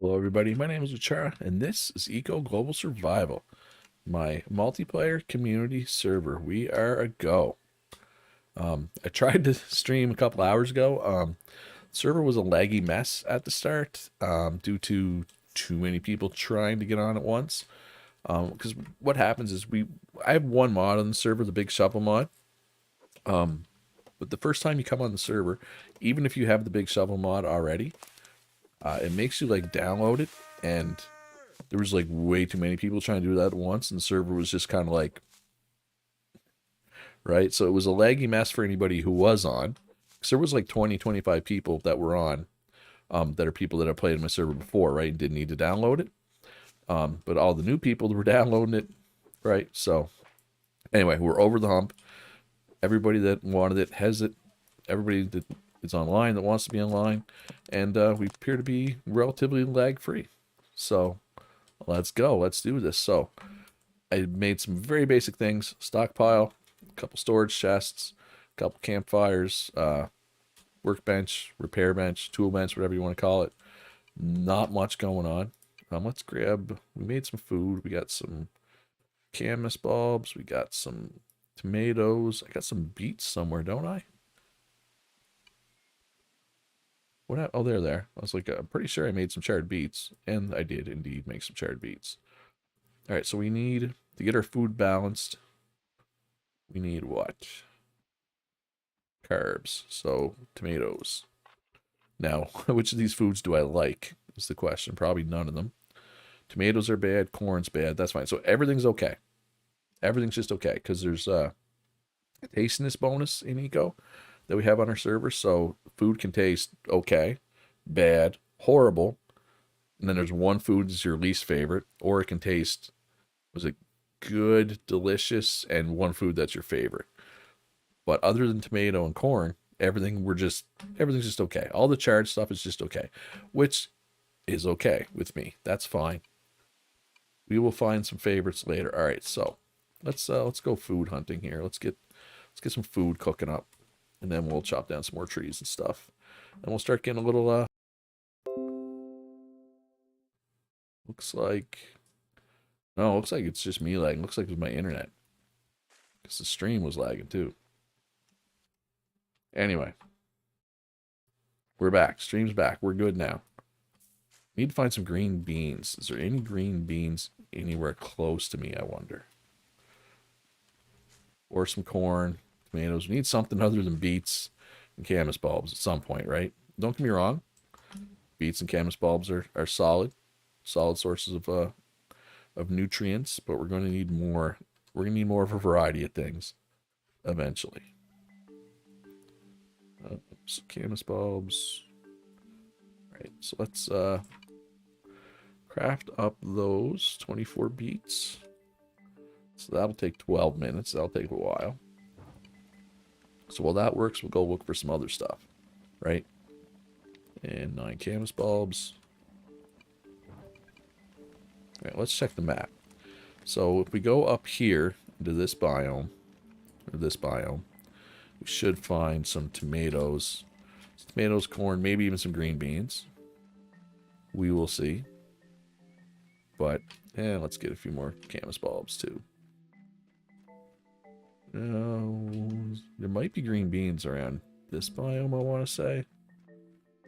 Hello, everybody. My name is Uchara, and this is Eco Global Survival, my multiplayer community server. We are a go. I tried to stream a couple hours ago. Server was a laggy mess at the start due to too many people trying to get on at once. Because what happens is I have one mod on the server, the big shovel mod. But the first time you come on the server, even if you have the big shovel mod already, it makes you like download it, and there was like way too many people trying to do that at once, and the server was just kind of like, right? So it was a laggy mess for anybody who was on, because there was like 20, 25 people that were on, that are people that have played in my server before, right? And didn't need to download it. But all the new people that were downloading it, right? So anyway, we're over the hump. Everybody that wanted it has it. Everybody that is online that wants to be online, and we appear to be relatively lag free. So let's go. Let's do this. So I made some very basic things: stockpile, a couple storage chests, a couple campfires, workbench, repair bench, tool bench, whatever you want to call it. Not much going on. Let's grab. We made some food. We got some camas bulbs. We got some tomatoes. I got some beets somewhere, don't I? What? Oh, there. I was like, I'm pretty sure I made some charred beets, and I did indeed make some charred beets. All right, so we need to get our food balanced. We need what? Carbs. So tomatoes. Now, which of these foods do I like? Is the question. Probably none of them. Tomatoes are bad. Corn's bad. That's fine. So everything's okay. Everything's just okay because there's a tastiness bonus in Eco that we have on our server. So food can taste okay, bad, horrible, and then there's one food that's your least favorite, or it can taste, was it good, delicious, and one food that's your favorite. But other than tomato and corn, everything's just okay. All the charred stuff is just okay, which is okay with me. That's fine. We will find some favorites later. All right, so let's go food hunting here. Let's get some food cooking up, and then we'll chop down some more trees and stuff, and we'll start getting a little. Looks like no, looks like it's just me lagging. Looks like it was my internet because the stream was lagging too. Anyway, we're back. Stream's back. We're good now. Need to find some green beans. Is there any green beans anywhere close to me, I wonder? Or some corn, tomatoes. We need something other than beets and camas bulbs at some point, right? Don't get me wrong. Beets and camas bulbs are solid sources of nutrients, but we're going to need more. We're going to need more of a variety of things eventually. So camas bulbs. All right, so let's craft up those 24 beets. So that'll take 12 minutes. That'll take a while. So while that works, we'll go look for some other stuff, right? And 9 camas bulbs. All right, let's check the map. So if we go up here into this biome, we should find some tomatoes. Tomatoes, corn, maybe even some green beans. We will see. But, let's get a few more camas bulbs too. There might be green beans around this biome, I want to say.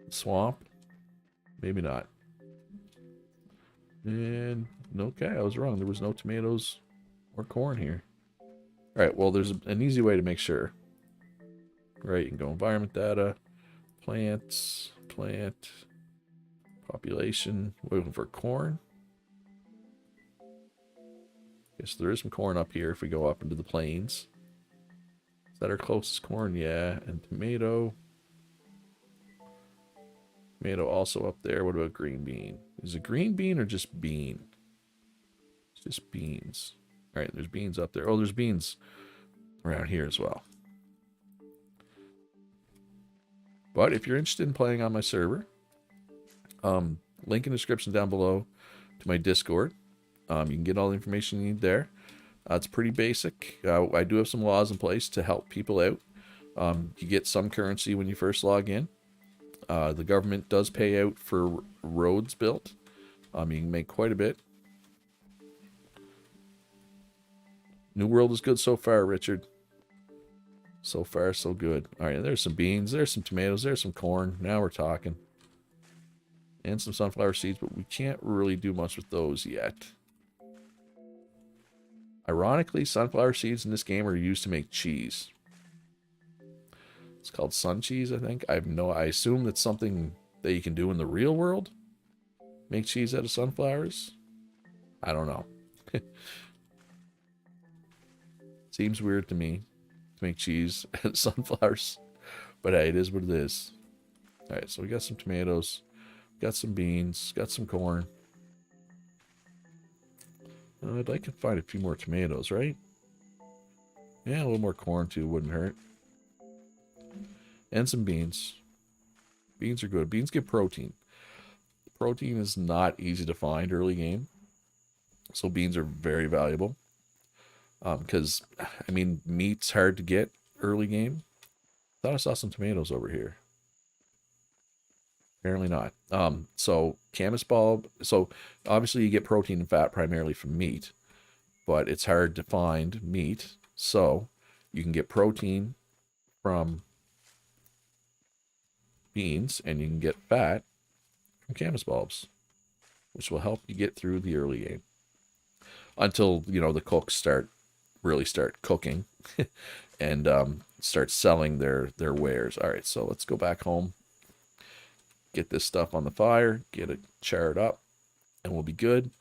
Swamp? Maybe not. And, okay, I was wrong. There was no tomatoes or corn here. Alright, well, there's an easy way to make sure. Right, you can go environment data, plants, plant, population. We're looking for corn. Yes, there is some corn up here if we go up into the plains. Is that our closest corn? Yeah, and tomato. Tomato also up there. What about green bean? Is it green bean or just bean? It's just beans. All right, there's beans up there. Oh, there's beans around here as well. But if you're interested in playing on my server, link in the description down below to my Discord. You can get all the information you need there. It's pretty basic. I do have some laws in place to help people out. You get some currency when you first log in. The government does pay out for roads built. You can make quite a bit. New World is good so far, Richard. So far, so good. All right, there's some beans. There's some tomatoes. There's some corn. Now we're talking. And some sunflower seeds, but we can't really do much with those yet. Ironically, sunflower seeds in this game are used to make cheese. It's called sun cheese, I think. I assume that's something that you can do in the real world. Make cheese out of sunflowers. I don't know. Seems weird to me to make cheese out of sunflowers. But hey, it is what it is. Alright, so we got some tomatoes. Got some beans. Got some corn. I'd like to find a few more tomatoes, right? Yeah, a little more corn too wouldn't hurt. And some beans. Beans are good. Beans give protein. Protein is not easy to find early game. So beans are very valuable. Because, I mean, meat's hard to get early game. Thought I saw some tomatoes over here. Apparently not. So camas bulb. So obviously you get protein and fat primarily from meat. But it's hard to find meat. So you can get protein from beans, and you can get fat from camas bulbs, which will help you get through the early game until, you know, the cooks really start cooking and start selling their wares. All right, so let's go back home, get this stuff on the fire, get it charred up, and we'll be good,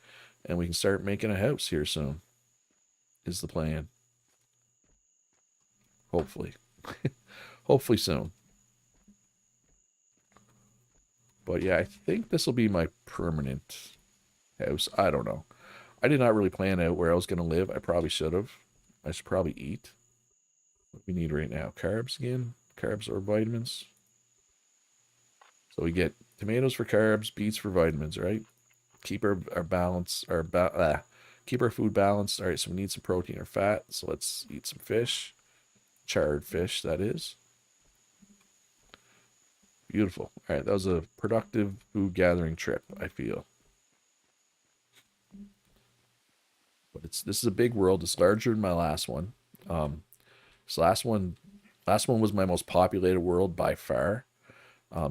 and we can start making a house here soon is the plan. Hopefully. Hopefully soon. But yeah, I think this will be my permanent house. I don't know. I did not really plan out where I was going to live. I probably should have. I should probably eat. What do we need right now? Carbs again? Carbs or vitamins? So we get tomatoes for carbs, beets for vitamins, right? Keep our balance, keep our food balanced. All right, so we need some protein or fat. So let's eat some fish. Charred fish, that is. Beautiful. All right, that was a productive food gathering trip, I feel. But this is a big world. It's larger than my last one. This last one was my most populated world by far.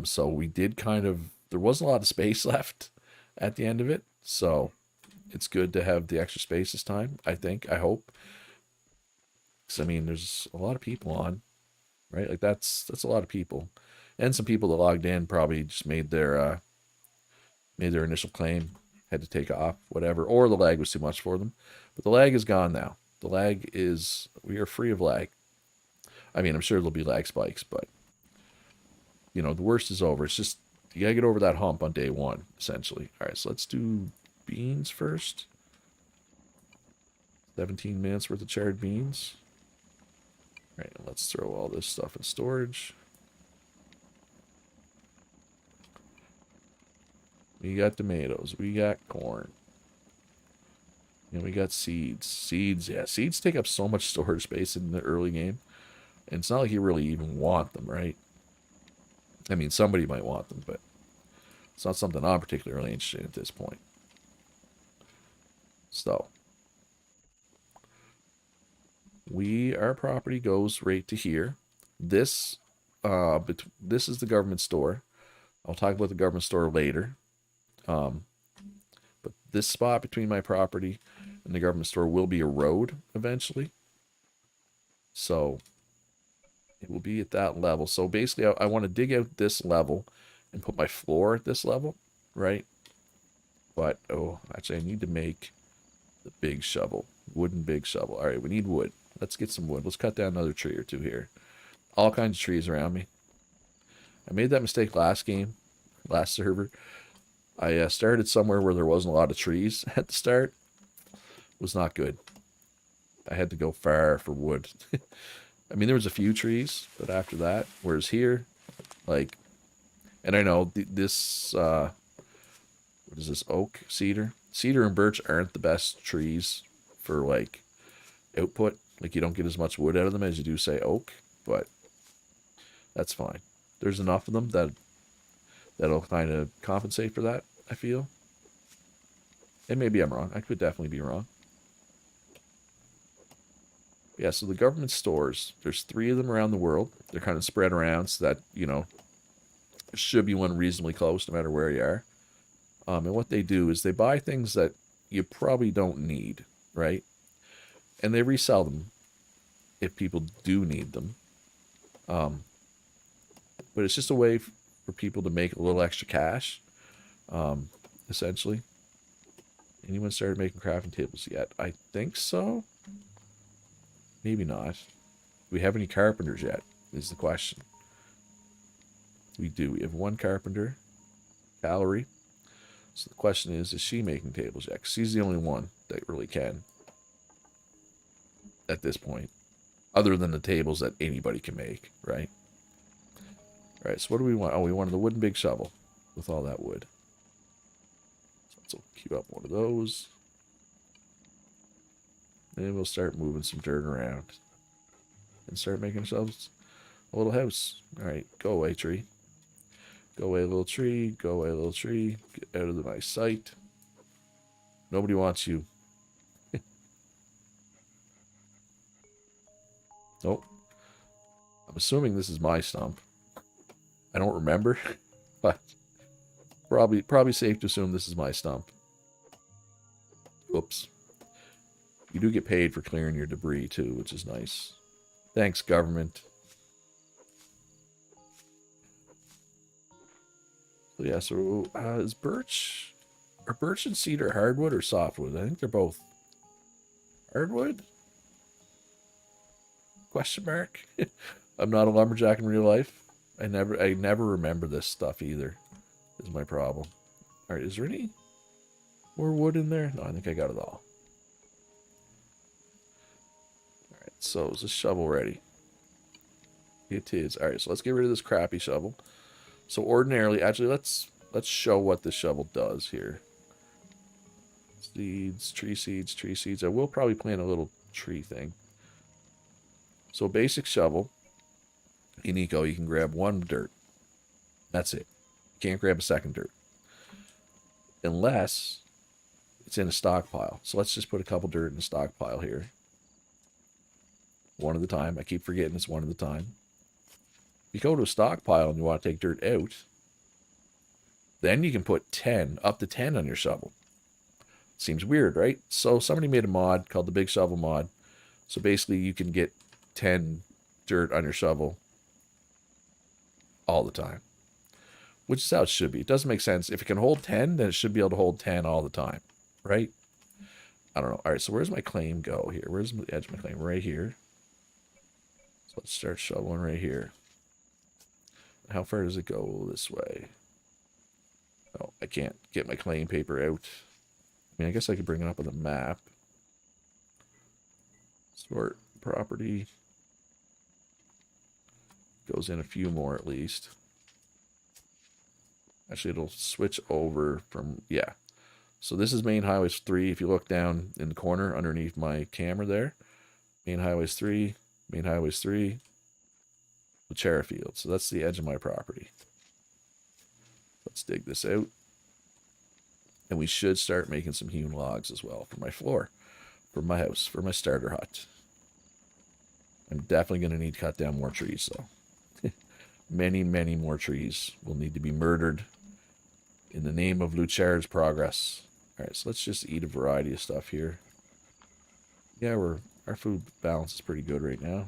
So we did there wasn't a lot of space left at the end of it. So it's good to have the extra space this time, I think, I hope. Because, I mean, there's a lot of people on, right? Like that's a lot of people. And some people that logged in probably just made their initial claim, had to take off, whatever, or the lag was too much for them. But the lag is gone now. We are free of lag. I mean, I'm sure there'll be lag spikes, but you know, the worst is over. It's just you gotta get over that hump on day one, essentially. All right, so let's do beans first. 17 minutes worth of charred beans. All right, let's throw all this stuff in storage. We got tomatoes. We got corn. And we got seeds. Seeds take up so much storage space in the early game. And it's not like you really even want them, right? I mean, somebody might want them, but it's not something I'm particularly interested in at this point. So, our property goes right to here. This is the government store. I'll talk about the government store later. But this spot between my property and the government store will be a road eventually. So it will be at that level. So basically I want to dig out this level and put my floor at this level, right? But, actually I need to make the big shovel, wooden big shovel. All right, we need wood. Let's get some wood. Let's cut down another tree or two here. All kinds of trees around me. I made that mistake last server. I started somewhere where there wasn't a lot of trees at the start. It was not good. I had to go far for wood. I mean, there was a few trees, but after that, whereas here, like, and I know this, what is this, oak, cedar? Cedar and birch aren't the best trees for, like, output. Like, you don't get as much wood out of them as you do, say, oak, but that's fine. There's enough of them that'll kind of compensate for that, I feel. And maybe I'm wrong. I could definitely be wrong. Yeah, so the government stores, there's 3 of them around the world. They're kind of spread around so that, should be one reasonably close no matter where you are. And what they do is they buy things that you probably don't need, right? And they resell them if people do need them. But it's just a way for people to make a little extra cash, essentially. Anyone started making crafting tables yet? I think so. Maybe not. Do we have any carpenters yet? Is the question. We do. We have 1 carpenter, Valerie. So the question is she making tables yet? 'Cause she's the only one that really can at this point. Other than the tables that anybody can make, right? All right, so what do we want? Oh, we wanted the wooden big shovel with all that wood. So let's queue up one of those. And we'll start moving some dirt around. And start making ourselves a little house. All right, go away, tree. Go away, little tree. Go away, little tree. Get out of my sight. Nobody wants you. Nope. I'm assuming this is my stump. I don't remember, but probably safe to assume this is my stump. Oops. You do get paid for clearing your debris too, which is nice. Thanks, government. So yeah, so is birch... Are birch and cedar hardwood or softwood? I think they're both hardwood? Question mark? I'm not a lumberjack in real life. I never remember this stuff either. Is my problem. Alright, is there any more wood in there? No, I think I got it all. Alright, so is this shovel ready? It is. Alright, so let's get rid of this crappy shovel. So ordinarily, actually let's show what this shovel does here. Seeds, tree seeds, tree seeds. I will probably plant a little tree thing. So basic shovel. In Eco, you can grab 1 dirt. That's it. You can't grab a second dirt. Unless it's in a stockpile. So let's just put a couple dirt in a stockpile here. 1 at a time. I keep forgetting it's 1 at a time. If you go to a stockpile and you want to take dirt out, then you can put 10, up to 10 on your shovel. Seems weird, right? So somebody made a mod called the Big Shovel mod. So basically you can get 10 dirt on your shovel all the time, which is how it should be. It doesn't make sense. If it can hold 10, then it should be able to hold 10 all the time, right? I don't know. All right, so where's my claim go here? Where's the edge of my claim? Right here. So let's start shoveling right here. How far does it go this way? Oh, I can't get my claim paper out. I mean, I guess I could bring it up on the map. Sort property. Goes in a few more at least. Actually, it'll switch over from, yeah. So this is main highways 3. If you look down in the corner underneath my camera there, main highways 3, main highways 3, Lachera Field. So that's the edge of my property. Let's dig this out. And we should start making some hewn logs as well for my floor, for my house, for my starter hut. I'm definitely going to need to cut down more trees, though. Many, many more trees will need to be murdered in the name of Luchera's progress. All right, so let's just eat a variety of stuff here. Yeah, our food balance is pretty good right now.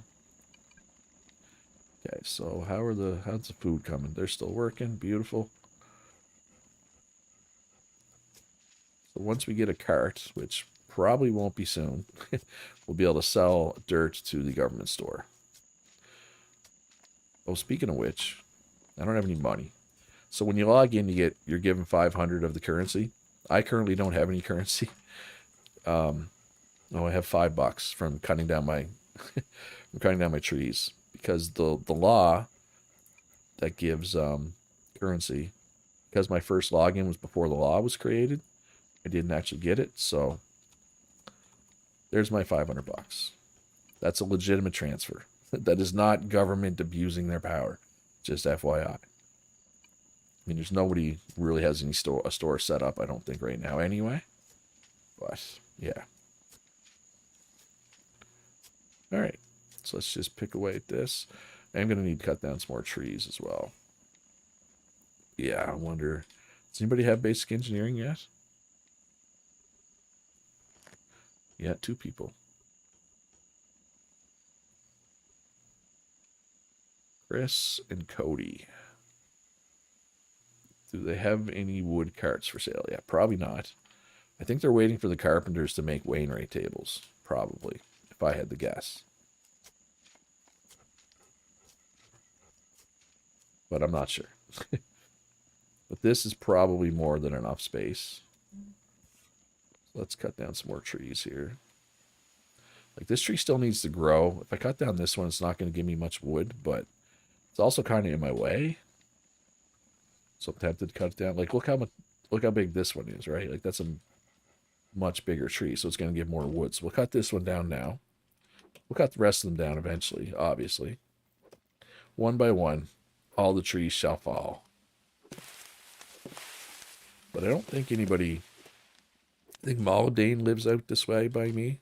Okay, so how's the food coming? They're still working. Beautiful. So once we get a cart, which probably won't be soon, we'll be able to sell dirt to the government store. Oh, speaking of which, I don't have any money. So when you log in, you're given 500 of the currency. I currently don't have any currency. I have $5 from cutting down my trees, because the law that gives currency, because my first login was before the law was created, I didn't actually get it. So there's my $500. That's a legitimate transfer. That is not government abusing their power. Just FYI. I mean, there's nobody really has a store set up, I don't think, right now anyway. But, yeah. All right. So let's just pick away at this. I'm going to need to cut down some more trees as well. Yeah, I wonder, does anybody have basic engineering yet? Yeah, 2 people. Chris and Cody. Do they have any wood carts for sale? Yeah, probably not. I think they're waiting for the carpenters to make Wainwright tables. Probably, if I had to guess. But I'm not sure. But this is probably more than enough space. Let's cut down some more trees here. Like, this tree still needs to grow. If I cut down this one, it's not going to give me much wood, but it's also kind of in my way. So I'm tempted to cut it down. Like, look how big this one is, right? Like, that's a much bigger tree, so it's going to give more wood. So we'll cut this one down now. We'll cut the rest of them down eventually, obviously. One by one, all the trees shall fall. But I don't think anybody... I think Maldane lives out this way by me.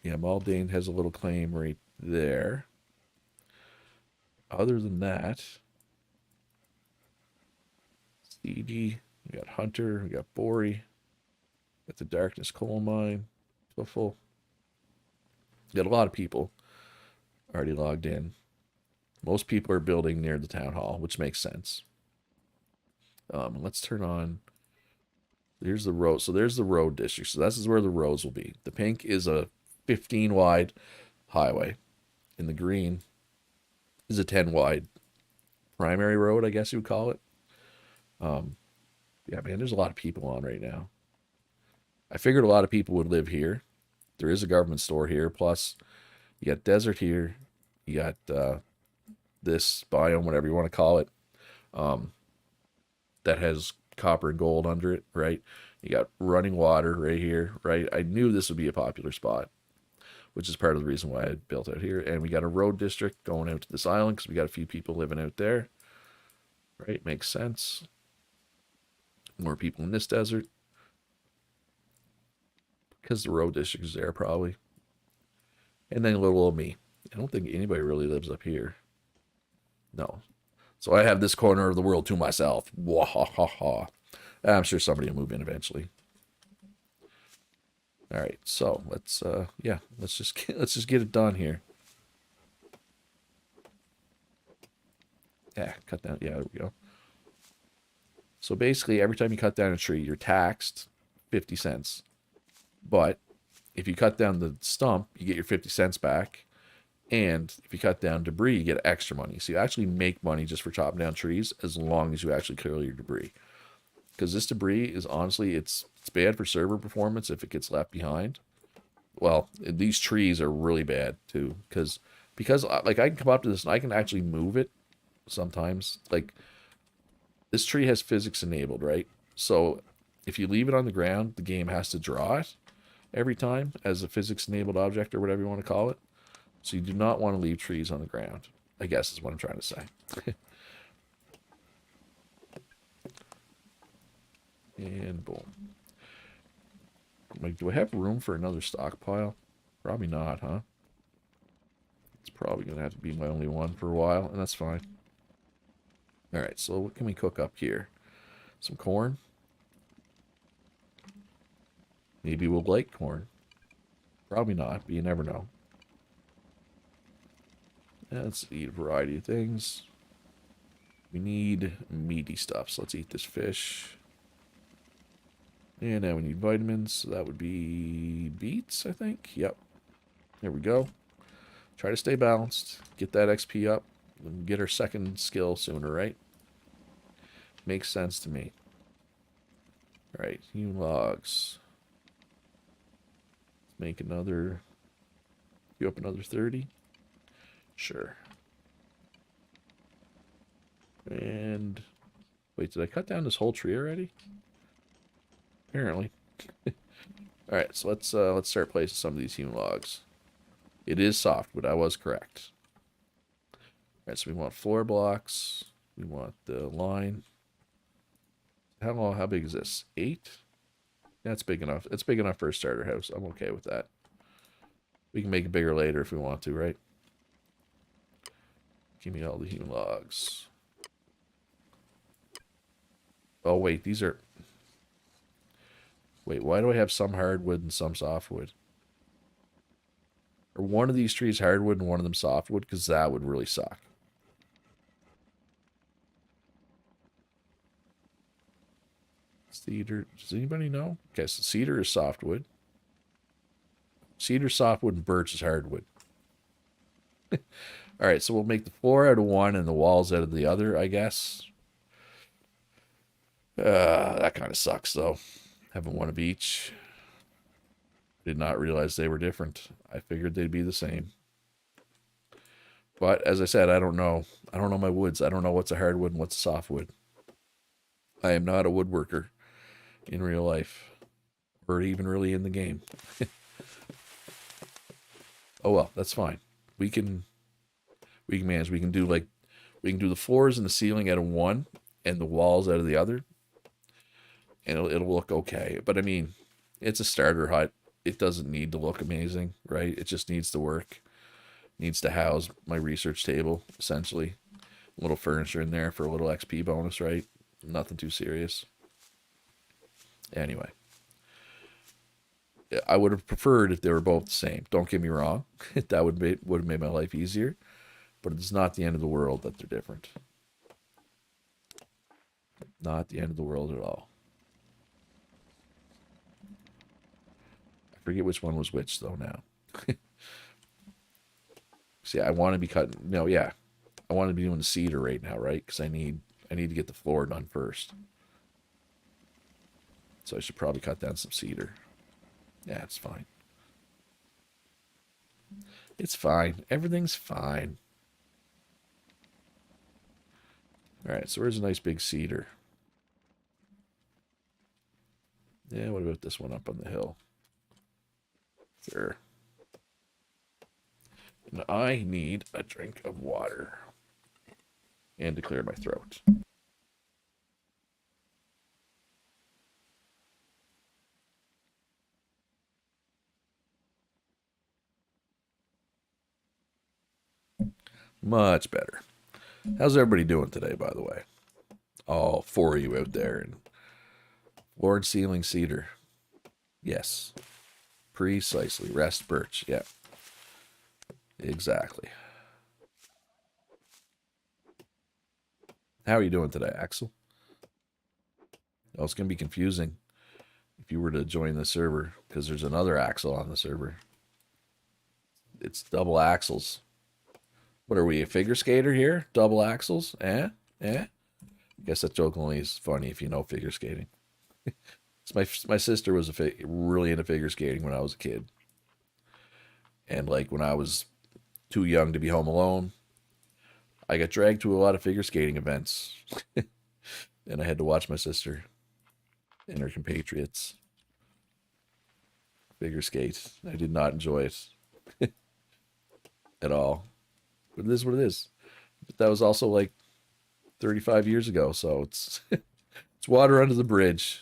Yeah, Maldane has a little claim right there. Other than that... Steedy, we got Hunter, we got Bory, got the Darkness Coal Mine, Twiffle. Got a lot of people already logged in. Most people are building near the town hall, which makes sense. Let's turn on. Here's the road. So there's the road district. So this is where the roads will be. The pink is a 15 wide highway, and the green is a 10 wide primary road, I guess you would call it. Yeah, man, there's a lot of people on right now. I figured a lot of people would live here. There is a government store here. Plus, you got desert here. You got this biome, whatever you want to call it, that has copper and gold under it, right? You got running water right here, right? I knew this would be a popular spot, which is part of the reason why I built out here. And we got a road district going out to this island because we got a few people living out there, right? Makes sense. More people in this desert because the road district is there probably. And then little old me. I don't think anybody really lives up here. No. So I have this corner of the world to myself. Wahahaha. I'm sure somebody will move in eventually. All right, so let's just get it done here. Yeah, cut down. Yeah, there we go. So basically, every time you cut down a tree, you're taxed 50 cents. But if you cut down the stump, you get your 50 cents back. And if you cut down debris, you get extra money. So you actually make money just for chopping down trees as long as you actually clear your debris. Because this debris is honestly, it's bad for server performance if it gets left behind. Well, these trees are really bad too. Because like I can come up to this and I can actually move it sometimes. Like this tree has physics enabled, right? So if you leave it on the ground, the game has to draw it every time as a physics enabled object or whatever you want to call it. So you do not want to leave trees on the ground, I guess is what I'm trying to say. And boom. Like, do I have room for another stockpile? Probably not, huh? It's probably going to have to be my only one for a while, and that's fine. All right, so what can we cook up here? Some corn. Maybe we'll like corn. Probably not, but you never know. Let's eat a variety of things. We need meaty stuff, so let's eat this fish. And now we need vitamins, so that would be beets, I think. Yep. There we go. Try to stay balanced. Get that XP up. And get our second skill sooner, right? Makes sense to me. Alright, new logs. Let's make another... You up another 30? Sure. And wait, did I cut down this whole tree already? Apparently. All right, so let's start placing some of these hewn logs. It is soft, but I was correct. All right, so we want floor blocks. We want the line. How big is this? 8? That's big enough. It's big enough for a starter house. I'm okay with that. We can make it bigger later if we want to, right? Give me all the human logs. Oh, wait. These are... Wait, why do I have some hardwood and some softwood? Are one of these trees hardwood and one of them softwood? Because that would really suck. Cedar. Does anybody know? Okay, so cedar is softwood. Cedar, softwood, and birch is hardwood. All right, so we'll make the floor out of one and the walls out of the other, I guess. That kind of sucks, though. Having one of each. Did not realize they were different. I figured they'd be the same. But as I said, I don't know. I don't know my woods. I don't know what's a hardwood and what's a softwood. I am not a woodworker in real life, or even really in the game. Oh well, that's fine. We can manage. We can do the floors and the ceiling out of one and the walls out of the other, and it'll look okay. But I mean, it's a starter hut. It doesn't need to look amazing, right? It just needs to work. Needs to house my research table, essentially. A little furniture in there for a little XP bonus, right? Nothing too serious. Anyway. I would have preferred if they were both the same. Don't get me wrong. That would have made my life easier. But it's not the end of the world that they're different. Not the end of the world at all. I forget which one was which, though, now. See, I want to be cutting... No, yeah. I want to be doing the cedar right now, right? Because I need to get the floor done first. So I should probably cut down some cedar. Yeah, it's fine. It's fine. Everything's fine. Alright, so where's a nice big cedar? Yeah, what about this one up on the hill? Sure. And I need a drink of water. And to clear my throat. Much better. How's everybody doing today, by the way? All four of you out there. And Lord Ceiling Cedar. Yes. Precisely. Rest Birch. Yeah. Exactly. How are you doing today, Axel? Oh, it's going to be confusing if you were to join the server, because there's another Axel on the server. It's double axles. What are we, a figure skater here? Double axles? Eh? I guess that joke only is funny if you know figure skating. My sister was really into figure skating when I was a kid. And like when I was too young to be home alone, I got dragged to a lot of figure skating events. And I had to watch my sister and her compatriots figure skate. I did not enjoy it at all. But it is what it is. But that was also like 35 years ago, so it's it's water under the bridge.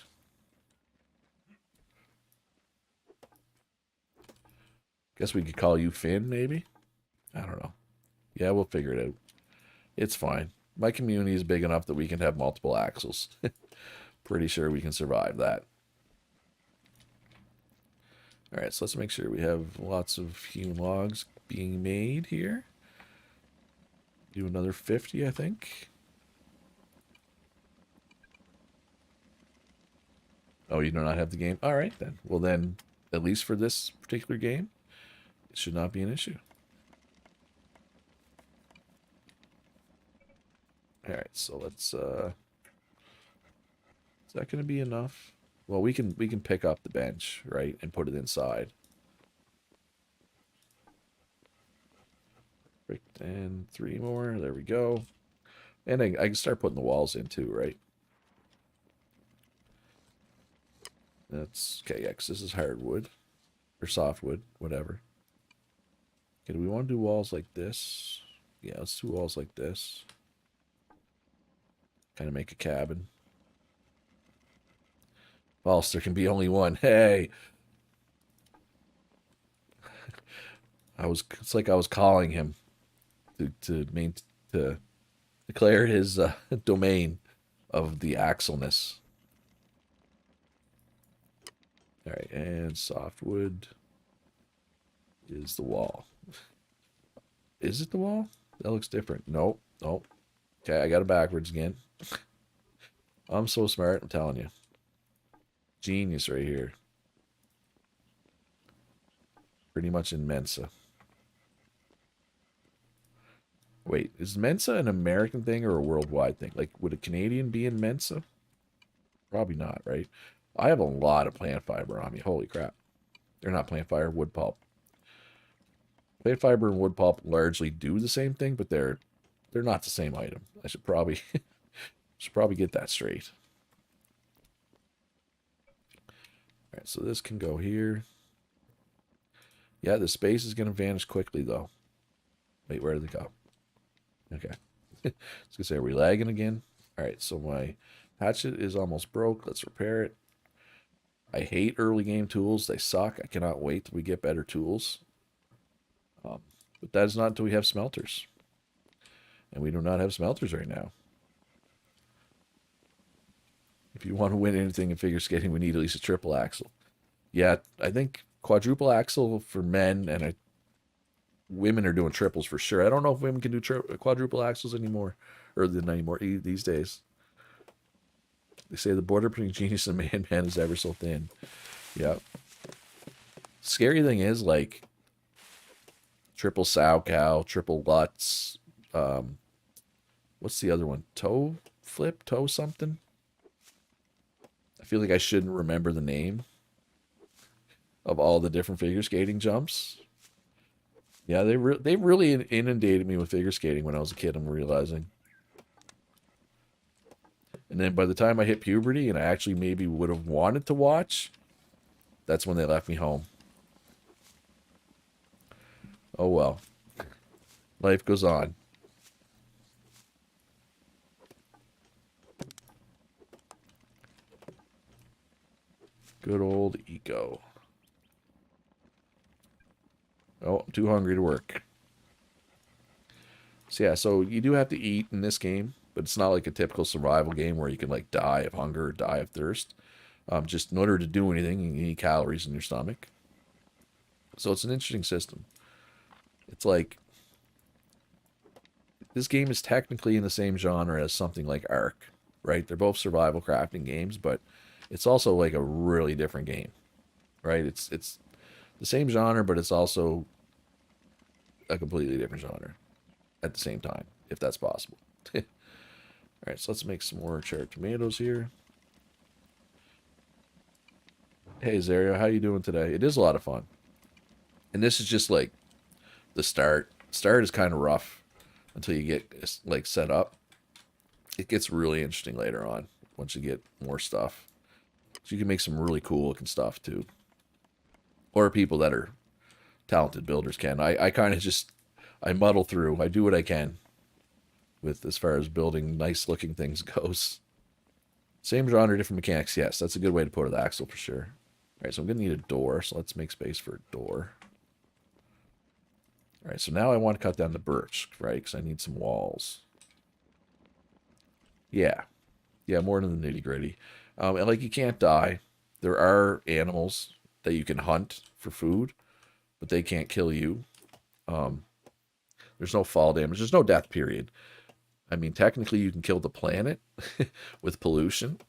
Guess we could call you Finn, maybe? I don't know. Yeah, we'll figure it out. It's fine. My community is big enough that we can have multiple axles. Pretty sure we can survive that. Alright, so let's make sure we have lots of hewn logs being made here. Do another 50, I think. Oh, you do not have the game? Alright, then. Well, then, at least for this particular game, it should not be an issue. Alright, so let's, is that going to be enough? Well, we can pick up the bench, right, and put it inside. And 3 more. There we go. And I can start putting the walls in too, right? That's okay, yeah, because this is hardwood. Or softwood, whatever. Okay, do we want to do walls like this? Yeah, let's do walls like this. Kind of make a cabin. False, there can be only one. Hey, it's like I was calling him to declare his domain of the axleness. All right, and softwood is the wall. Is it the wall? That looks different. Nope. Nope. Okay, I got it backwards again. I'm so smart, I'm telling you. Genius right here. Pretty much in Mensa. Wait, is Mensa an American thing or a worldwide thing? Like, would a Canadian be in Mensa? Probably not, right? I have a lot of plant fiber on me. Holy crap. They're not plant fiber, wood pulp. Plant fiber and wood pulp largely do the same thing, but they're not the same item. I should probably should probably get that straight. All right, so this can go here. Yeah, the space is going to vanish quickly, though. Wait, where did it go? Okay. I was going to say, are we lagging again? All right, so my hatchet is almost broke. Let's repair it. I hate early game tools. They suck. I cannot wait till we get better tools. But that is not until we have smelters. And we do not have smelters right now. If you want to win anything in figure skating, we need at least a triple axle. Yeah, I think quadruple axle for men, and women are doing triples for sure. I don't know if women can do quadruple axles anymore, or than anymore these days. They say the border between genius and man is ever so thin. Yeah. Scary thing is, like, triple sow cow, triple Lutz. What's the other one? Toe flip? Toe something? I feel like I shouldn't remember the name of all the different figure skating jumps. Yeah, they really inundated me with figure skating when I was a kid, I'm realizing. And then by the time I hit puberty and I actually maybe would have wanted to watch, that's when they left me home. Oh well. Life goes on. Good old eco. Oh, I'm too hungry to work. So yeah, so you do have to eat in this game, but it's not like a typical survival game where you can like die of hunger or die of thirst. Just in order to do anything, you need calories in your stomach. So it's an interesting system. It's like this game is technically in the same genre as something like Ark, right? They're both survival crafting games, but it's also like a really different game, right? It's the same genre, but it's also a completely different genre at the same time, if that's possible. All right, so let's make some more cherry tomatoes here. Hey, Zario, how you doing today? It is a lot of fun. And this is just like the start. Start is kind of rough until you get like set up. It gets really interesting later on once you get more stuff. So you can make some really cool looking stuff too. Or people that are talented builders can. I kind of just I muddle through. I do what I can with as far as building nice looking things goes. Same genre, different mechanics. Yes, that's a good way to put it, the axle for sure. All right, so I'm going to need a door, so let's make space for a door. All right, so now I want to cut down the birch, right, because I need some walls. Yeah. Yeah, more than the nitty-gritty. And, like, you can't die. There are animals that you can hunt for food, but they can't kill you. There's no fall damage. There's no death period. I mean, technically, you can kill the planet with pollution.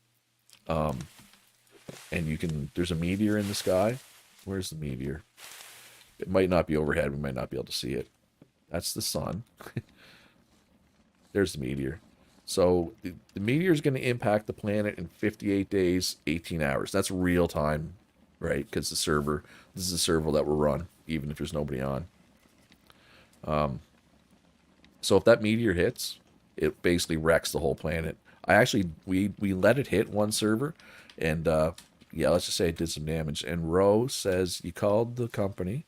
And you can, there's a meteor in the sky. Where's the meteor? It might not be overhead. We might not be able to see it. That's the sun. There's the meteor. So the meteor is going to impact the planet in 58 days, 18 hours. That's real time, right? Because this is a server that will run, even if there's nobody on. So if that meteor hits, it basically wrecks the whole planet. We let it hit one server, and yeah, let's just say it did some damage. And Ro says you called the company.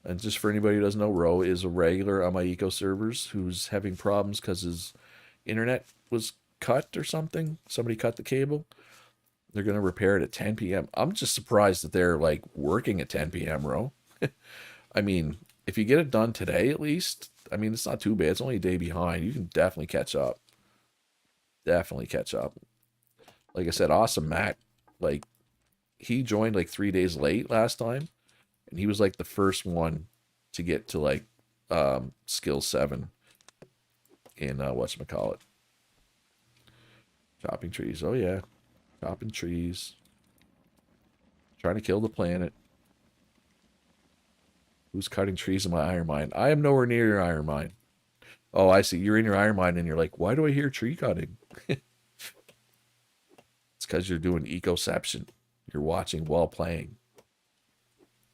And just for anybody who doesn't know, Ro is a regular on my eco servers who's having problems because his internet was cut or something. Somebody cut the cable. They're going to repair it at 10 p.m. I'm just surprised that they're like working at 10 p.m., Ro. I mean, if you get it done today at least, I mean, it's not too bad. It's only a day behind. You can definitely catch up. Definitely catch up. Like I said, Awesome Mac, like, he joined like 3 days late last time, and he was like the first one to get to like skill 7 in whatchamacallit. Chopping trees. Oh, yeah. Chopping trees. Trying to kill the planet. Who's cutting trees in my iron mine? I am nowhere near your iron mine. Oh, I see. You're in your iron mine and you're like, why do I hear tree cutting? It's because you're doing ecoception. You're watching while playing.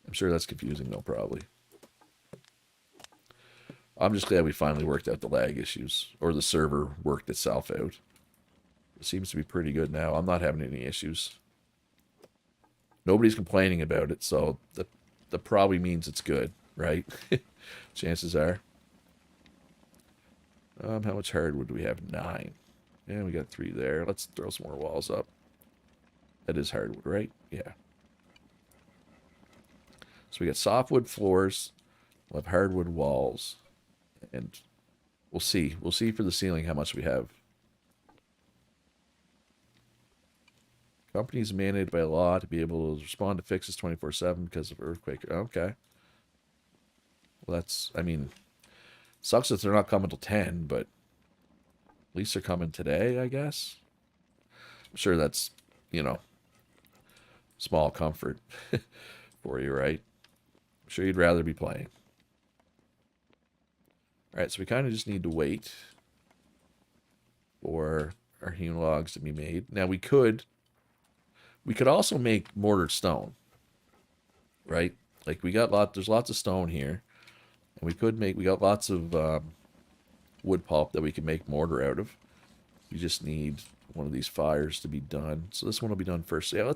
I'm sure that's confusing though, probably. I'm just glad we finally worked out the lag issues. Or the server worked itself out. It seems to be pretty good now. I'm not having any issues. Nobody's complaining about it, so that probably means it's good, right? Chances are. How much hardwood do we have? 9. Yeah, we got 3 there. Let's throw some more walls up. That is hardwood, right? Yeah. So we got softwood floors. We'll have hardwood walls. And we'll see. We'll see for the ceiling how much we have. Companies mandated by law to be able to respond to fixes 24/7 because of earthquake. Okay. Well, that's, I mean, sucks that they're not coming till 10, but at least they're coming today, I guess. I'm sure that's, you know, small comfort for you, right? I'm sure you'd rather be playing. All right, so we kind of just need to wait for our hewn logs to be made. Now we could also make mortared stone, right? Like there's lots of stone here, and we got lots of wood pulp that we can make mortar out of. We just need one of these fires to be done. So this one will be done first. So yeah,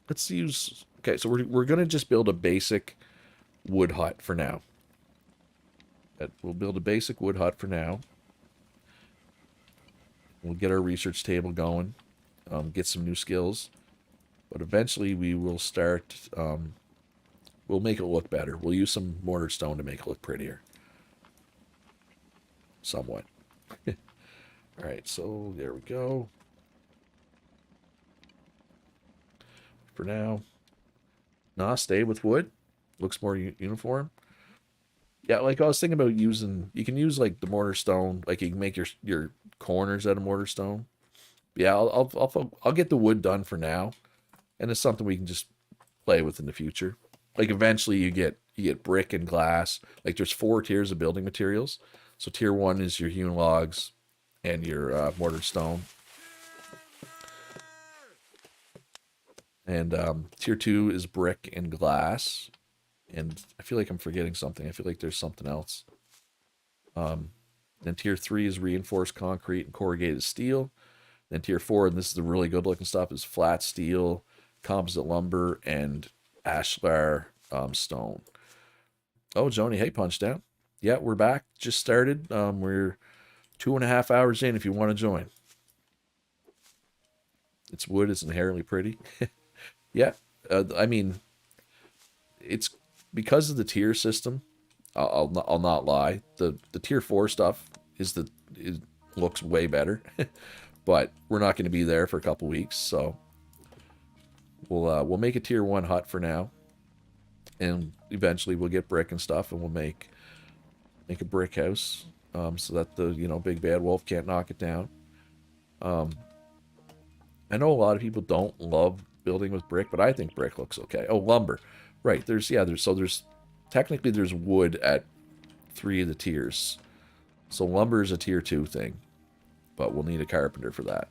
let's use, okay, so we're gonna just build a basic wood hut for now. We'll build a basic wood hut for now. We'll get our research table going, get some new skills, but eventually we will start, we'll make it look better. We'll use some mortar stone to make it look prettier. Somewhat. Alright, so there we go. For now. Nah, stay with wood. Looks more uniform. Yeah, like I was thinking about using, you can use like the mortar stone, like you can make your corners out of mortar stone. Yeah, I'll get the wood done for now, and it's something we can just play with in the future. Like eventually you get brick and glass. Like there's 4 tiers of building materials. So tier 1 is your hewn logs and your mortar stone. And tier 2 is brick and glass. And I feel like I'm forgetting something. I feel like there's something else. Then tier 3 is reinforced concrete and corrugated steel. Then tier 4, and this is the really good looking stuff, is flat steel, composite lumber, and ashlar stone. Oh, Joni, hey, Punch Down. Yeah, we're back. Just started. We're 2.5 hours in if you want to join. It's wood. It's inherently pretty. Yeah, I mean, it's because of the tier system. I'll not lie. The tier 4 stuff it looks way better, but we're not going to be there for a couple weeks, so we'll make a tier 1 hut for now, and eventually we'll get brick and stuff, and we'll make a brick house, so that the big bad wolf can't knock it down. I know a lot of people don't love building with brick, but I think brick looks okay. Oh, lumber. Right, there's technically there's wood at 3 of the tiers. So lumber is a tier 2 thing, but we'll need a carpenter for that.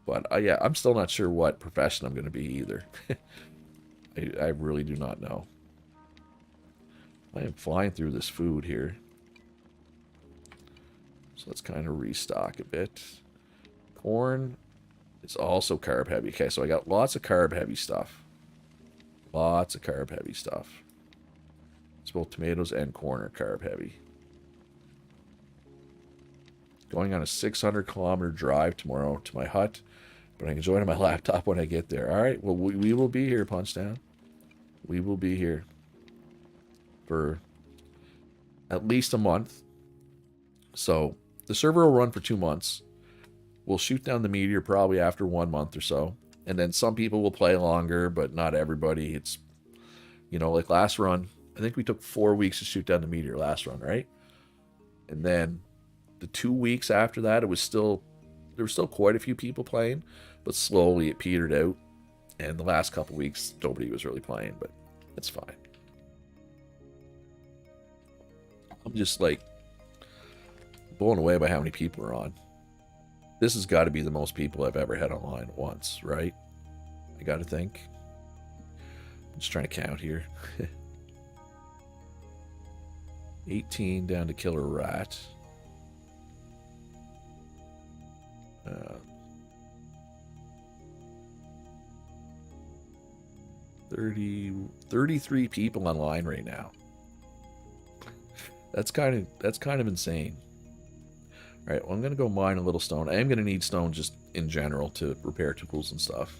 But yeah, I'm still not sure what profession I'm going to be either. I really do not know. I am flying through this food here. So let's kind of restock a bit. Corn is also carb heavy. Okay, so I got lots of carb heavy stuff. Lots of carb heavy stuff. It's both tomatoes and corn are carb heavy. Going on a 600-kilometer drive tomorrow to my hut, but I can join on my laptop when I get there. All right, well, we will be here, Punchdown. We will be here for at least a month. So the server will run for 2 months. We'll shoot down the meteor probably after 1 month or so. And then some people will play longer, but not everybody. It's, like last run, I think we took 4 weeks to shoot down the meteor last run, right? And then the 2 weeks after that, there were still quite a few people playing, but slowly it petered out. And the last couple weeks, nobody was really playing, but it's fine. I'm just like blown away by how many people are on. This has got to be the most people I've ever had online at once, right? I got to think. I'm just trying to count here. 18 down to Killer Rat. 33 people online right now. That's kind of insane. All right, well, I'm gonna go mine a little stone. I am gonna need stone just in general to repair tools and stuff.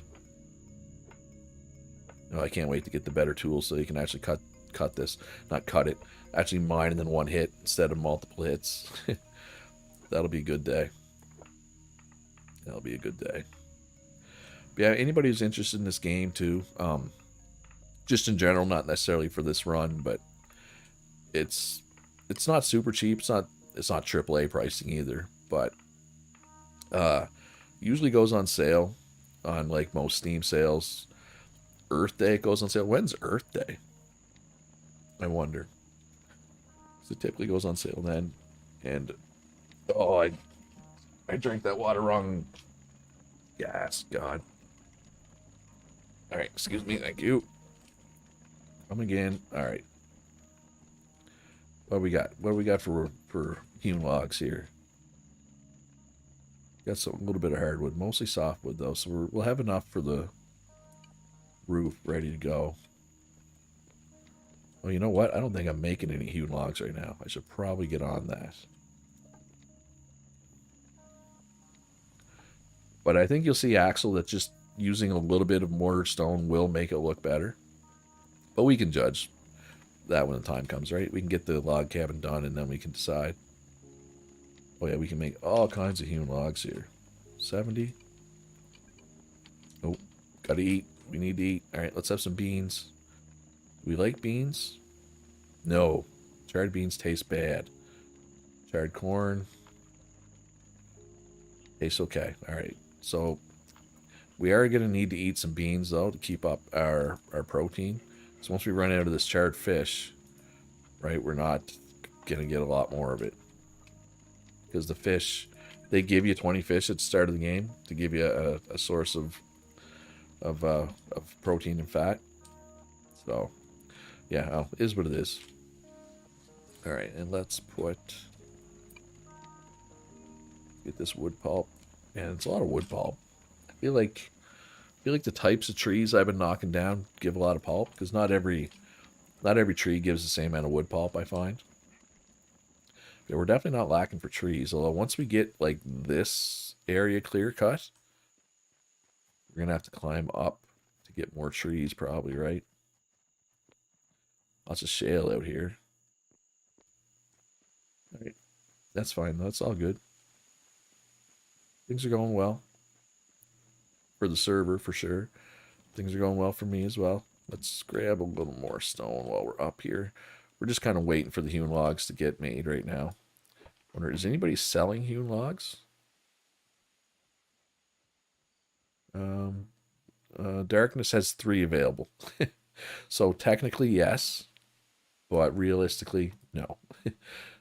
Oh, I can't wait to get the better tools so you can actually cut this, not cut it, actually mine and then one hit instead of multiple hits. That'll be a good day. That'll be a good day. But yeah, anybody who's interested in this game too, just in general, not necessarily for this run, but it's not super cheap. It's not AAA pricing either, but usually goes on sale on like most Steam sales. Earth Day goes on sale. When's Earth Day? I wonder. So it typically goes on sale then. And oh, I drank that water wrong. Yes, God. All right, excuse me. Thank you. Come again. All right. What do we got? What do we got for hewn logs here? Got a little bit of hardwood, mostly softwood though, so we'll have enough for the roof ready to go. Oh, you know what? I don't think I'm making any hewn logs right now. I should probably get on that. But I think you'll see, Axel, that just using a little bit of mortar stone will make it look better. But we can judge that when the time comes, right? We can get the log cabin done and then we can decide. Oh yeah, we can make all kinds of hewn logs here. 70. Oh, gotta eat. We need to eat. Alright, let's have some beans. Do we like beans? No. Charred beans taste bad. Charred corn tastes okay. Alright, so we are going to need to eat some beans though to keep up our protein. So once we run out of this charred fish, right, we're not going to get a lot more of it. Because the fish, they give you 20 fish at the start of the game to give you a source of protein and fat. So, yeah, well, it is what it is. All right, and let's get this wood pulp. And it's a lot of wood pulp. I feel like the types of trees I've been knocking down give a lot of pulp, because not every tree gives the same amount of wood pulp, I find. Yeah, we're definitely not lacking for trees, although once we get like this area clear cut, we're gonna have to climb up to get more trees probably, right? Lots of shale out here. Alright. That's fine, that's all good. Things are going well. For the server, for sure. Things are going well for me as well. Let's grab a little more stone while we're up here. We're just kind of waiting for the hewn logs to get made right now. Wonder, is anybody selling hewn logs? Darkness has 3 available. So technically, yes. But realistically, no.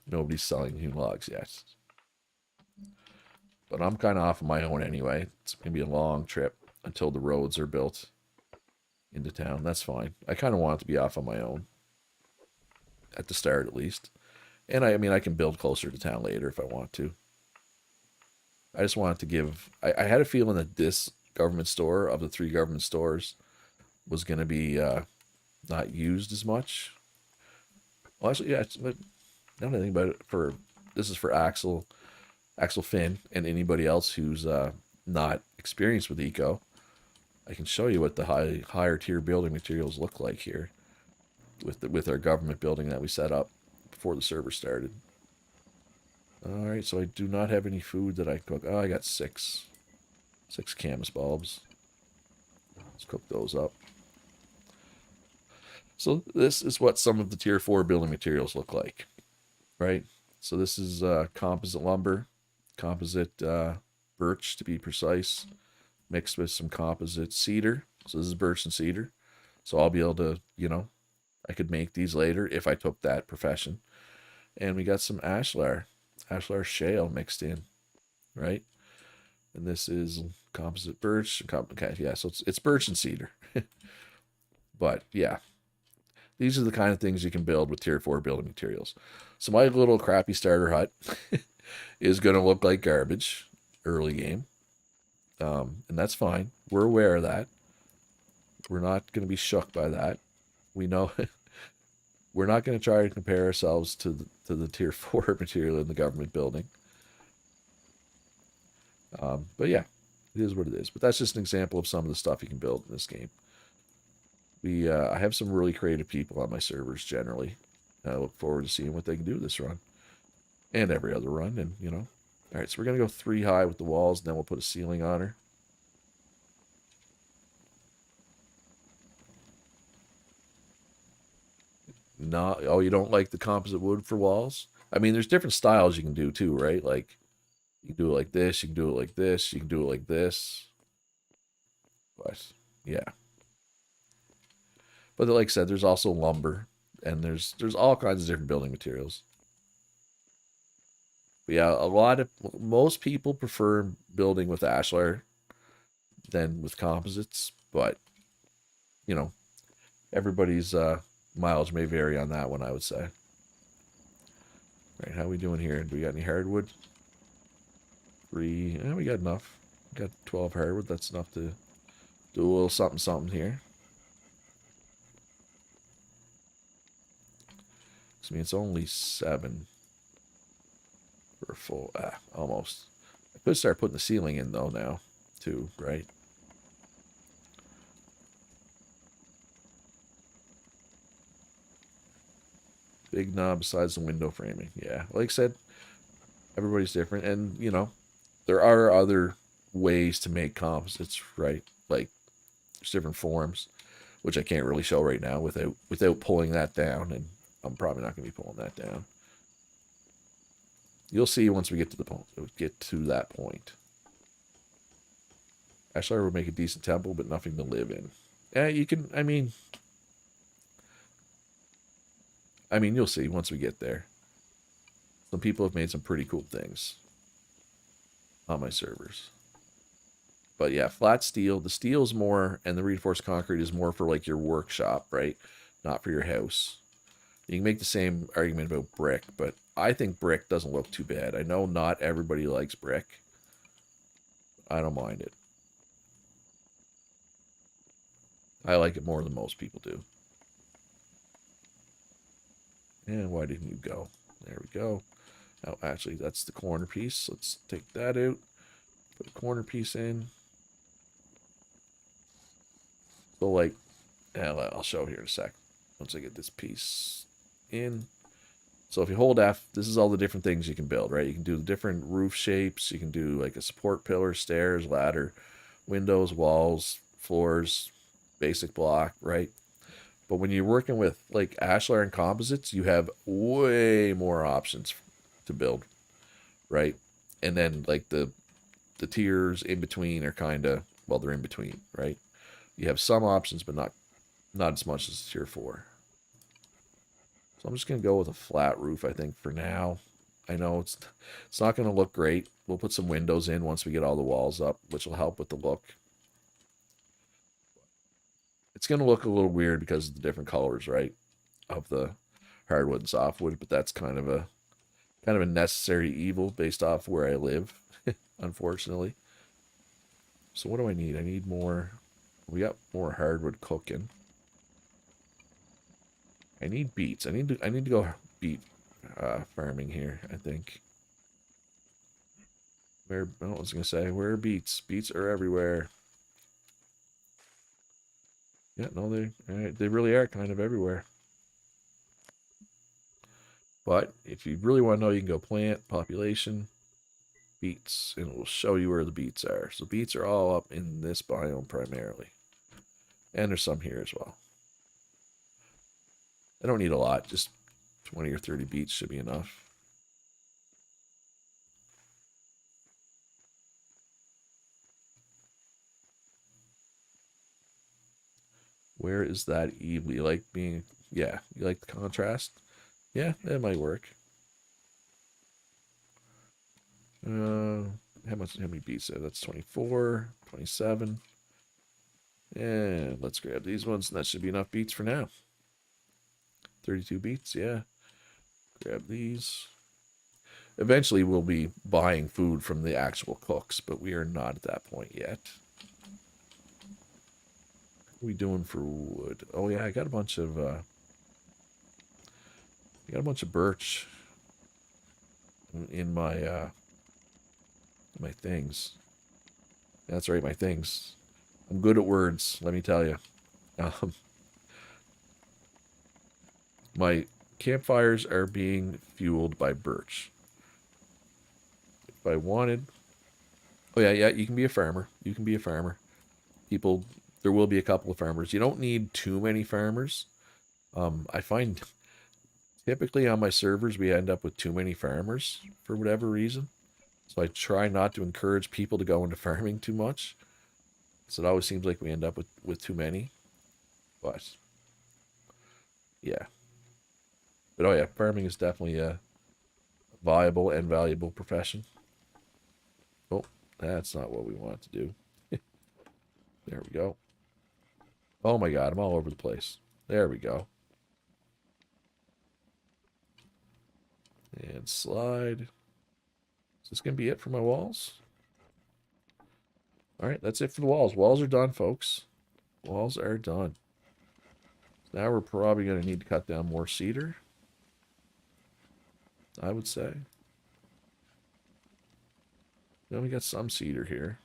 Nobody's selling hewn logs yet. But I'm kind of off on my own anyway. It's going to be a long trip until the roads are built into town. That's fine. I kind of want to be off on my own. At the start, at least. And I mean, I can build closer to town later if I want to. I just wanted to give... I had a feeling that this government store, of the 3 government stores, was going to be not used as much. Well, actually, yeah. Now that I think about it, this is for Axel. Axel Finn and anybody else who's not experienced with eco, I can show you what the higher tier building materials look like here with our government building that we set up before the server started. All right, so I do not have any food that I cook. Oh, I got six camas bulbs. Let's cook those up. So this is what some of the tier 4 building materials look like, right? So this is composite lumber, composite birch to be precise, mixed with some composite cedar. So this is birch and cedar. So I'll be able to, I could make these later if I took that profession. And we got some ashlar shale mixed in, right? And this is composite birch. Okay, yeah, so it's birch and cedar. But yeah, these are the kind of things you can build with tier 4 building materials. So my little crappy starter hut is going to look like garbage early game. And that's fine. We're aware of that. We're not going to be shook by that. We know we're not going to try to compare ourselves to the tier 4 material in the government building. But yeah, it is what it is. But that's just an example of some of the stuff you can build in this game. I have some really creative people on my servers generally. I look forward to seeing what they can do this run. And every other run, and Alright, so we're going to go 3 high with the walls, and then we'll put a ceiling on her. No, oh, you don't like the composite wood for walls? I mean, there's different styles you can do too, right? Like, you can do it like this, you can do it like this, you can do it like this. But, yeah. But like I said, there's also lumber, and there's all kinds of different building materials. But yeah, most people prefer building with ashlar than with composites, but, everybody's mileage may vary on that one, I would say. All right, how are we doing here? Do we got any hardwood? 3. We got enough. We got 12 hardwood. That's enough to do a little something here. I mean, it's only 7 for a full. Almost. I could start putting the ceiling in though now, too, right? Big knob besides the window framing. Yeah, like I said, everybody's different, and there are other ways to make composites, right? Like there's different forms, which I can't really show right now without pulling that down, and I'm probably not going to be pulling that down. You'll see once we get to that point. Ashlar would make a decent temple, but nothing to live in. Yeah, you can. I mean, you'll see once we get there. Some people have made some pretty cool things on my servers. But yeah, flat steel. The steel's more, and the reinforced concrete is more for like your workshop, right? Not for your house. You can make the same argument about brick, but I think brick doesn't look too bad. I know not everybody likes brick. I don't mind it. I like it more than most people do. And why didn't you go? There we go. Oh, actually, that's the corner piece. Let's take that out. Put a corner piece in. So, like, I'll show here in a sec. Once I get this piece in. So if you hold F, this is all the different things you can build, right? You can do the different roof shapes. You can do like a support pillar, stairs, ladder, windows, walls, floors, basic block, right? But when you're working with like ashlar and composites, you have way more options to build, right? And then like the tiers in between are kind of, well, they're in between, right? You have some options, but not as much as tier 4. So I'm just going to go with a flat roof, I think, for now. I know it's not going to look great. We'll put some windows in once we get all the walls up, which will help with the look. It's going to look a little weird because of the different colors, right, of the hardwood and softwood, but that's kind of a necessary evil based off where I live, unfortunately. So what do I need? I need more. We got more hardwood cooking. I need beets. I need to go beet farming here, I think. Where, I was going to say, where are beets? Beets are everywhere. Yeah, no, they really are kind of everywhere. But if you really want to know, you can go plant, population, beets, and it will show you where the beets are. So beets are all up in this biome primarily. And there's some here as well. I don't need a lot, just 20 or 30 beets should be enough. Where is that evil? You like being, yeah, you like the contrast? Yeah, that might work. Uh, how many beets there? That's 24, 27. And let's grab these ones, and that should be enough beets for now. 32 beets, yeah. Grab these. Eventually, we'll be buying food from the actual cooks, but we are not at that point yet. What are we doing for wood? Oh yeah, I got a bunch of birch in my things. That's right, my things. I'm good at words, let me tell you. Um, my campfires are being fueled by birch. If I wanted, oh yeah, you can be a farmer. You can be a farmer. People, there will be a couple of farmers. You don't need too many farmers. I find typically on my servers we end up with too many farmers for whatever reason. So I try not to encourage people to go into farming too much. So it always seems like we end up with too many. But yeah. But oh yeah, farming is definitely a viable and valuable profession. Oh, that's not what we want to do. There we go. Oh my god, I'm all over the place. There we go. And slide. Is this going to be it for my walls? All right, that's it for the walls. Walls are done, folks. Walls are done. Now we're probably going to need to cut down more cedar, I would say. Then we got some cedar here.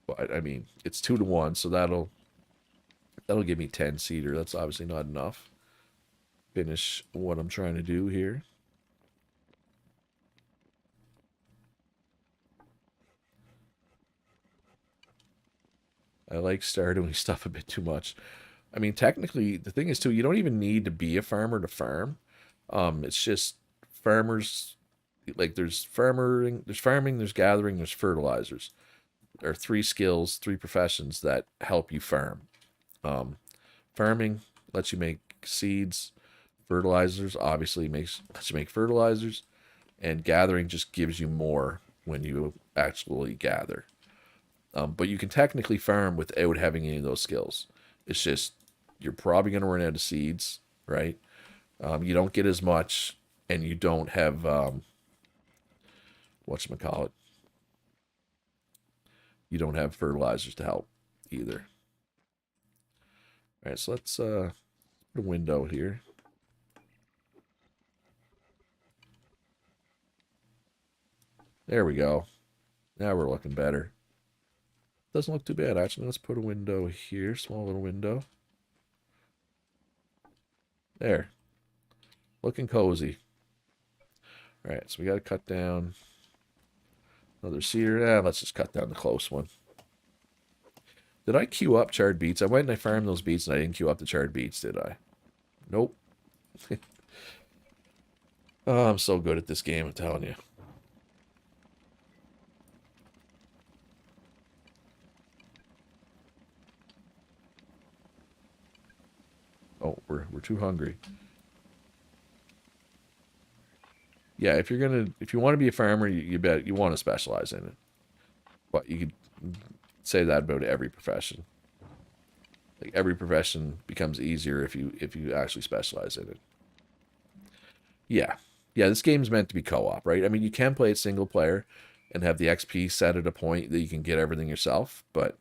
But, I mean, it's 2 to 1, so that'll give me 10 cedar. That's obviously not enough. Finish what I'm trying to do here. I like doing stuff a bit too much. I mean, technically, the thing is, too, you don't even need to be a farmer to farm. It's just farmers, like there's farming, there's gathering, there's fertilizers. There are 3 skills, 3 professions that help you farm. Farming lets you make seeds. Fertilizers obviously lets you make fertilizers. And gathering just gives you more when you actually gather. But you can technically farm without having any of those skills. It's just you're probably going to run out of seeds, right? You don't get as much, and you don't have whatchamacallit. You don't have fertilizers to help either. All right, so let's put a window here. There we go. Now we're looking better. Doesn't look too bad, actually. Let's put a window here, small little window. There. Looking cozy. All right, so we got to cut down another cedar. Let's just cut down the close one. Did I queue up charred beets? I went and I farmed those beets and I didn't queue up the charred beets, did I? Nope. Oh, I'm so good at this game, I'm telling you. Oh, we're too hungry. Yeah, if you want to be a farmer, you bet you want to specialize in it. But you could say that about every profession. Like every profession becomes easier if you actually specialize in it. Yeah. Yeah, this game's meant to be co-op, right? I mean, you can play it single player and have the XP set at a point that you can get everything yourself, but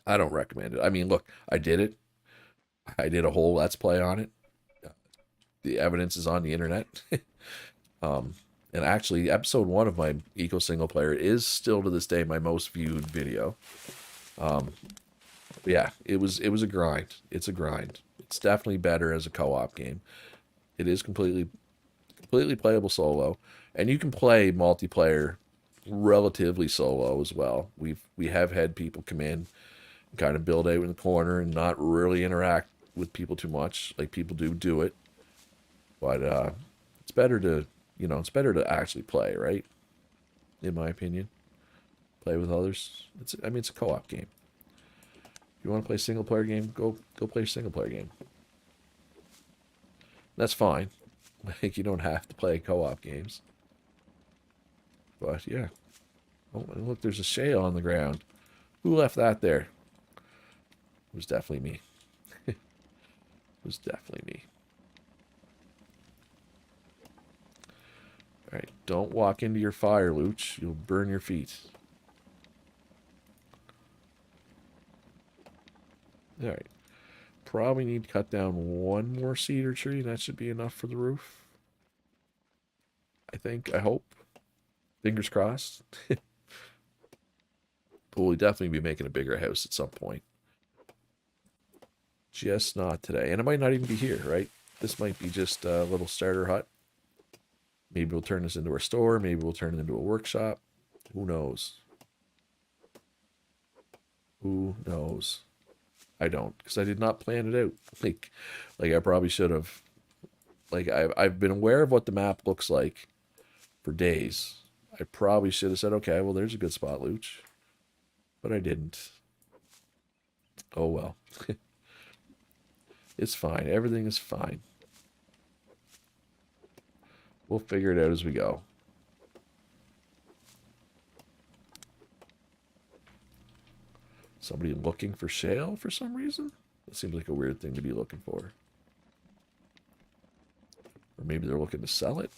I don't recommend it. I mean, look, I did it. I did a whole Let's Play on it. the evidence is on the internet. And actually, episode 1 of my Eco single player is still to this day my most viewed video. But yeah, it was a grind. It's a grind. It's definitely better as a co-op game. It is completely playable solo, and you can play multiplayer relatively solo as well. We have had people come in and kind of build out in the corner and not really interact with people too much. Like, people do it, but it's better to it's better to actually play, right? In my opinion, play with others. It's a co-op game. If you want to play a single player game, go play a single player game. That's fine. Like, you don't have to play co-op games. But yeah. Oh, and look, there's a shale on the ground. Who left that there? It was definitely me. It was definitely me. Alright, don't walk into your fire, Luch. You'll burn your feet. Alright. Probably need to cut down one more cedar tree. That should be enough for the roof. I think. I hope. Fingers crossed. But we'll definitely be making a bigger house at some point. Just not today. And it might not even be here, right? This might be just a little starter hut. Maybe we'll turn this into our store. Maybe we'll turn it into a workshop. Who knows? Who knows? I don't, because I did not plan it out. Like I probably should have. Like, I've been aware of what the map looks like for days. I probably should have said, okay, well, there's a good spot, Luch. But I didn't. Oh well. It's fine. Everything is fine. We'll figure it out as we go. Somebody looking for shale for some reason? That seems like a weird thing to be looking for. Or maybe they're looking to sell it.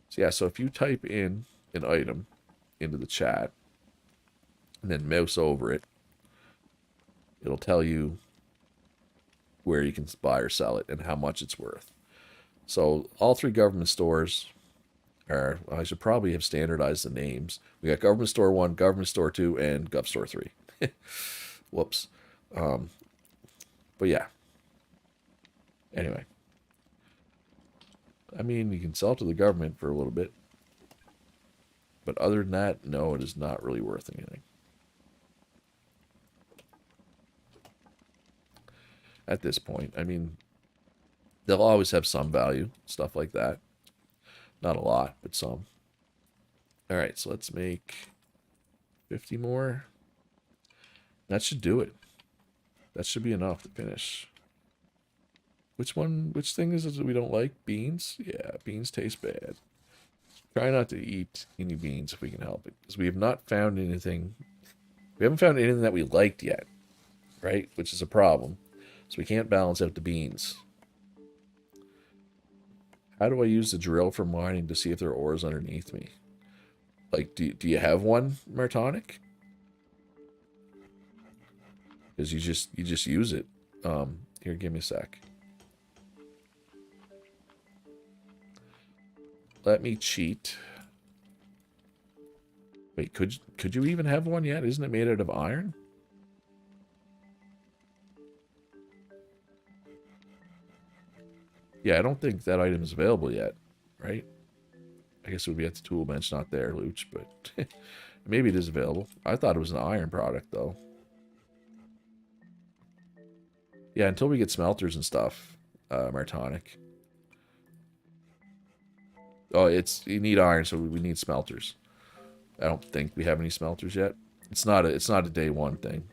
So yeah, so if you type in an item into the chat and then mouse over it, it'll tell you where you can buy or sell it and how much it's worth. So all 3 government stores are, I should probably have standardized the names. We got Government Store 1, Government Store 2, and Gov Store 3. Whoops. But yeah. Anyway. I mean, you can sell it to the government for a little bit. But other than that, no, it is not really worth anything. At this point, I mean, they'll always have some value, stuff like that. Not a lot, but some. Alright, so let's make 50 more. That should do it. That should be enough to finish. Which thing is it that we don't like? Beans? Yeah, beans taste bad. Try not to eat any beans if we can help it. Because we have not found anything. We haven't found anything that we liked yet. Right? Which is a problem. So we can't balance out the beans. How do I use the drill for mining to see if there are ores underneath me? Like, do you have one, Martonic? Because you just use it. Here, give me a sec. Let me cheat. Wait, could you even have one yet? Isn't it made out of iron? Yeah, I don't think that item is available yet, right? I guess it would be at the tool bench, not there, Luch, but maybe it is available. I thought it was an iron product, though. Yeah, until we get smelters and stuff, Martonic. Oh, you need iron, so we need smelters. I don't think we have any smelters yet. It's not a day one thing.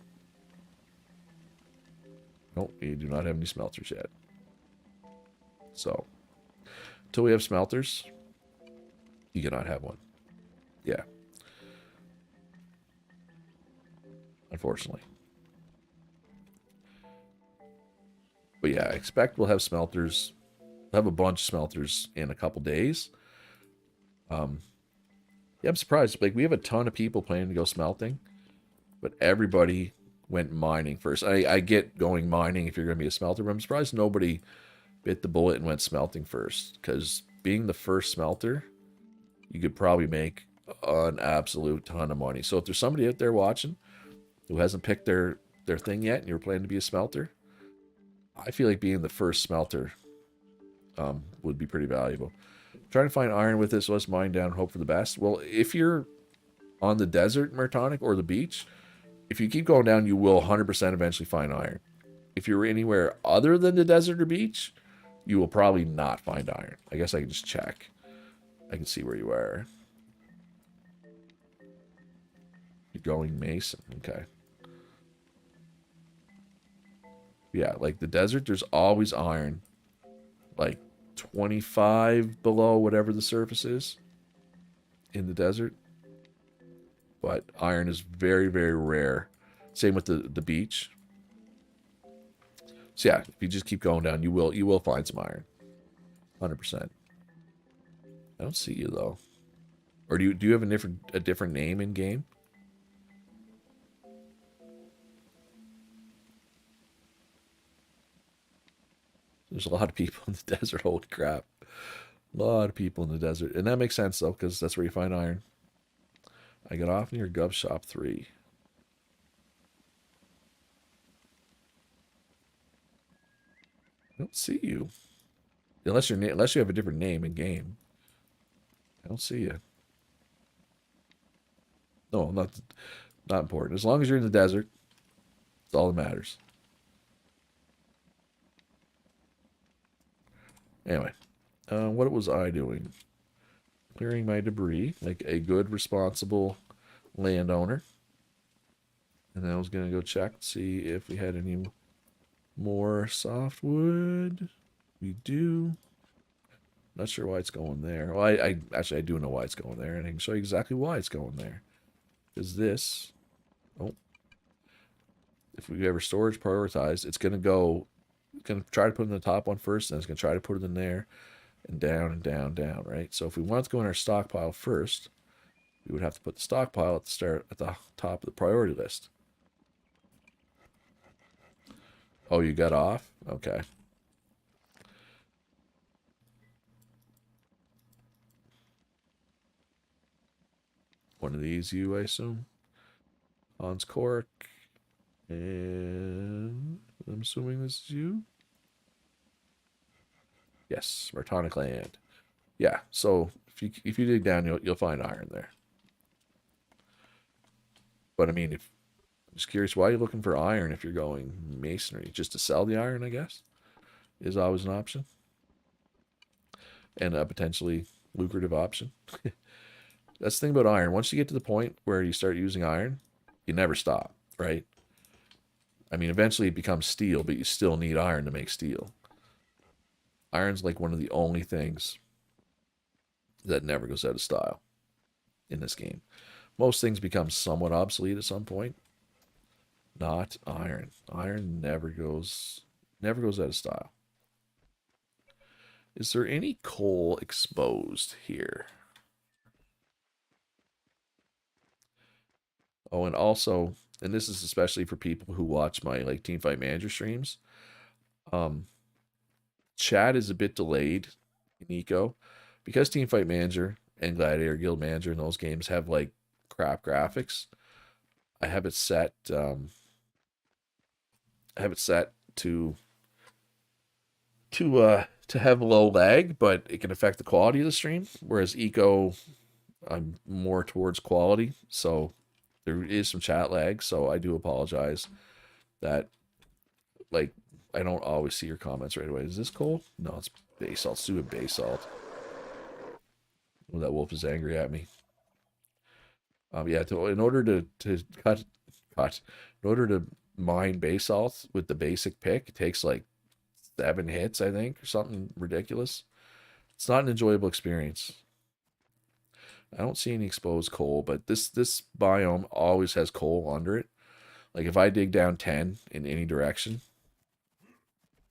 Nope, we do not have any smelters yet. So, until we have smelters, you cannot have one. Yeah. Unfortunately. But yeah, I expect we'll have smelters. We'll have a bunch of smelters in a couple days. Yeah, I'm surprised. Like, we have a ton of people planning to go smelting, but everybody went mining first. I get going mining if you're going to be a smelter, but I'm surprised nobody bit the bullet and went smelting first. Because being the first smelter, you could probably make an absolute ton of money. So if there's somebody out there watching who hasn't picked their thing yet and you're planning to be a smelter, I feel like being the first smelter would be pretty valuable. Trying to find iron with this, so let's mine down and hope for the best. Well, if you're on the desert, Mertonic, or the beach, if you keep going down, you will 100% eventually find iron. If you're anywhere other than the desert or beach, you will probably not find iron. I guess I can just check. I can see where you are. You're going Mason. Okay. Yeah, like the desert, there's always iron. Like 25 below whatever the surface is in the desert. But iron is very, very rare. Same with the beach. So yeah, if you just keep going down, you will find some iron. 100%. I don't see you though. Or do you have a different name in game? There's a lot of people in the desert. Holy crap. A lot of people in the desert. And that makes sense though, because that's where you find iron. I got off near Gov Shop 3. I don't see you. Unless you have a different name in game. I don't see you. No, not important. As long as you're in the desert, that's all that matters. Anyway, what was I doing? Clearing my debris like a good, responsible landowner. And then I was going to go check to see if we had any more softwood. We do. Not sure why it's going there. Well, I actually I do know why it's going there, and I can show you exactly why it's going there. Because this, if we ever storage prioritized, it's gonna try to put in the top one first, and it's gonna try to put it in there, and down and down, down, right? So if we want it to go in our stockpile first, we would have to put the stockpile at the top of the priority list. Oh, you got off? Okay. One of these, I assume. Hans Cork. And I'm assuming this is you. Yes, Martonic Land. Yeah, so if you dig down, you'll find iron there. But I mean, I'm just curious, why are you looking for iron if you're going masonry? Just to sell the iron, I guess, is always an option, and a potentially lucrative option. That's the thing about iron. Once you get to the point where you start using iron, you never stop, right? I mean, eventually it becomes steel, but you still need iron to make steel. Iron's like one of the only things that never goes out of style in this game. Most things become somewhat obsolete at some point. Not iron. Iron never goes out of style. Is there any coal exposed here? Oh, and also, and this is especially for people who watch my like Teamfight Manager streams. Chat is a bit delayed in Eco because Teamfight Manager and Gladiator Guild Manager in those games have like crap graphics. I have it set. I have it set to have low lag, but it can affect the quality of the stream. Whereas Eco, I'm more towards quality, so there is some chat lag. So I do apologize that like I don't always see your comments right away. Is this coal? No, it's basalt. Let's do a basalt. Oh, that wolf is angry at me. Yeah, in order to cut, in order to mine basalt with the basic pick, it takes like 7 hits, I think, or something ridiculous. It's not an enjoyable experience. I don't see any exposed coal, but this biome always has coal under it. Like if I dig down 10 in any direction,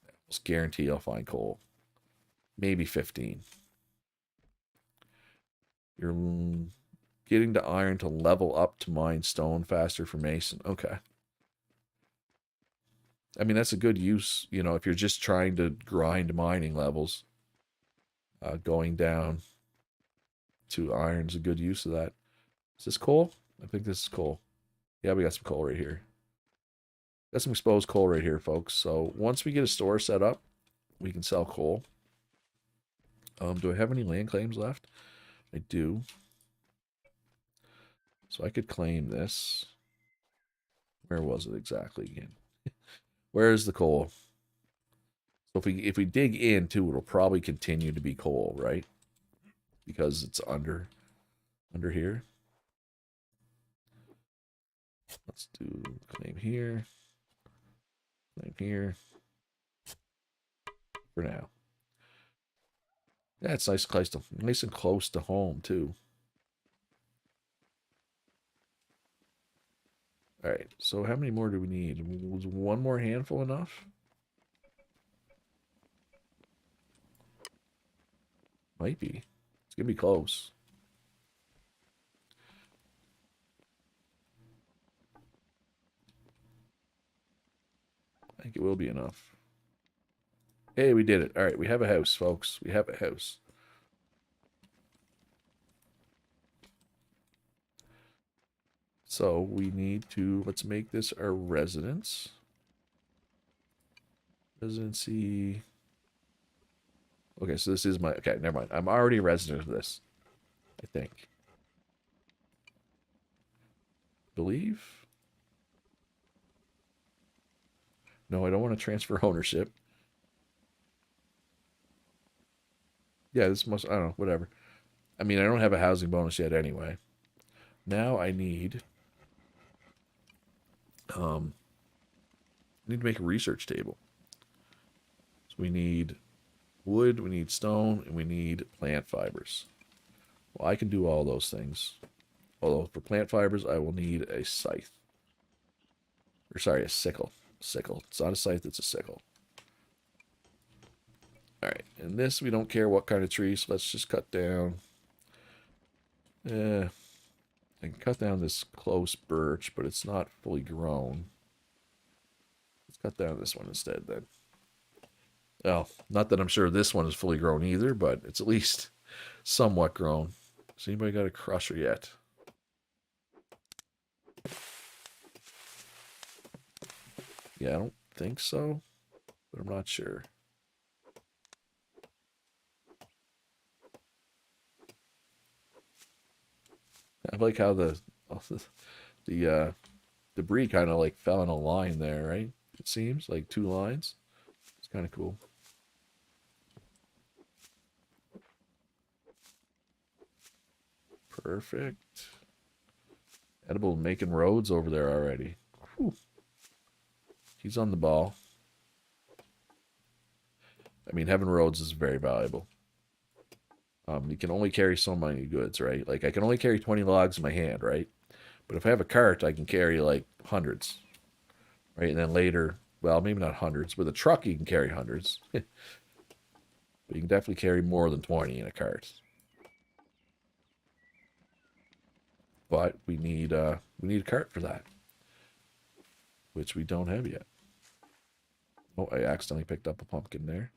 I almost guarantee I'll find coal. Maybe 15. You're getting to iron to level up to mine stone faster for mason. Okay. I mean, that's a good use, you know, if you're just trying to grind mining levels. Going down to iron's a good use of that. Is this coal? I think this is coal. Yeah, we got some coal right here. Got some exposed coal right here, folks. So once we get a store set up, we can sell coal. Do I have any land claims left? I do. So I could claim this. Where was it exactly again? Where is the coal? So if we dig into, it'll probably continue to be coal, right? Because it's under here. Let's do claim here. Claim here. For now. Yeah, it's nice and close to home too. All right, so how many more do we need? Was one more handful enough? Might be. It's gonna be close. I think it will be enough. Hey, we did it. All right, we have a house, folks. We have a house. So we need to, let's make this our residence. Residency. Okay, so this is my, okay, never mind. I'm already a resident of this, I think. Believe? No, I don't want to transfer ownership. Yeah, this must, I don't know, whatever. I mean, I don't have a housing bonus yet anyway. Now I need I need to make a research table. So we need wood, we need stone, and we need plant fibers. Well, I can do all those things. Although for plant fibers, I will need a scythe. Or sorry, a sickle. Sickle. It's not a scythe, it's a sickle. Alright, and this, we don't care what kind of tree, so let's just cut down. I can cut down this close birch, but it's not fully grown. Let's cut down this one instead then. Well, not that I'm sure this one is fully grown either, but it's at least somewhat grown. Has anybody got a crusher yet? Yeah, I don't think so, but I'm not sure. I like how the debris kind of like fell in a line there, right? It seems like two lines. It's kind of cool. Perfect. Edible making roads over there already. Whew. He's on the ball. I mean, having roads is very valuable. You can only carry so many goods, right? Like I can only carry 20 logs in my hand, right? But if I have a cart, I can carry like hundreds, right? And then later, well, maybe not hundreds. With a truck, you can carry hundreds. But you can definitely carry more than 20 in a cart. But we need a cart for that, which we don't have yet. Oh, I accidentally picked up a pumpkin there.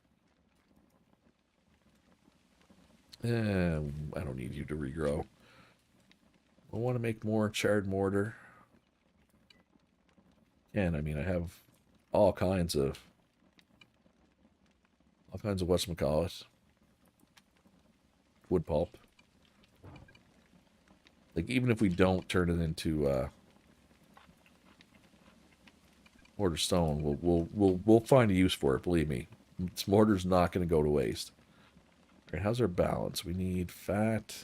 I don't need you to regrow. I want to make more charred mortar. And I mean, I have all kinds of whatchamacallit. Wood pulp. Like even if we don't turn it into mortar stone, we'll find a use for it. Believe me, this mortar's not going to go to waste. All right, how's our balance? We need fat,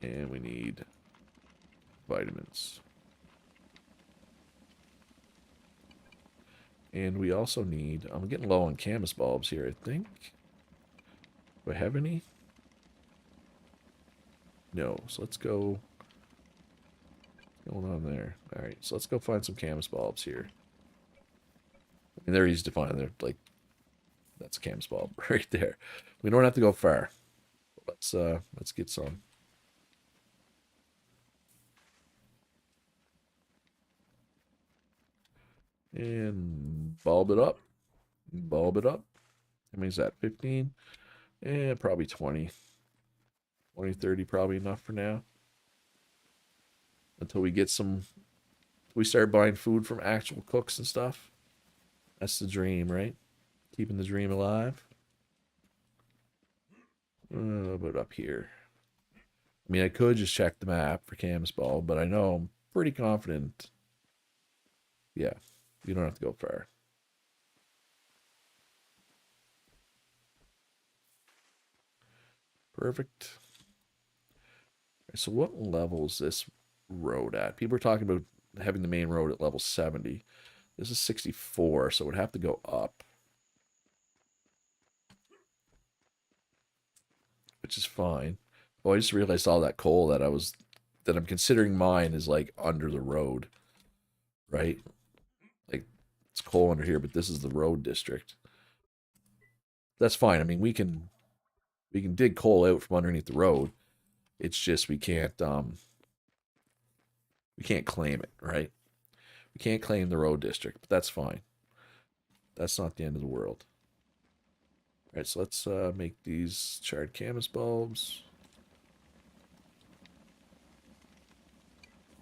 and we need vitamins, and we also need. I'm getting low on camas bulbs here. I think. Do I have any? No. So let's go. What's going on there? All right, so let's go find some camas bulbs here. I mean, they're easy to find. They're like, that's a camas bulb right there. We don't have to go far. Let's get some. And bulb it up. Bulb it up. How many is that? 15? And probably 20. 20, 30 probably enough for now. Until we get some, we start buying food from actual cooks and stuff. That's the dream, right? Keeping the dream alive. But up here. I mean, I could just check the map for Cam's Ball, but I know I'm pretty confident. Yeah, you don't have to go far. Perfect. So what level is this road at? People are talking about having the main road at level 70. This is 64, so it would have to go up. Which is fine. Oh, I just realized all that coal that I'm considering mine is like under the road, right? Like it's coal under here, but this is the road district. That's fine. I mean, we can dig coal out from underneath the road. It's just we can't claim it, right? We can't claim the road district, but that's fine. That's not the end of the world. All right, so let's make these charred canvas bulbs.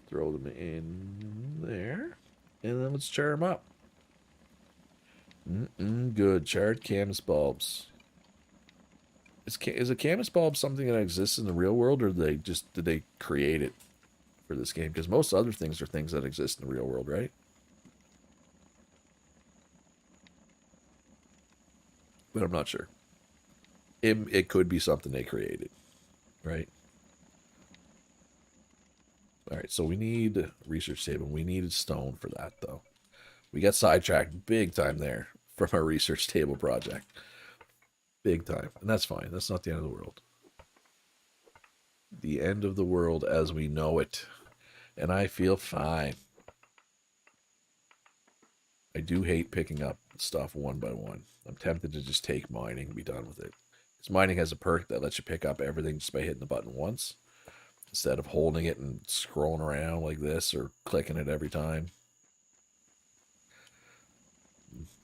Throw them in there. And then let's char them up. Good. Charred canvas bulbs. Is a canvas bulb something that exists in the real world, or did they create it for this game? Because most other things are things that exist in the real world, right? But I'm not sure. It could be something they created, right? All right, so we need a research table. We needed stone for that, though. We got sidetracked big time there from our research table project. Big time. And that's fine. That's not the end of the world. The end of the world as we know it. And I feel fine. I do hate picking up stuff one by one. I'm tempted to just take mining and be done with it. Because mining has a perk that lets you pick up everything just by hitting the button once, instead of holding it and scrolling around like this or clicking it every time.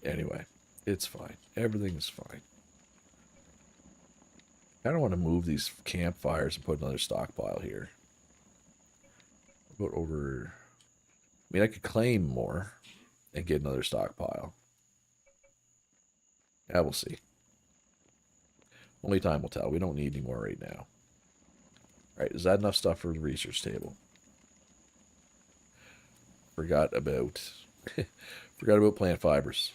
Anyway, it's fine. Everything is fine. I don't want to move these campfires and put another stockpile here. About over... I mean, I could claim more and get another stockpile. Yeah, we'll see. Only time will tell. We don't need any more right now. Alright, is that enough stuff for the research table? Forgot about plant fibers.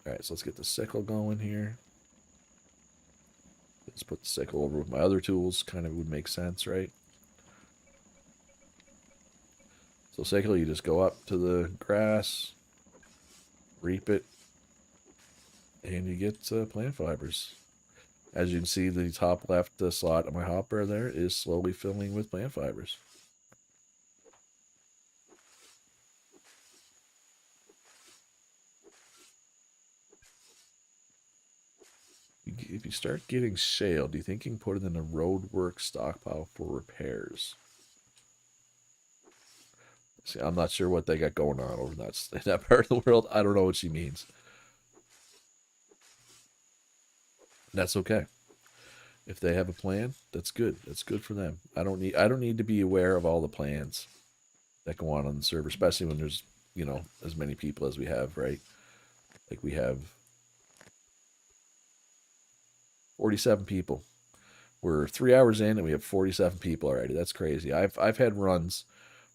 Alright, so let's get the sickle going here. Let's put the sickle over with my other tools. Kind of would make sense, right? So sickle, you just go up to the grass, reap it, and you get plant fibers. As you can see, the top left slot of my hopper there is slowly filling with plant fibers. If you start getting shale, do you think you can put it in a roadwork stockpile for repairs? See, I'm not sure what they got going on over in that part of the world. I don't know what she means. That's okay. If they have a plan, that's good. That's good for them. I don't need to be aware of all the plans that go on the server, especially when there's, as many people as we have, right? Like we have 47 people. We're 3 hours in and we have 47 people already. That's crazy. I've had runs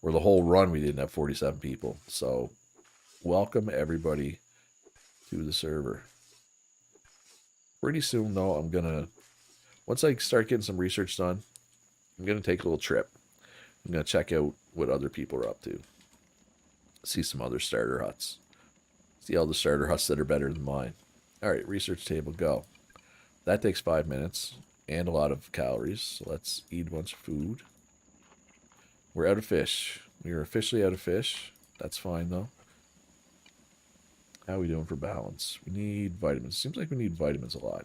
where the whole run we didn't have 47 people. So welcome everybody to the server. Pretty soon though, once I start getting some research done, I'm gonna take a little trip. I'm gonna check out what other people are up to. See some other starter huts. See all the starter huts that are better than mine. Alright, research table, go. That takes 5 minutes and a lot of calories. So let's eat a bunch of food. We're out of fish. We are officially out of fish. That's fine though. How are we doing for balance? We need vitamins. Seems like we need vitamins a lot.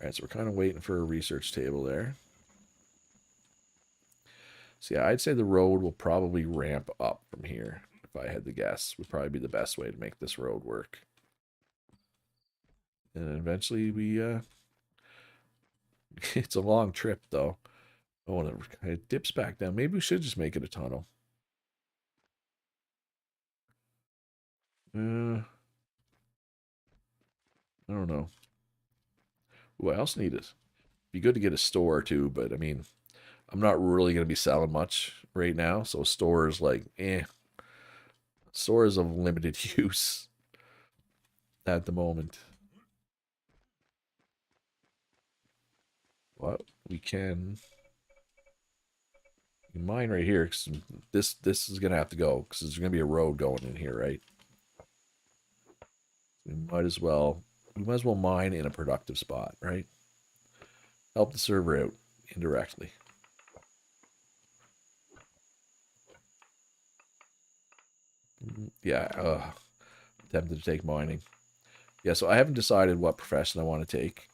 Alright, so we're kind of waiting for a research table there. So yeah, I'd say the road will probably ramp up from here. If I had to guess, would probably be the best way to make this road work. And eventually it's a long trip though. Oh, and it dips back down. Maybe we should just make it a tunnel. I don't know. Ooh, I also need it. Be good to get a store too, but I mean, I'm not really going to be selling much right now, so stores like stores of limited use at the moment. But we can mine right here because this is going to have to go because there's going to be a road going in here, right? We might as well mine in a productive spot, right? Help the server out indirectly. Yeah, tempted to take mining. Yeah, so I haven't decided what profession I want to take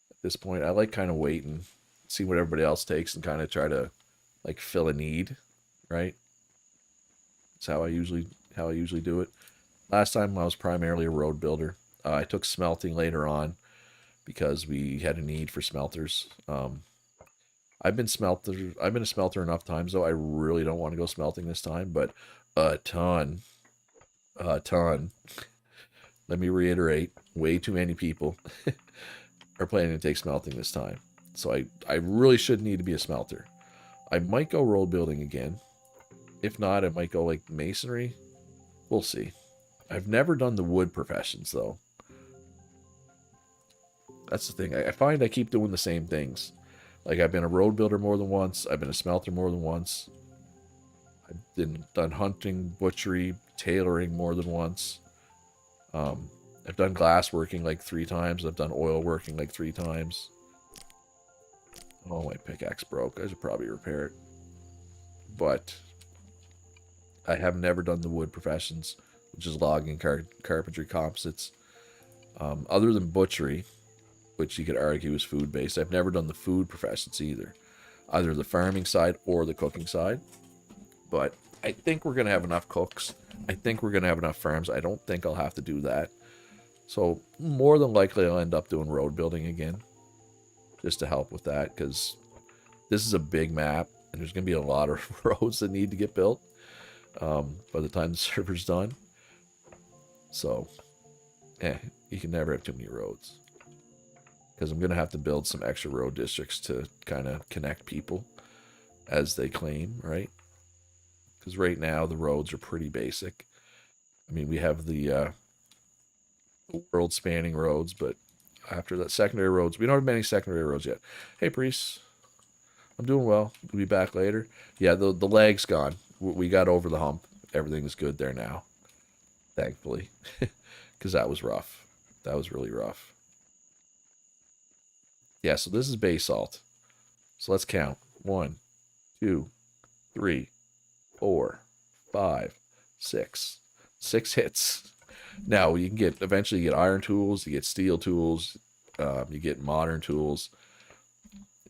at this point. I like kind of waiting, see what everybody else takes, and kind of try to like fill a need, right? That's how I usually do it. Last time I was primarily a road builder. I took smelting later on because we had a need for smelters. I've been a smelter enough times though. I really don't want to go smelting this time, but a ton, a ton. Let me reiterate, way too many people are planning to take smelting this time. So I really should need to be a smelter. I might go road building again. If not, I might go like masonry. We'll see. I've never done the wood professions though. That's the thing. I find I keep doing the same things. Like I've been a road builder more than once. I've been a smelter more than once. I've done hunting, butchery, tailoring more than once. I've done glass working like 3 times. I've done oil working like 3 times. Oh, my pickaxe broke. I should probably repair it. But I have never done the wood professions, which is logging, carpentry, composites. Other than butchery, which you could argue is food based, I've never done the food professions either the farming side or the cooking side. But I think we're going to have enough cooks. I think we're going to have enough farms. I don't think I'll have to do that. So more than likely I'll end up doing road building again just to help with that because this is a big map and there's going to be a lot of roads that need to get built by the time the server's done. So, you can never have too many roads because I'm going to have to build some extra road districts to kind of connect people as they claim, right? Because right now the roads are pretty basic. I mean, we have the world spanning roads, but after that, secondary roads, we don't have many secondary roads yet. Hey, Priest, I'm doing well. We'll be back later. Yeah, the lag's gone. We got over the hump. Everything's good there now, thankfully, because that was rough. That was really rough. Yeah, so this is basalt. So let's count. 1, 2, 3, 4, 5, 6. 6 hits. Now you can eventually get iron tools, you get steel tools, you get modern tools.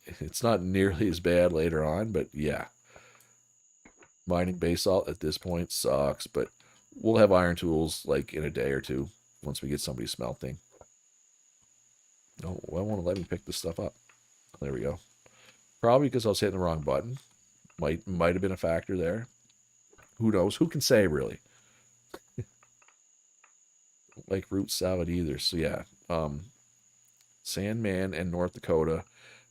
It's not nearly as bad later on, but yeah, mining basalt at this point sucks. But we'll have iron tools like in a day or two once we get somebody smelting. Oh, well, I won't let me pick this stuff up. There we go. Probably because I was hitting the wrong button. Might have been a factor there. Who knows? Who can say really? Like root salad either. So yeah, Sandman and North Dakota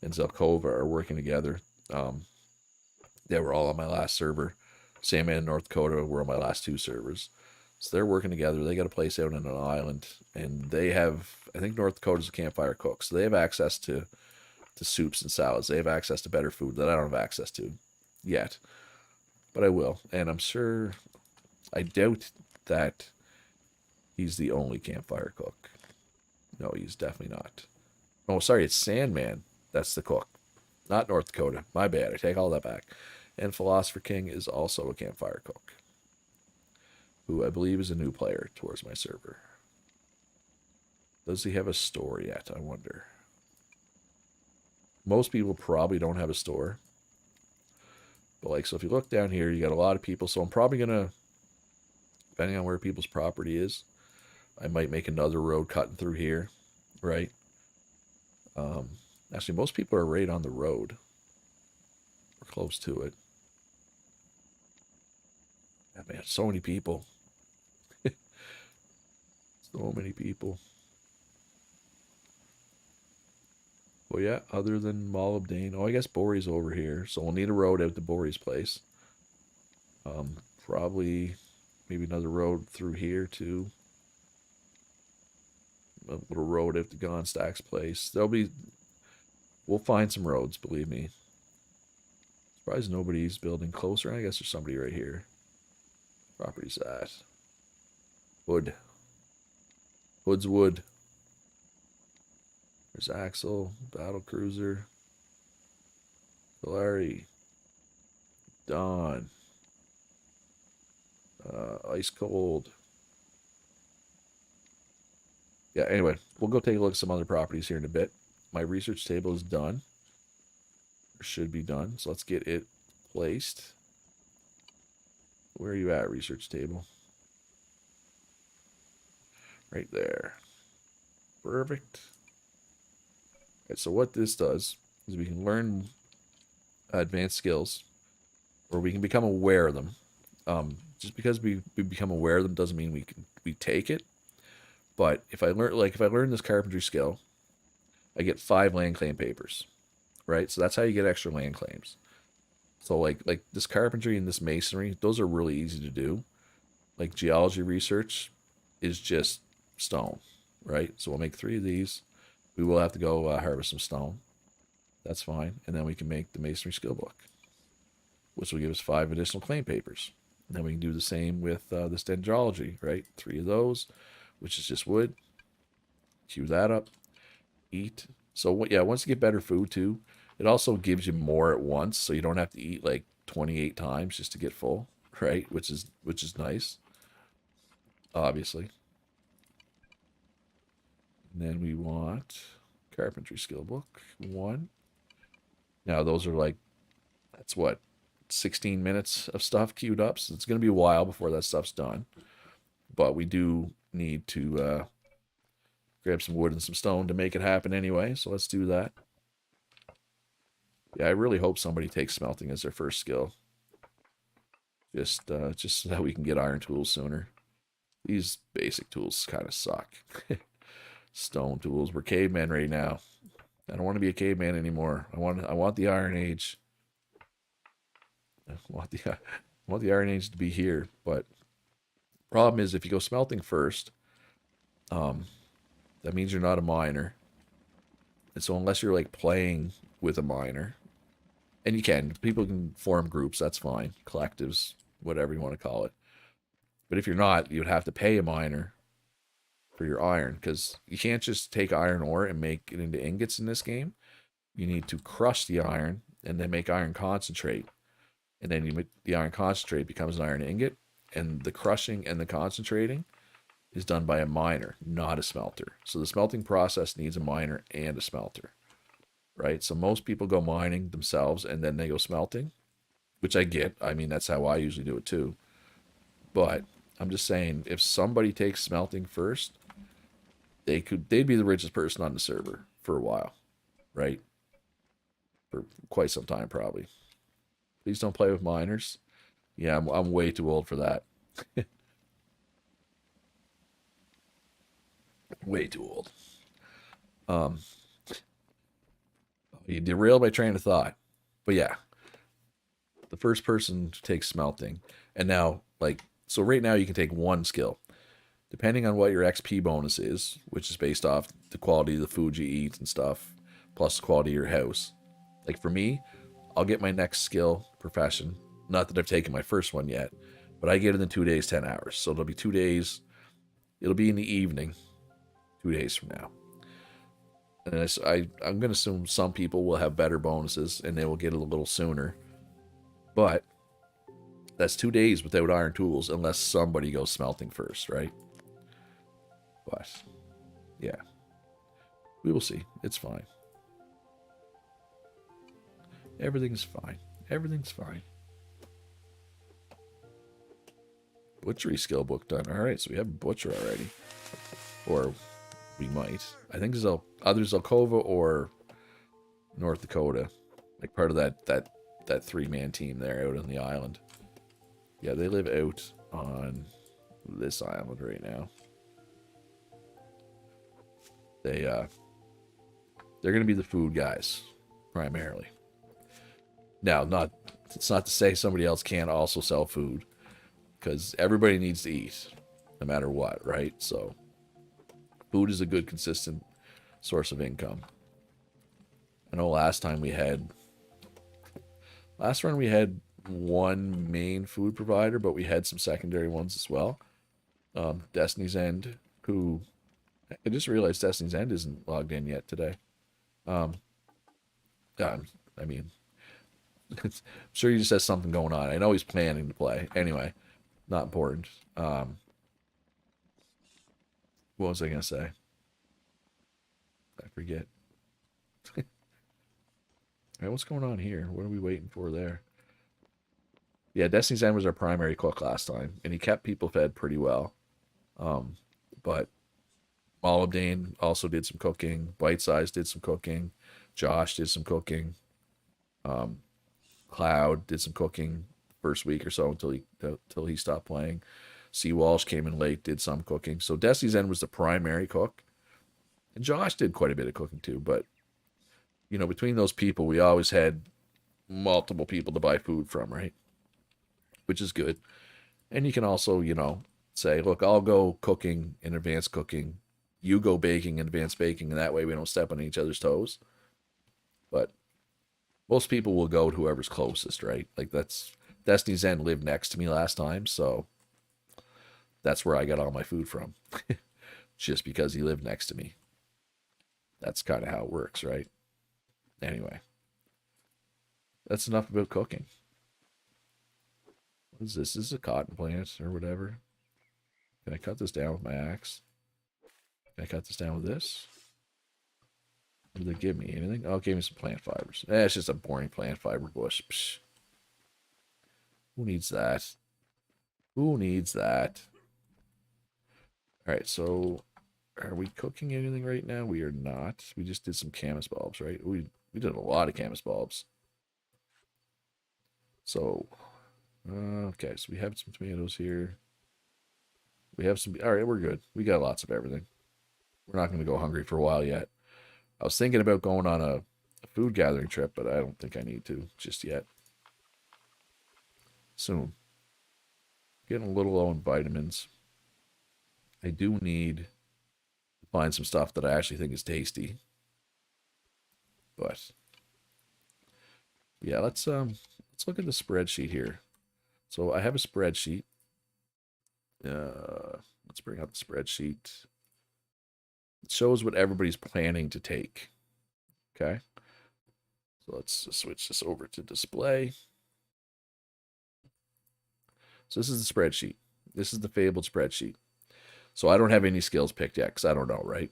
and Zelkova are working together. They were all on my last server. Sandman and North Dakota were on my last 2 servers. So they're working together. They got a place out on an island, and they have. I think North Dakota's a campfire cook, so they have access to soups and salads. They have access to better food that I don't have access to yet, but I will. And I'm sure. I doubt that he's the only campfire cook. No, he's definitely not. Oh, sorry, it's Sandman. That's the cook, not North Dakota. My bad. I take all that back. And Philosopher King is also a campfire cook, who I believe is a new player towards my server. Does he have a store yet? I wonder. Most people probably don't have a store. But like, so if you look down here, you got a lot of people. So I'm probably gonna, depending on where people's property is, I might make another road cutting through here, right? Um, Actually, most people are right on the road, or close to it. Yeah, man, so many people. So many people. Well, yeah, other than Molybdane. Oh, I guess Bori's over here. So we'll need a road out to Bori's place. Probably maybe another road through here too. A little road out to Gonstack's place. We'll find some roads, believe me. Surprised nobody's building closer. I guess there's somebody right here. Property's at Wood. Hood's Wood. There's Axel, Battle Cruiser, Larry, Don, Ice Cold. Yeah, anyway, we'll go take a look at some other properties here in a bit. My research table is done. Or should be done. So let's get it placed. Where are you at, research table? Right there. Perfect. Okay, so what this does is we can learn advanced skills, or we can become aware of them. Just because we become aware of them doesn't mean we take it. But if I learn this carpentry skill, I get 5 land claim papers, right? So that's how you get extra land claims. So like this carpentry and this masonry, those are really easy to do. Like geology research is just stone, right? So we'll make 3 of these. We will have to go harvest some stone. That's fine. And then we can make the masonry skill book, which will give us 5 additional claim papers. And then we can do the same with this dendrology, right? 3 of those, which is just wood. Cue that up. Eat. So yeah, once you get better food too, it also gives you more at once, so you don't have to eat like 28 times just to get full, right? Which is nice, obviously. And then we want carpentry skill book 1. Now those are like, that's what, 16 minutes of stuff queued up. So it's going to be a while before that stuff's done. But we do need to grab some wood and some stone to make it happen anyway. So let's do that. Yeah, I really hope somebody takes smelting as their first skill. Just so that we can get iron tools sooner. These basic tools kind of suck. Stone tools. We're cavemen right now. I don't want to be a caveman anymore. I want the Iron Age. I want the Iron Age to be here. But problem is, if you go smelting first, that means you're not a miner. And so unless you're like playing with a miner, and people can form groups. That's fine. Collectives, whatever you want to call it. But if you're not, you would have to pay a miner for your iron, because you can't just take iron ore and make it into ingots in this game. You need to crush the iron and then make iron concentrate, and then the iron concentrate becomes an iron ingot, and the crushing and the concentrating is done by a miner, not a smelter. So the smelting process needs a miner and a smelter, right? So most people go mining themselves and then they go smelting, which I get. I mean, that's how I usually do it too. But I'm just saying, if somebody takes smelting first, they'd be the richest person on the server for a while, right? For quite some time, probably. Please don't play with miners. Yeah, I'm way too old for that. Way too old. You derailed my train of thought. But yeah, the first person to take smelting. And now, so right now you can take 1 skill. Depending on what your XP bonus is, which is based off the quality of the food you eat and stuff, plus the quality of your house. Like for me, I'll get my next skill, profession. Not that I've taken my first one yet, but I get it in 2 days, 10 hours. So it'll be 2 days. It'll be in the evening, 2 days from now. And I'm going to assume some people will have better bonuses and they will get it a little sooner. But that's 2 days without iron tools unless somebody goes smelting first, right? But, yeah. We will see. It's fine. Everything's fine. Everything's fine. Butchery skill book done. All right, so we have a butcher already. Or we might. I think there's either Zelkova or North Dakota. Like part of that three-man team there out on the island. Yeah, they live out on this island right now. They're gonna be the food guys, primarily. Now, it's not to say somebody else can't also sell food, because everybody needs to eat, no matter what, right? So, food is a good, consistent source of income. I know last run we had one main food provider, but we had some secondary ones as well. Destiny's End, who I just realized Destiny's End isn't logged in yet today. I mean, I'm sure he just has something going on. I know he's planning to play. Anyway, not important. What was I going to say? I forget. All right, what's going on here? What are we waiting for there? Yeah, Destiny's End was our primary cook last time, and he kept people fed pretty well. But Molybdane also did some cooking. Bite Size did some cooking. Josh did some cooking. Cloud did some cooking first week or so until he stopped playing. C. Walsh came in late, did some cooking. So Destiny's End was the primary cook. And Josh did quite a bit of cooking too, but between those people, we always had multiple people to buy food from, right? Which is good. And you can also, say, look, I'll go cooking in advanced cooking. You go baking in advanced baking, and that way we don't step on each other's toes. But most people will go to whoever's closest, right? Like that's Destiny's End lived next to me last time, so that's where I got all my food from. Just because he lived next to me. That's kind of how it works, right? Anyway, that's enough about cooking. What is this? This is a cotton plant or whatever. Can I cut this down with my axe? Can I cut this down with this? What did they give me? Anything? Oh, it gave me some plant fibers. It's just a boring plant fiber bush. Psh. Who needs that? Who needs that? All right, so are we cooking anything right now? We are not. We just did some camas bulbs, right? We did a lot of camas bulbs. So, okay, so we have some tomatoes here. We have some. All right, we're good. We got lots of everything. We're not going to go hungry for a while yet. I was thinking about going on a food gathering trip, but I don't think I need to just yet. Soon. Getting a little low on vitamins. I do need to find some stuff that I actually think is tasty. But yeah, let's look at the spreadsheet here. So I have a spreadsheet. Let's bring up the spreadsheet. It shows what everybody's planning to take. Okay. So let's switch this over to display. So this is the spreadsheet. This is the fabled spreadsheet. So I don't have any skills picked yet because I don't know, right?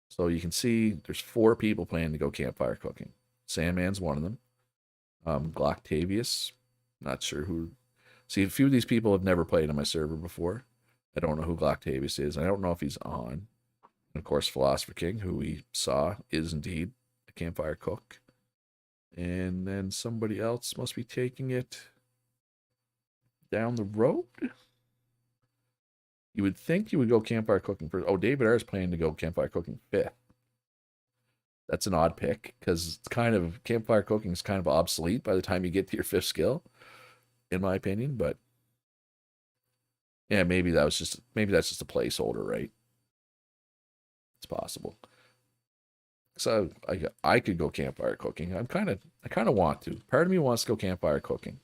So you can see there's 4 people planning to go campfire cooking. Sandman's one of them. Glocktavius, not sure who. See, a few of these people have never played on my server before. I don't know who Glocktavius is. I don't know if he's on. And of course, Philosopher King, who we saw, is indeed a campfire cook. And then somebody else must be taking it down the road. You would think you would go campfire cooking first. Oh, David R is planning to go campfire cooking 5th. That's an odd pick because it's kind of campfire cooking is kind of obsolete by the time you get to your 5th skill, in my opinion. But yeah, maybe that's just a placeholder, right? It's possible. So I could go campfire cooking. I kind of want to. Part of me wants to go campfire cooking.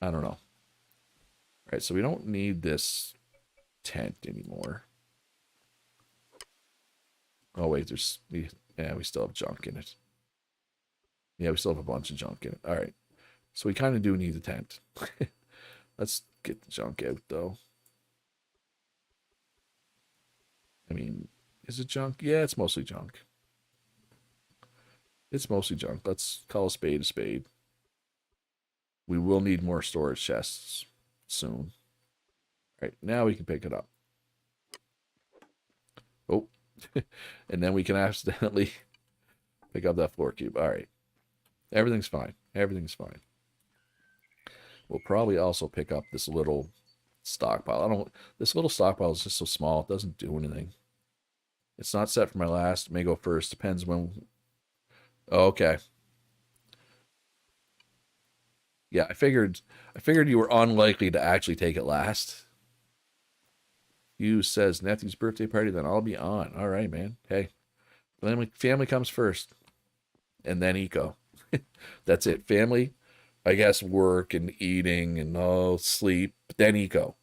I don't know. All right, so we don't need this tent anymore. Oh wait, we still have junk in it. Yeah, we still have a bunch of junk in it. All right, so we kind of do need the tent. Let's get the junk out though. I mean, is it junk? Yeah, it's mostly junk. It's mostly junk. Let's call a spade a spade. We will need more storage chests soon. All right, now we can pick it up. Oh, and then we can accidentally pick up that floor cube. All right, everything's fine. Everything's fine. We'll probably also pick up this little stockpile. I don't. This little stockpile is just so small; it doesn't do anything. It's not set for my last. It may go first. Depends when. Oh, okay. Yeah, I figured. I figured you were unlikely to actually take it last. You says nephew's birthday party, then I'll be on. All right, man. Hey, family comes first, and then eco. That's it. Family, I guess work and eating and all sleep, then eco.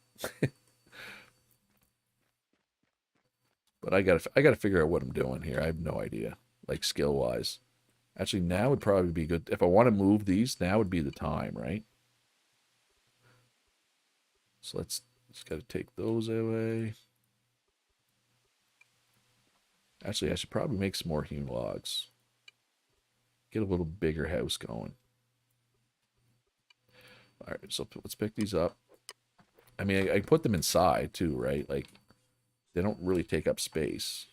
But I gotta figure out what I'm doing here. I have no idea, like skill wise. Actually, now would probably be good if I want to move these. Now would be the time, right? So let's just gotta take those away. Actually, I should probably make some more hewn logs. Get a little bigger house going. All right, so let's pick these up. I mean, I put them inside too, right? Like they don't really take up space.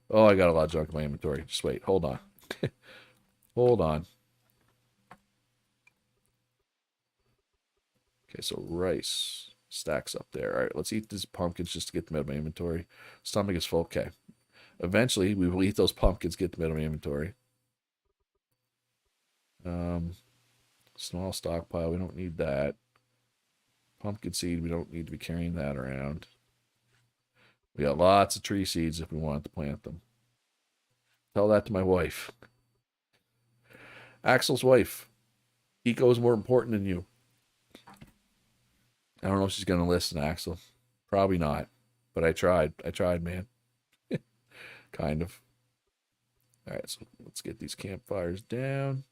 Oh, I got a lot of junk in my inventory. Just wait, hold on. Hold on. Okay, so rice stacks up there. All right, let's eat these pumpkins just to get them out of my inventory. Stomach is full. Okay. Eventually, we will eat those pumpkins, get them out of my inventory. Small stockpile. We don't need that. Pumpkin seed. We don't need to be carrying that around. We got lots of tree seeds if we want to plant them. Tell that to my wife. Axel's wife. Eco is more important than you. I don't know if she's going to listen, Axel. Probably not. But I tried. I tried, man. Kind of. All right, so let's get these campfires down.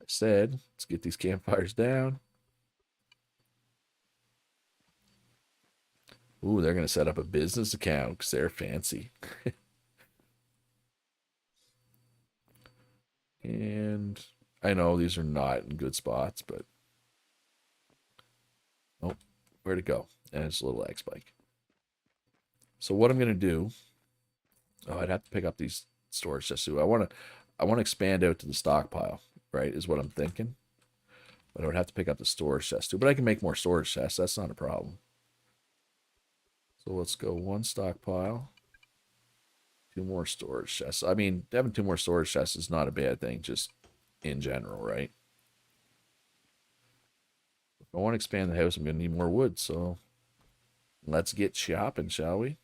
I said, let's get these campfires down. Ooh, they're going to set up a business account because they're fancy. And I know these are not in good spots, but oh, where'd it go? And it's a little X bike. So what I'm going to do, oh, I'd have to pick up these storage chests too. I want to expand out to the stockpile, right? Is what I'm thinking. But I would have to pick up the storage chest too. But I can make more storage chests. That's not a problem. So let's go one stockpile, two more storage chests. I mean, having two more storage chests is not a bad thing, just in general, right? If I want to expand the house, I'm going to need more wood. So let's get shopping, shall we?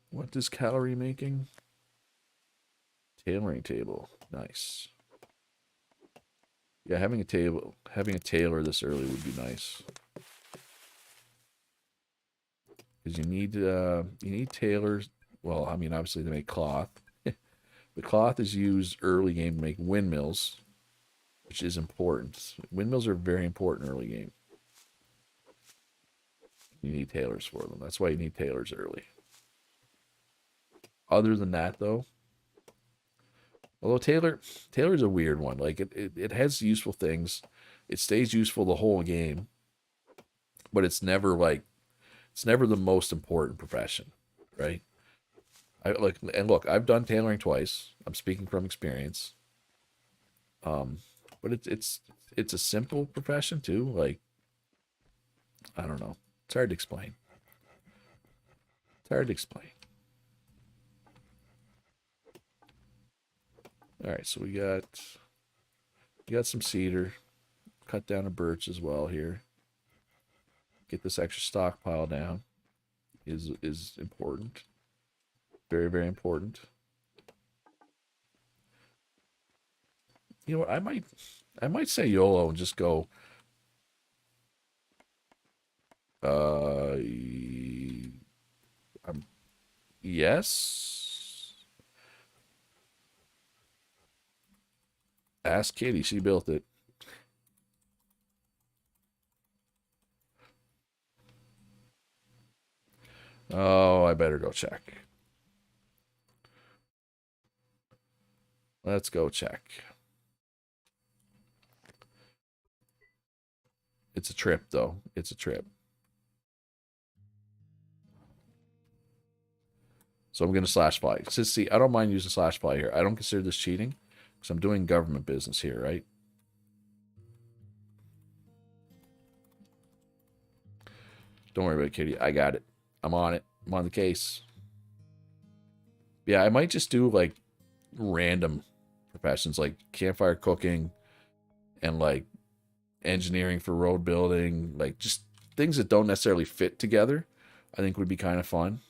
What is calorie making? Tailoring table. Nice. Yeah, having a tailor this early would be nice. Because you need tailors. Well, I mean, obviously to make cloth. The cloth is used early game to make windmills, which is important. Windmills are very important early game. You need tailors for them. That's why you need tailors early. Other than that, though, although Taylor's a weird one. Like it has useful things. It stays useful the whole game, but it's never the most important profession, right? Look, I've done tailoring twice. I'm speaking from experience. But it's a simple profession too. Like I don't know. It's hard to explain. It's hard to explain. All right, so we got some cedar. Cut down a birch as well here. Get this extra stockpile down is important. Very, very important. You know what? I might say YOLO and just go. Yes. Ask Katie. She built it. Oh, I better go check. Let's go check. It's a trip, though. It's a trip. So I'm going to slash fly. See, I don't mind using slash fly here. I don't consider this cheating because I'm doing government business here, right? Don't worry about it, Kitty. I got it. I'm on it. I'm on the case. Yeah, I might just do like random professions like campfire cooking and like engineering for road building, like just things that don't necessarily fit together. I think would be kind of fun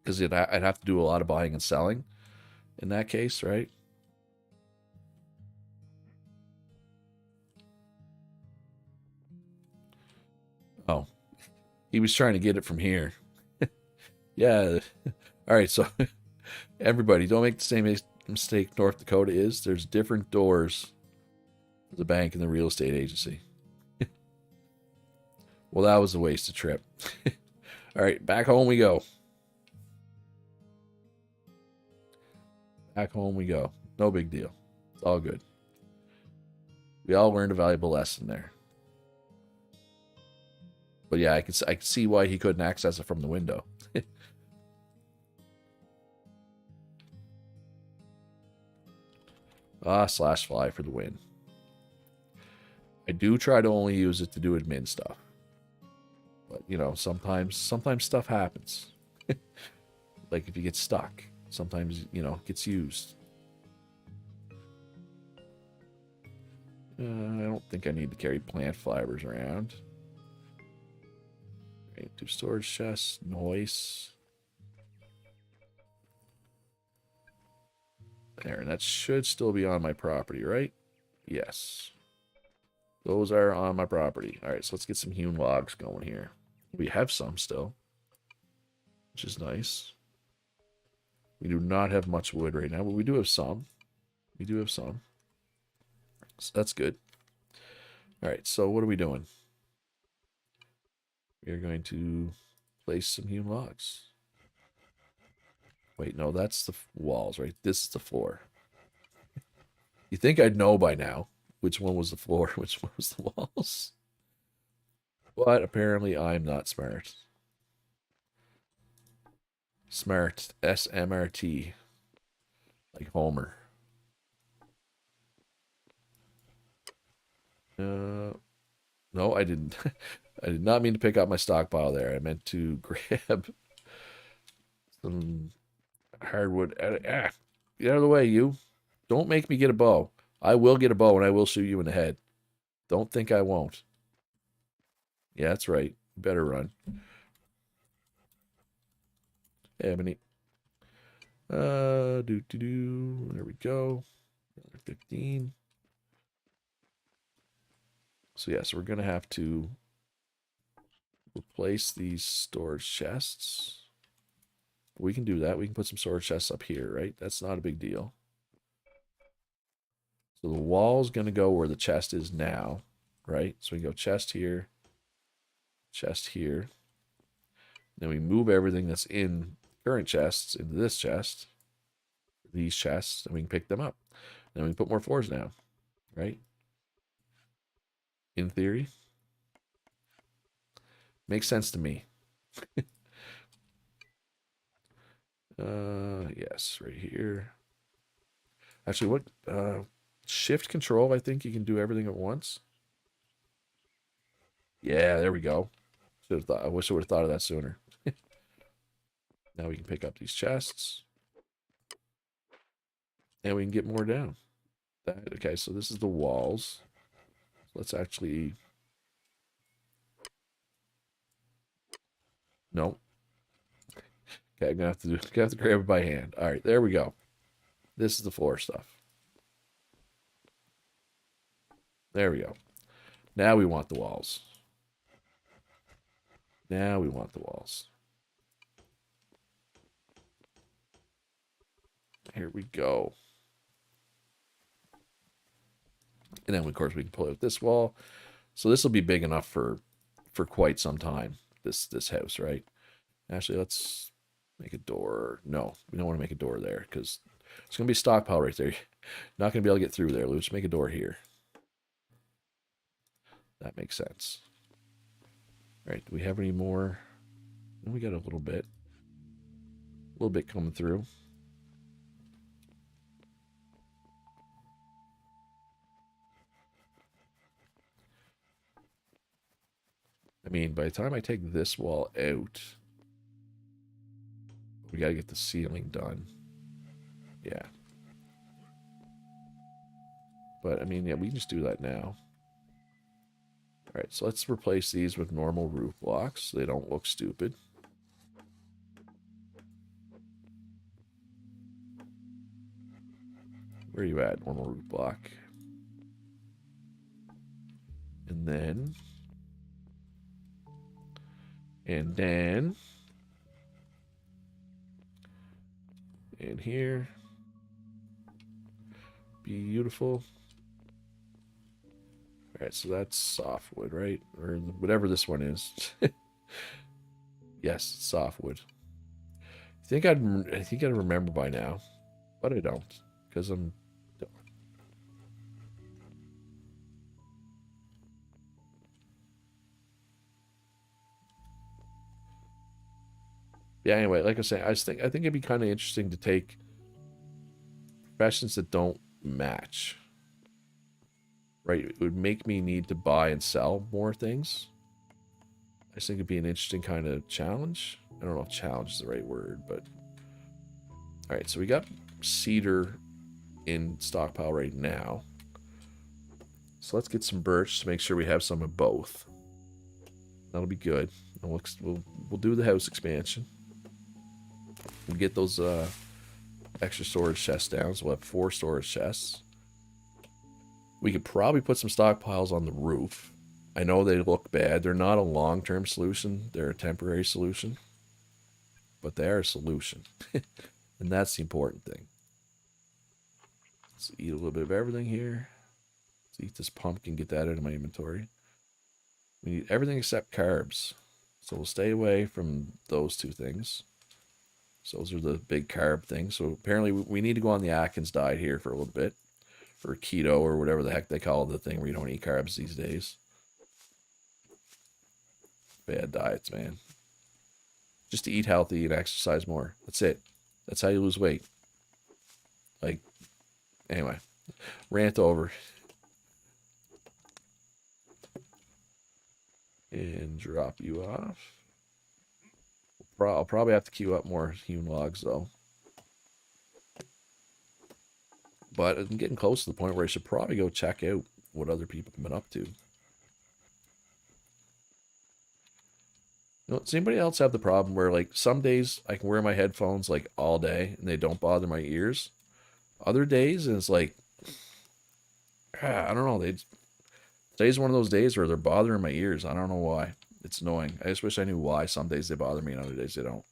because I'd have to do a lot of buying and selling in that case, right? Oh, he was trying to get it from here. Yeah. All right, so everybody, don't make the same mistake North Dakota is. There's different doors for the bank and the real estate agency. Well, that was a wasted trip. All right, back home we go. Back home we go. No big deal. It's all good. We all learned a valuable lesson there. But yeah, I can see why he couldn't access it from the window. Slash fly for the win. I do try to only use it to do admin stuff. But, you know, sometimes stuff happens. Like if you get stuck, sometimes, you know, it gets used. I don't think I need to carry plant fibers around. Okay, 2 storage chests, noise. There, and that should still be on my property, right? Yes. Those are on my property. All right, so let's get some hewn logs going here. We have some still, which is nice. We do not have much wood right now, but we do have some. We do have some. So that's good. All right, so what are we doing? We are going to place some hewn logs. Wait, no, that's the walls, right? This is the floor. You think I'd know by now which one was the floor, which one was the walls. But apparently I'm not smart. Smart. SMRT. Like Homer. No, I didn't. I did not mean to pick up my stockpile there. I meant to grab some hardwood. Get out of the way, you. Don't make me get a bow. I will get a bow and I will shoot you in the head. Don't think I won't. Yeah, that's right. Better run. Ebony. There we go. 15. So yeah, so we're gonna have to replace these storage chests. We can do that. We can put some storage chests up here, right? That's not a big deal. So the wall's gonna go where the chest is now, right? So we go chest here, chest here. Then we move everything that's in current chests into this chest, these chests, and we can pick them up. Then we can put more floors down, right? In theory. Makes sense to me. Yes, right here. Actually, what shift control, I think you can do everything at once. Yeah, there we go. Should have thought, I wish I would have thought of that sooner. Now we can pick up these chests. And we can get more down. Okay, so this is the walls. Let's actually... No. Okay, I'm gonna have to grab it by hand. All right, there we go. This is the floor stuff. There we go. Now we want the walls. Now we want the walls. Here we go. And then, of course, we can pull out this wall. So this will be big enough for quite some time, this house, right? Actually, let's make a door. No, we don't want to make a door there because it's going to be a stockpile right there. Not going to be able to get through there. Let's make a door here. That makes sense. All right, do we have any more? We got a little bit. A little bit coming through. I mean, by the time I take this wall out, we got to get the ceiling done. Yeah. But, I mean, yeah, we can just do that now. All right, so let's replace these with normal roof blocks so they don't look stupid. Where are you at, normal roof block? And then... And here. Beautiful. All right, so that's softwood, right? Or whatever this one is. Yes, it's softwood. I think I'd remember by now, but I don't, because I'm. Yeah. Anyway, like I say, I think it'd be kind of interesting to take professions that don't match. Right, it would make me need to buy and sell more things. I just think it'd be an interesting kind of challenge. I don't know if challenge is the right word, but all right. So we got cedar in stockpile right now. So let's get some birch to make sure we have some of both. That'll be good. And we'll do the house expansion. We'll get those extra storage chests down. So we'll have 4 storage chests. We could probably put some stockpiles on the roof. I know they look bad. They're not a long-term solution. They're a temporary solution. But they are a solution. And that's the important thing. Let's eat a little bit of everything here. Let's eat this pumpkin, get that out of my inventory. We need everything except carbs. So we'll stay away from those 2 things. So those are the big carb things. So apparently we need to go on the Atkins diet here for a little bit. For keto or whatever the heck they call the thing where you don't eat carbs these days. Bad diets, man. Just to eat healthy and exercise more. That's it. That's how you lose weight. Like, anyway. Rant over. And drop you off. I'll probably have to queue up more hewn logs, though. But I'm getting close to the point where I should probably go check out what other people have been up to. Does anybody else have the problem where, like, some days I can wear my headphones, like, all day and they don't bother my ears? Other days, and it's like, I don't know. Today's one of those days where they're bothering my ears. I don't know why. It's annoying. I just wish I knew why. Some days they bother me and other days they don't.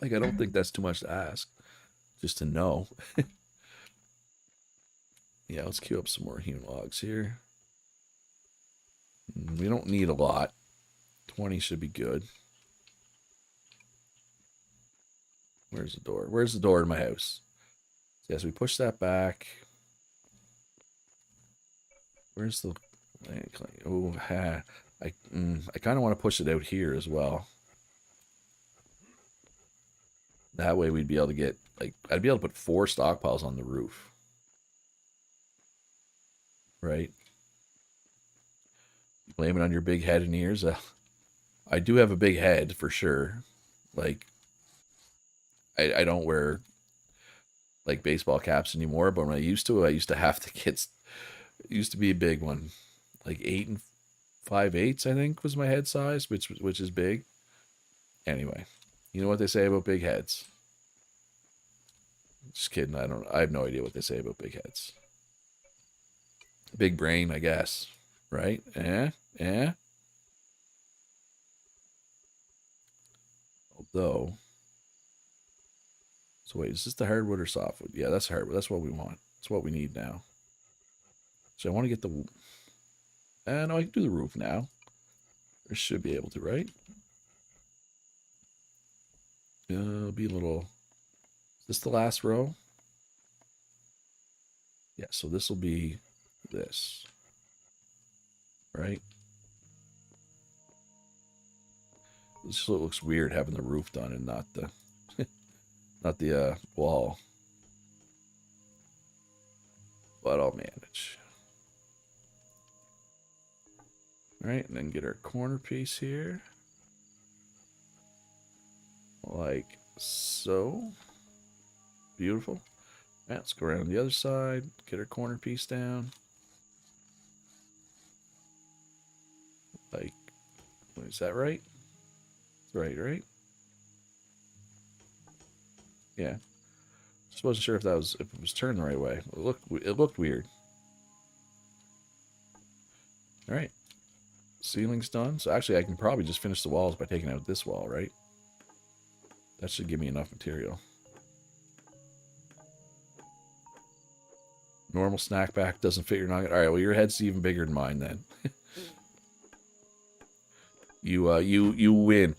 Like, I don't think that's too much to ask. Just to know. Yeah, let's queue up some more hewn logs here. We don't need a lot. 20 should be good. Where's the door? Where's the door to my house? So yes, we push that back. Where's the... Oh, I kind of want to push it out here as well. That way we'd be able to get, like, I'd be able to put 4 stockpiles on the roof. Right? Blame it on your big head and ears. I do have a big head for sure. Like, I don't wear like baseball caps anymore, but when I used to have to get. It used to be a big one, like 8 5/8, I think was my head size, which is big. Anyway, you know what they say about big heads. Just kidding. I have no idea what they say about big heads. Big brain, I guess. Right? Although, so wait, is this the hardwood or softwood? Yeah, that's hardwood. That's what we want. That's what we need now. So I want to get the... no, I can do the roof now. I should be able to, right? It'll be a little... Is this the last row? Yeah, so this will be this. Right? This looks weird having the roof done and not the not the wall. But I'll manage. Alright, and then get our corner piece here. Like so. Beautiful. Right, let's go around the other side. Get our corner piece down. Like, is that right? Right, right? Yeah. Just wasn't sure if that was if it was turned the right way. It looked weird. All right. Ceiling's done. So actually I can probably just finish the walls by taking out this wall, right? That should give me enough material. Normal snack pack doesn't fit your nugget. All right, well your head's even bigger than mine then. You win.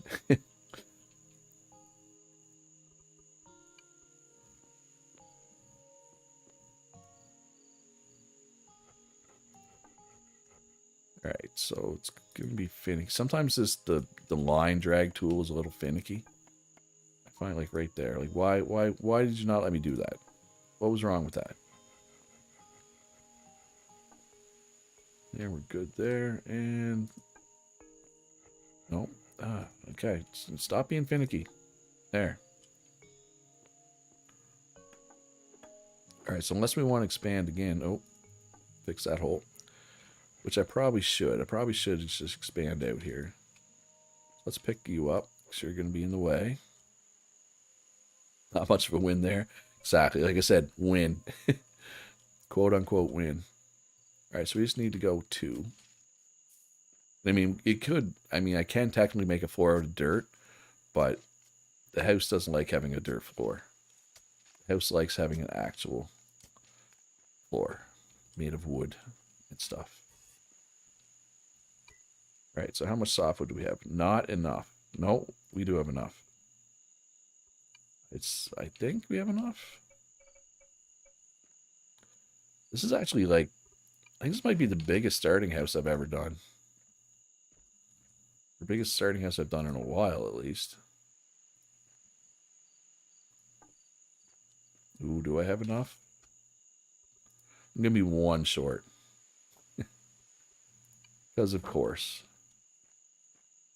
All right, so it's gonna be finicky. Sometimes the line drag tool is a little finicky. I find like right there. Like why did you not let me do that? What was wrong with that? Yeah, we're good there. And no. Okay. Stop being finicky. There. All right, so unless we want to expand again, oh, fix that hole. Which I probably should. I probably should just expand out here. Let's pick you up, because you're going to be in the way. Not much of a win there. Exactly. Like I said, win. Quote unquote win. All right, so we just need to go 2. I mean, it could. I mean, I can technically make a floor out of dirt, but the house doesn't like having a dirt floor. The house likes having an actual floor made of wood and stuff. All right, so how much softwood do we have? Not enough. No, we do have enough. I think we have enough. This is actually like, I think this might be the biggest starting house I've ever done. The biggest starting house I've done in a while, at least. Ooh, do I have enough? I'm going to be 1 short. Because of course.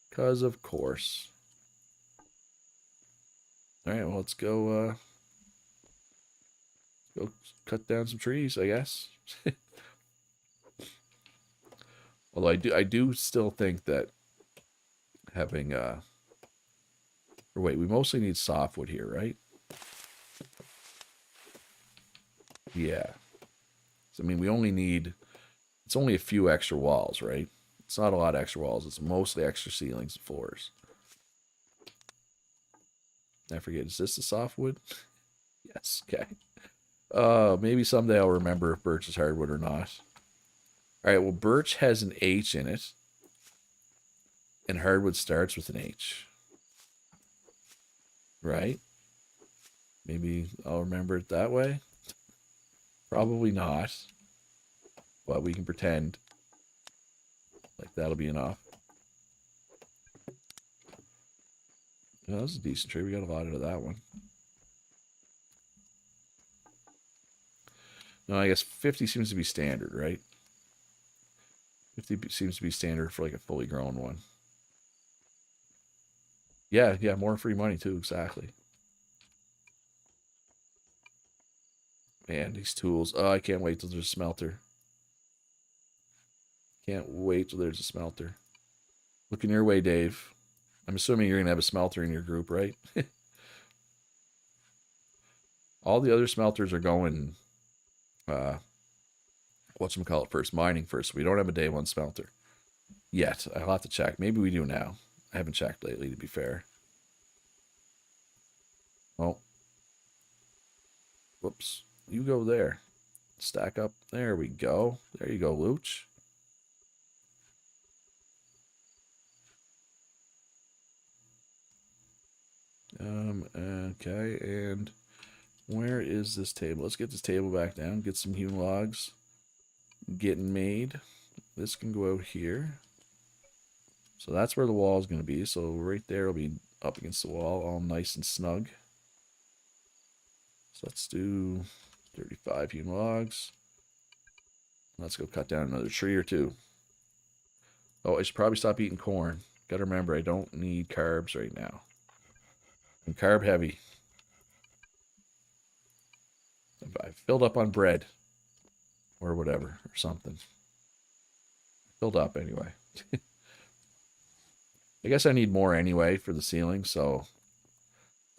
Because of course. Alright, well, let's go cut down some trees, I guess. Although I do still think that having or wait, we mostly need softwood here, right? Yeah. So, I mean, we only need, it's only a few extra walls, right? It's not a lot of extra walls. It's mostly extra ceilings and floors. I forget, is this the softwood? Yes, okay. Maybe someday I'll remember if birch is hardwood or not. All right, well, birch has an H in it, and hardwood starts with an H. Right? Maybe I'll remember it that way. Probably not. But we can pretend like that'll be enough. Oh, that was a decent tree. We got a lot out of that one. No, I guess 50 seems to be standard, right? 50 seems to be standard for like a fully grown one. Yeah, more free money too, exactly. Man, these tools. Oh, I can't wait till there's a smelter. Can't wait till there's a smelter. Looking your way, Dave. I'm assuming you're going to have a smelter in your group, right? All the other smelters are going, whatchamacallit first, mining first. We don't have a day 1 smelter yet. I'll have to check. Maybe we do now. I haven't checked lately, to be fair. Oh. Whoops. You go there. Stack up. There we go. There you go, Looch. Okay, and where is this table? Let's get this table back down. Get some hewn logs. getting made. This can go out here. So that's where the wall is going to be. So right there will be up against the wall, all nice and snug. So let's do 35 hewn logs. Let's go cut down another tree or two. Oh, I should probably stop eating corn. Gotta remember, I don't need carbs right now. I'm carb heavy. I filled up on bread or whatever or something. Filled up anyway. I guess I need more anyway for the ceiling, so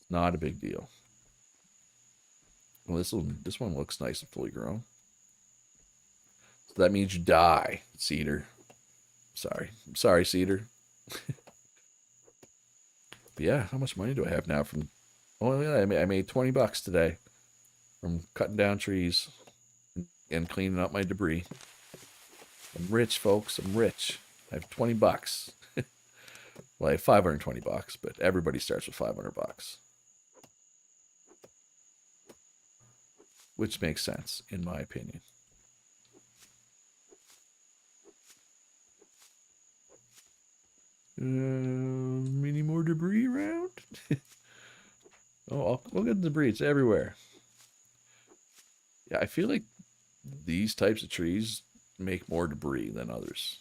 not a big deal. Well, this one looks nice and fully grown. So that means you die, cedar. I'm sorry, cedar. But yeah, how much money do I have now from? Oh yeah, I made $20 today from cutting down trees and cleaning up my debris. I'm rich, folks. I'm rich. I have $20. Well, I have $520, but everybody starts with $500, which makes sense in my opinion. Any more debris around? Oh, look at the debris. It's everywhere. Yeah, I feel like these types of trees make more debris than others.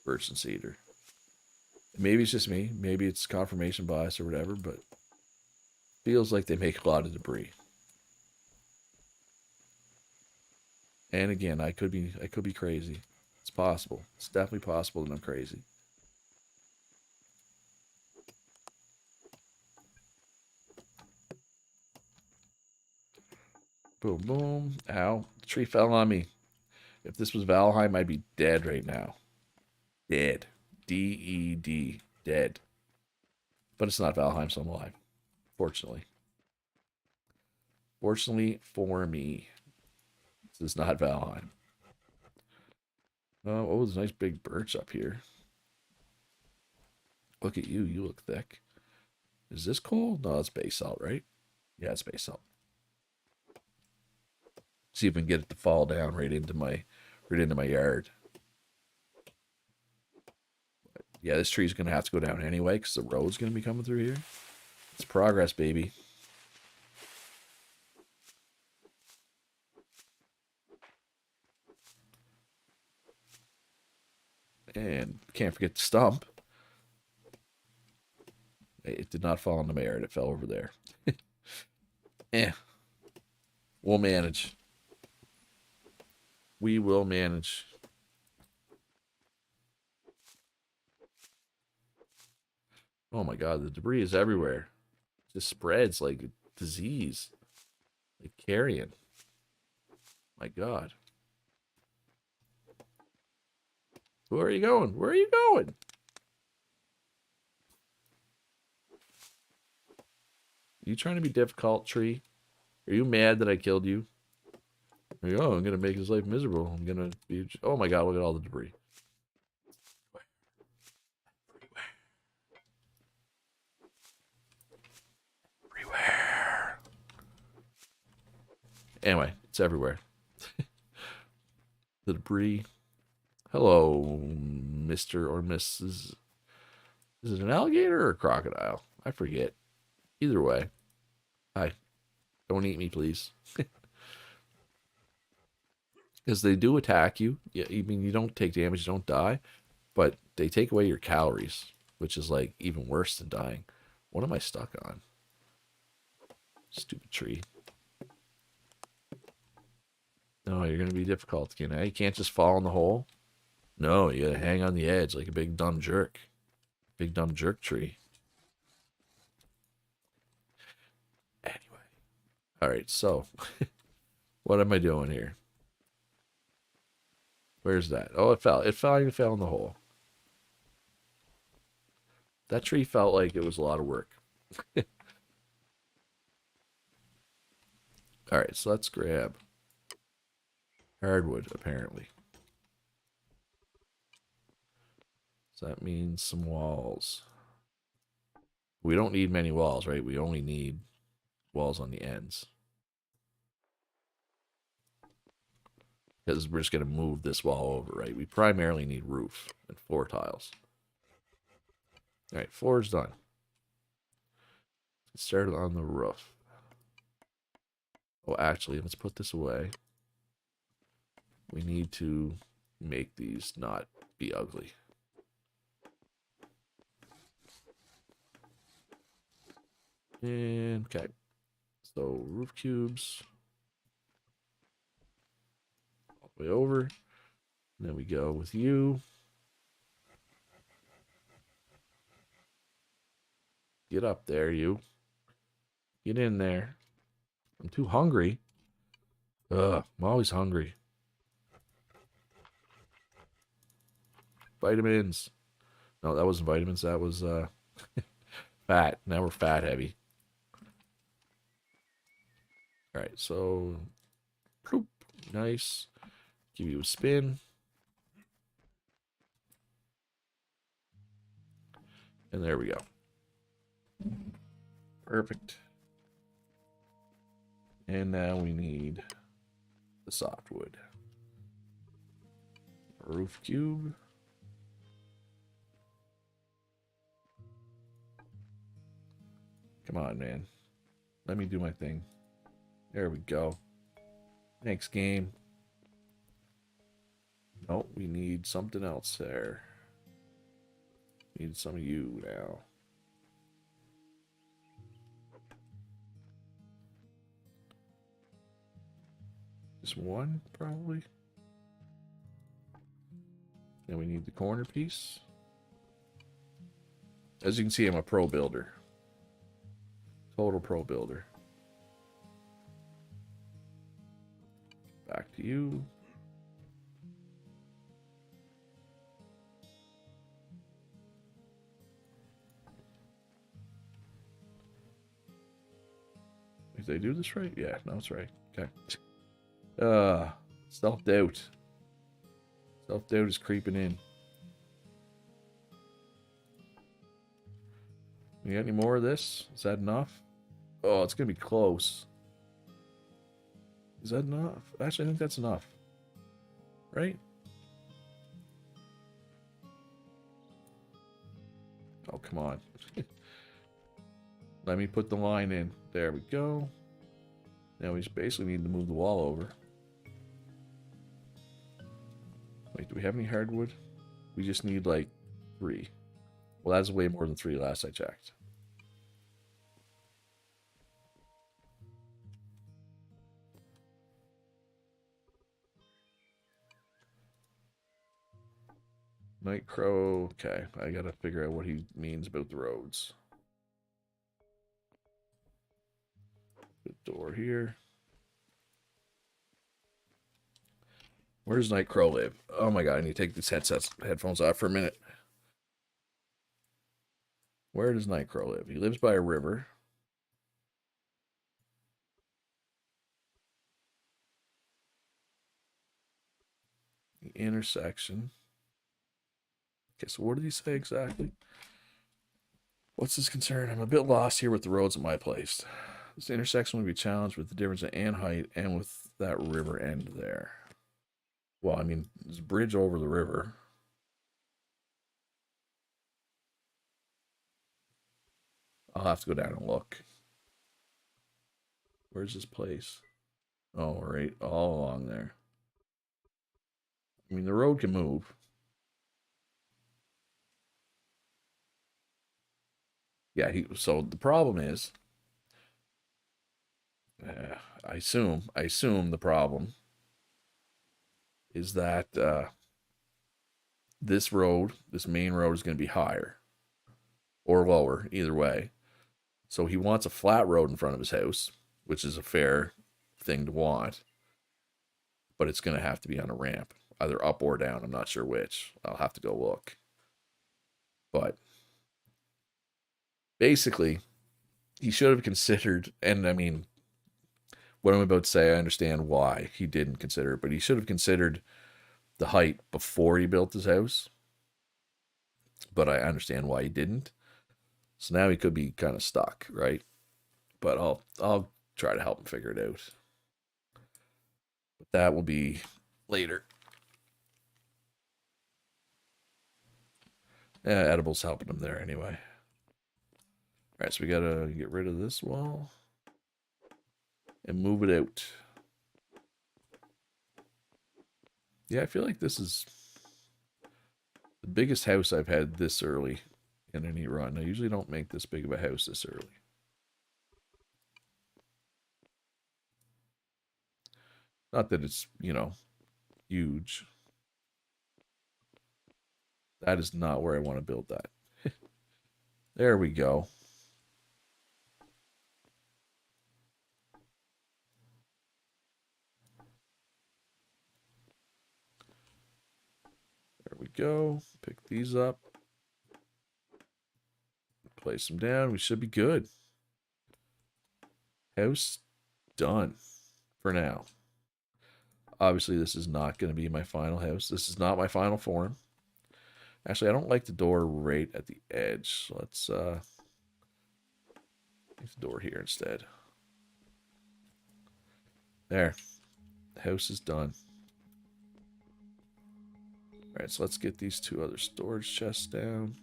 Birch and cedar. Maybe it's just me. Maybe it's confirmation bias or whatever, but feels like they make a lot of debris. And again, I could be crazy. It's possible. It's definitely possible that I'm crazy. Boom, boom. Ow. The tree fell on me. If this was Valheim, I'd be dead right now. Dead. D-E-D. Dead. But it's not Valheim, so I'm alive. Fortunately. Fortunately for me. This is not Valheim. Oh, there's a nice big birch up here. Look at you. You look thick. Is this coal? No, it's base salt, right? Yeah, it's base salt. See if we can get it to fall down right into my yard. Yeah, this tree's gonna have to go down anyway because the road's gonna be coming through here. It's progress, baby. And can't forget the stump. It did not fall into my yard. It fell over there. We'll manage. We will manage. Oh my god, the debris is everywhere. It just spreads like a disease. Like carrion. My god. Where are you going? Where are you going? Are you trying to be difficult, tree? Are you mad that I killed you? Like, oh, I'm gonna make his life miserable. I'm gonna be. Oh my god! Look at all the debris. Everywhere. Anyway, it's everywhere. The debris. Hello, Mr. or Mrs. Is it an alligator or a crocodile? I forget. Either way. Hi. Don't eat me, please. Because they do attack you. Yeah, I mean, you don't take damage, you don't die, but they take away your calories, which is like even worse than dying. What am I stuck on? Stupid tree. No, you're gonna be difficult. You know, you can't just fall in the hole. No, you gotta hang on the edge like a big dumb jerk. Big dumb jerk tree. Anyway. Alright, so what am I doing here? Where's that? Oh, it fell. It fell in the hole. That tree felt like it was a lot of work. Alright, so let's grab hardwood, apparently. So that means some walls. We don't need many walls, right? We only need walls on the ends. because we're just going to move this wall over, right? We primarily need roof and floor tiles. All right, floor is done. Let's start on the roof. Oh, actually, let's put this away. We need to make these not be ugly. And, okay. So, roof cubes. All the way over. And then we go with you. Get up there, you. Get in there. I'm too hungry. Ugh, I'm always hungry. Vitamins. No, that wasn't vitamins. That was fat. Now we're fat heavy. All right, so bloop, nice. Give you a spin. And there we go. Perfect. And now we need the softwood. Roof cube. Come on, man. Let me do my thing. There we go. Thanks, game. Oh, we need something else there. We need some of you now. Just one, probably. Then we need the corner piece. As you can see, I'm a pro builder. Total pro builder. Back to you. Did I do this right? Yeah, no, it's right. Okay. Self-doubt. Self-doubt is creeping in. You got any more of this? Is that enough? Oh, it's gonna be close. Is that enough? Actually, I think that's enough. Right? Oh, come on. Let me put the line in. There we go. Now we just basically need to move the wall over. Wait, do we have any hardwood? We just need like 3. Well, that's way more than 3 last I checked. Night Crow. Okay, I gotta figure out what he means about the roads. Good door here. Where does Night Crow live? Oh my god, I need to take these headphones off for a minute. Where does Night Crow live? He lives by a river. The intersection. Okay, so what did he say exactly? What's his concern? I'm a bit lost here with the roads at my place. This intersection would be challenged with the difference in height and with that river end there. Well, I mean, there's a bridge over the river. I'll have to go down and look. Where's this place? Oh, right, all along there. I mean, the road can move. Yeah, so the problem is, I assume the problem is that this main road is going to be higher or lower, either way. So he wants a flat road in front of his house, which is a fair thing to want, but it's going to have to be on a ramp, either up or down. I'm not sure which. I'll have to go look. But basically, he should have considered, and I mean, what I'm about to say, I understand why he didn't consider it, but he should have considered the height before he built his house. But I understand why he didn't. So now he could be kind of stuck, right? But I'll try to help him figure it out. But that will be later. Yeah, edibles helping them there anyway. All right, so we gotta get rid of this wall and move it out. Yeah, I feel like this is the biggest house I've had this early in any run. I usually don't make this big of a house this early. Not that it's, you know, huge. That is not where I want to build that. There we go. There we go. Pick these up. Place them down. We should be good. House done for now. Obviously, this is not going to be my final house. This is not my final form. Actually, I don't like the door right at the edge. So let's make the door here instead. There. The house is done. Alright, so let's get these two other storage chests down.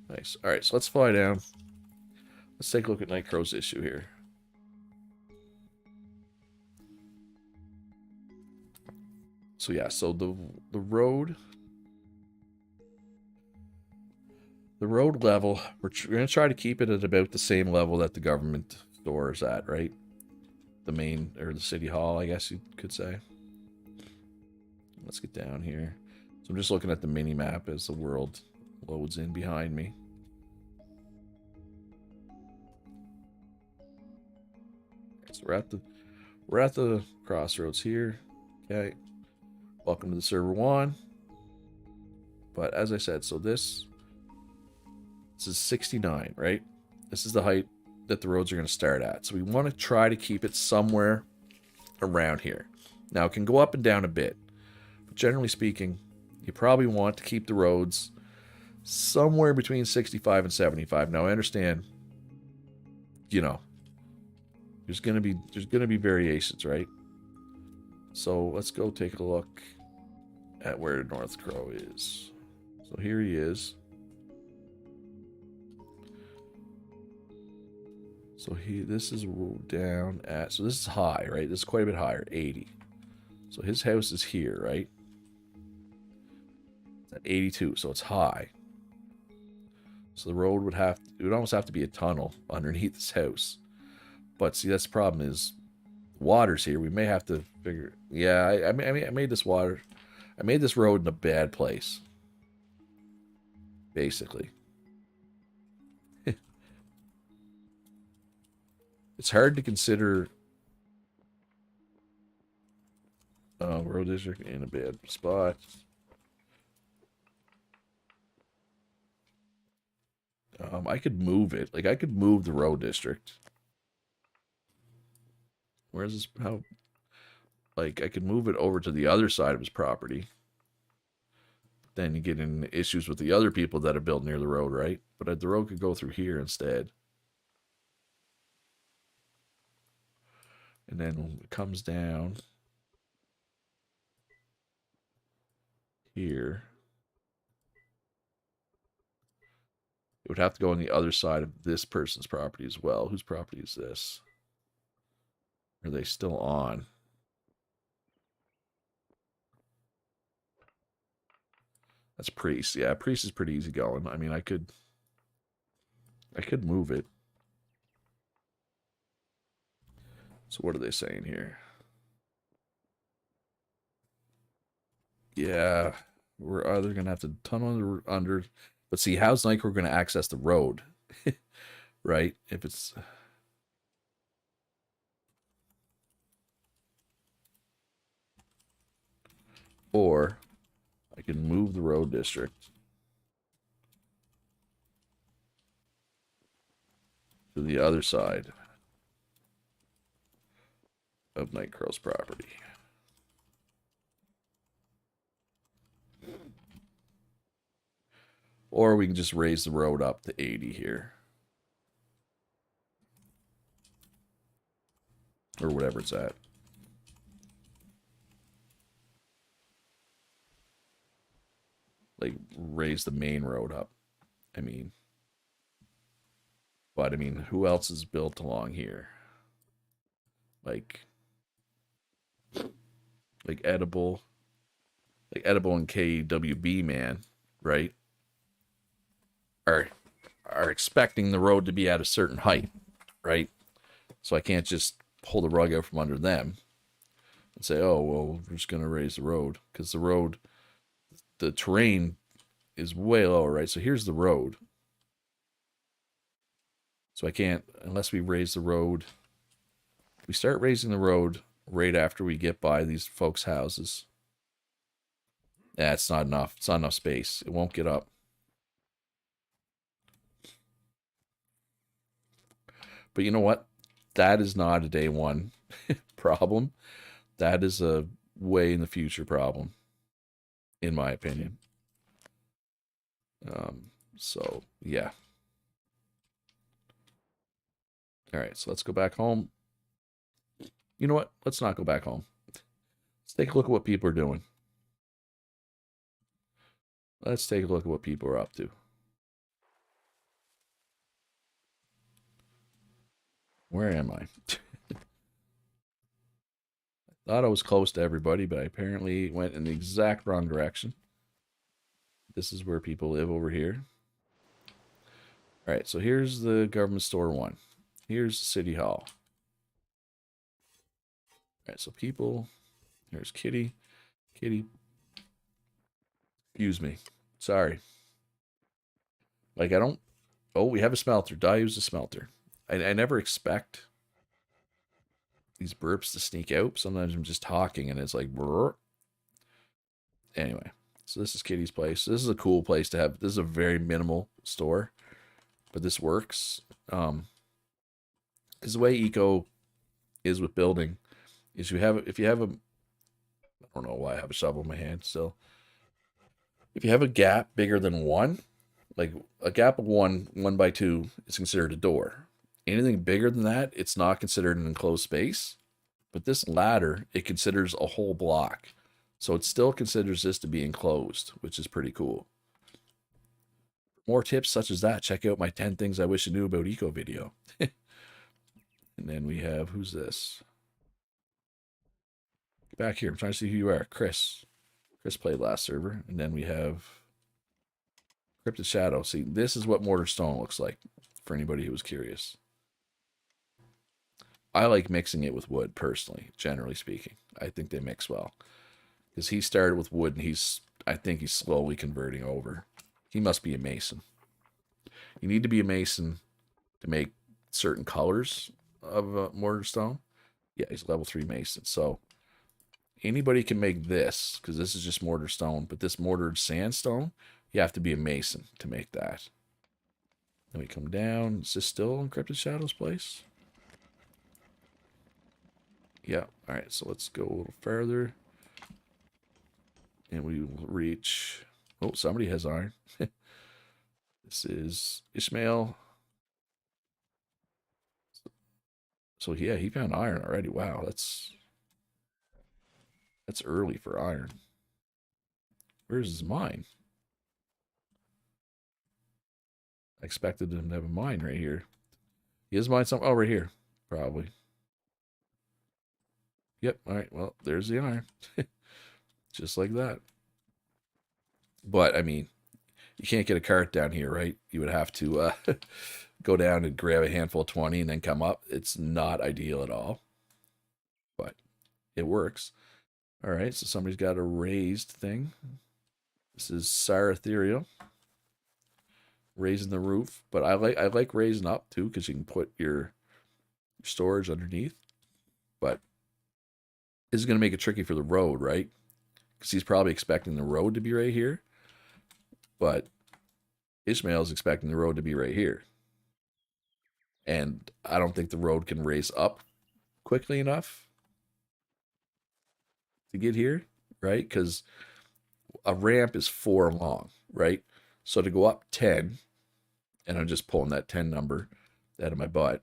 Nice. Alright, so let's fly down. Let's take a look at Nightcrow's issue here. So yeah, so the road level, we're going to try to keep it at about the same level that the government store is at, right? The main, or the city hall, I guess you could say. Let's get down here. So I'm just looking at the mini map as the world loads in behind me. So we're at the crossroads here. Okay. Welcome to the server 1. But as I said, so this is 69, right? This is the height that the roads are going to start at. So we want to try to keep it somewhere around here. Now it can go up and down a bit. But generally speaking, you probably want to keep the roads somewhere between 65 and 75. Now I understand, you know, there's gonna be variations, right? So let's go take a look at where North Crow is. So here he is. So this is down at, so this is high, right? This is quite a bit higher, 80. So his house is here, right? It's at 82, so it's high. So the road would almost have to be a tunnel underneath this house. But see, that's the problem is water's here. We may have to figure. Yeah, I made this road in a bad place, basically. It's hard to consider road district in a bad spot. I could move it. Like I could move the road district. Where's this? How? Like, I could move it over to the other side of his property. Then you get in issues with the other people that are built near the road, right? But the road could go through here instead. And then it comes down here. It would have to go on the other side of this person's property as well. Whose property is this? Are they still on? That's Priest. Yeah, Priest is pretty easy going. I mean, I could move it. So what are they saying here? Yeah, we're either gonna have to tunnel under. But see, how's Nightcrow gonna access the road? Right? If it's or I can move the road district to the other side of Nightcrow's property. Or we can just raise the road up to 80 here. or whatever it's at. Like, raise the main road up. I mean, but I mean, who else is built along here? Like, like edible, like edible and KWB, man, right? Are are expecting the road to be at a certain height, right? So I can't just pull the rug out from under them and say, oh, well, we're just going to raise the road, because the road, the terrain is way lower, right? So here's the road. So I can't, unless we raise the road, we start raising the road right after we get by these folks' houses. That's not enough. It's not enough space. It won't get up. But you know what? That is not a day one problem. That is a way in the future problem, in my opinion. So yeah. All right, so let's go back home. You know what? Let's not go back home. Let's take a look at what people are doing. Let's take a look at what people are up to. Where am I? Thought I was close to everybody, but I apparently went in the exact wrong direction. This is where people live over here. All right, so here's the government store one. Here's the city hall. All right, so people, here's Kitty. Kitty, excuse me. Sorry. Like, I don't, oh, we have a smelter. Did I use a smelter? I never expect these burps to sneak out. Sometimes I'm just talking and it's like, brr. Anyway, so this is Kitty's place. This is a cool place to have. This is a very minimal store, but this works. Because the way eco is with building is if you have a, I don't know why I have a shovel in my hand still. If you have a gap bigger than one, like a gap of 1 by 2 is considered a door. Anything bigger than that, it's not considered an enclosed space. But this ladder, it considers a whole block. So it still considers this to be enclosed, which is pretty cool. More tips such as that, check out my 10 things I wish I knew about eco video. And then we have, who's this? Get back here, I'm trying to see who you are. Chris. Chris played last server. And then we have Cryptid Shadow. See, this is what mortar stone looks like, for anybody who was curious. I like mixing it with wood, personally, generally speaking. I think they mix well. Because he started with wood, and I think he's slowly converting over. He must be a mason. You need to be a mason to make certain colors of mortar stone. Yeah, he's level 3 mason. So anybody can make this, because this is just mortar stone. But this mortared sandstone, you have to be a mason to make that. Then we come down. Is this still Encrypted Shadow's place? Yeah. All right, so let's go a little further. And we will reach... Oh, somebody has iron. This is Ishmael. So yeah, he found iron already. Wow, that's early for iron. Where's his mine? I expected him to have a mine right here. He has mine somewhere. Oh, right here, probably. Yep. All right. Well, there's the iron. Just like that. But I mean, you can't get a cart down here, right? You would have to go down and grab a handful of 20 and then come up. It's not ideal at all, but it works. All right, so somebody's got a raised thing. This is Saratherial. Raising the roof, but I like raising up too, because you can put your storage underneath. But this is going to make it tricky for the road, right? Because he's probably expecting the road to be right here. But Ishmael is expecting the road to be right here. And I don't think the road can raise up quickly enough to get here, right? Because a ramp is 4 long, right? So to go up 10, and I'm just pulling that 10 number out of my butt.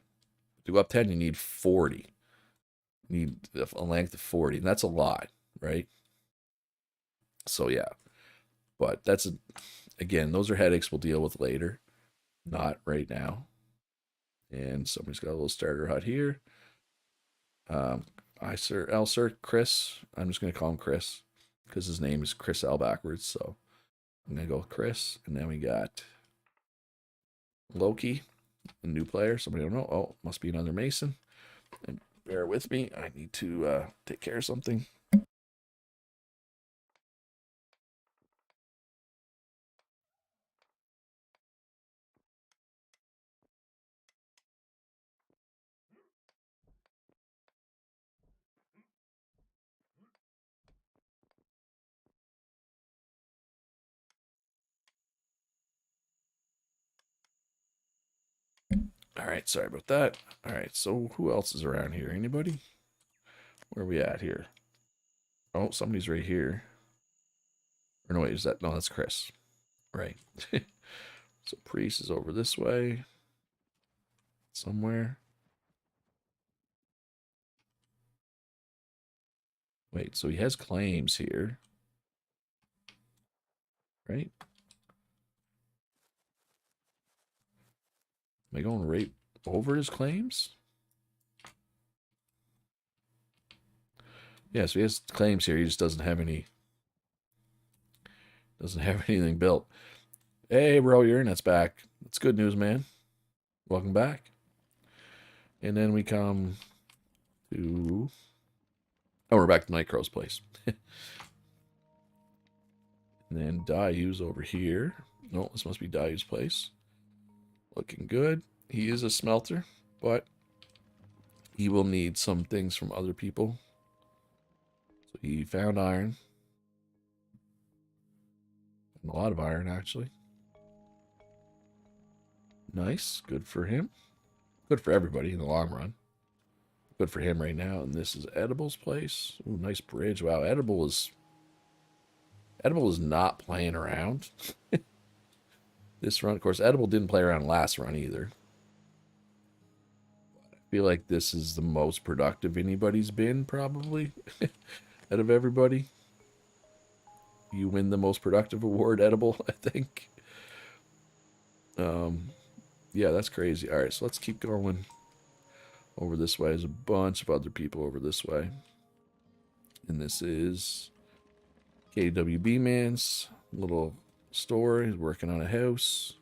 To go up 10, you need 40. need a length of 40, and that's a lot, right? So yeah, but again, those are headaches we'll deal with later, not right now. And somebody's got a little starter hut here. Sir Chris. I'm just gonna call him Chris because his name is Chris L backwards. So I'm gonna go with Chris, and then we got Loki, a new player. Somebody I don't know. Oh, must be another Mason. And bear with me. I need to take care of something. All right, sorry about that. All right, so who else is around here? Anybody? Where are we at here? Oh, somebody's right here. Or no, wait, is that? No, that's Chris. Right. So Priest is over this way somewhere. Wait, so he has claims here, right? Am I going right over his claims? Yeah, so he has claims here. He just doesn't have anything built. Hey, bro, your internet's back. That's good news, man. Welcome back. And then we come to... Oh, we're back to Nightcrow's place. And then Dayu's over here. No, this must be Dayu's place. Looking good. He is a smelter, but he will need some things from other people. So he found iron. And a lot of iron, actually. Nice. Good for him. Good for everybody in the long run. Good for him right now. And this is Edible's place. Ooh, nice bridge. Wow, Edible is not playing around. This run, of course, Edible didn't play around last run either. I feel like this is the most productive anybody's been, probably, out of everybody. You win the most productive award, Edible, I think. Yeah, that's crazy. All right, so let's keep going over this way. There's a bunch of other people over this way. And this is KWB Man's little store. He's working on a house.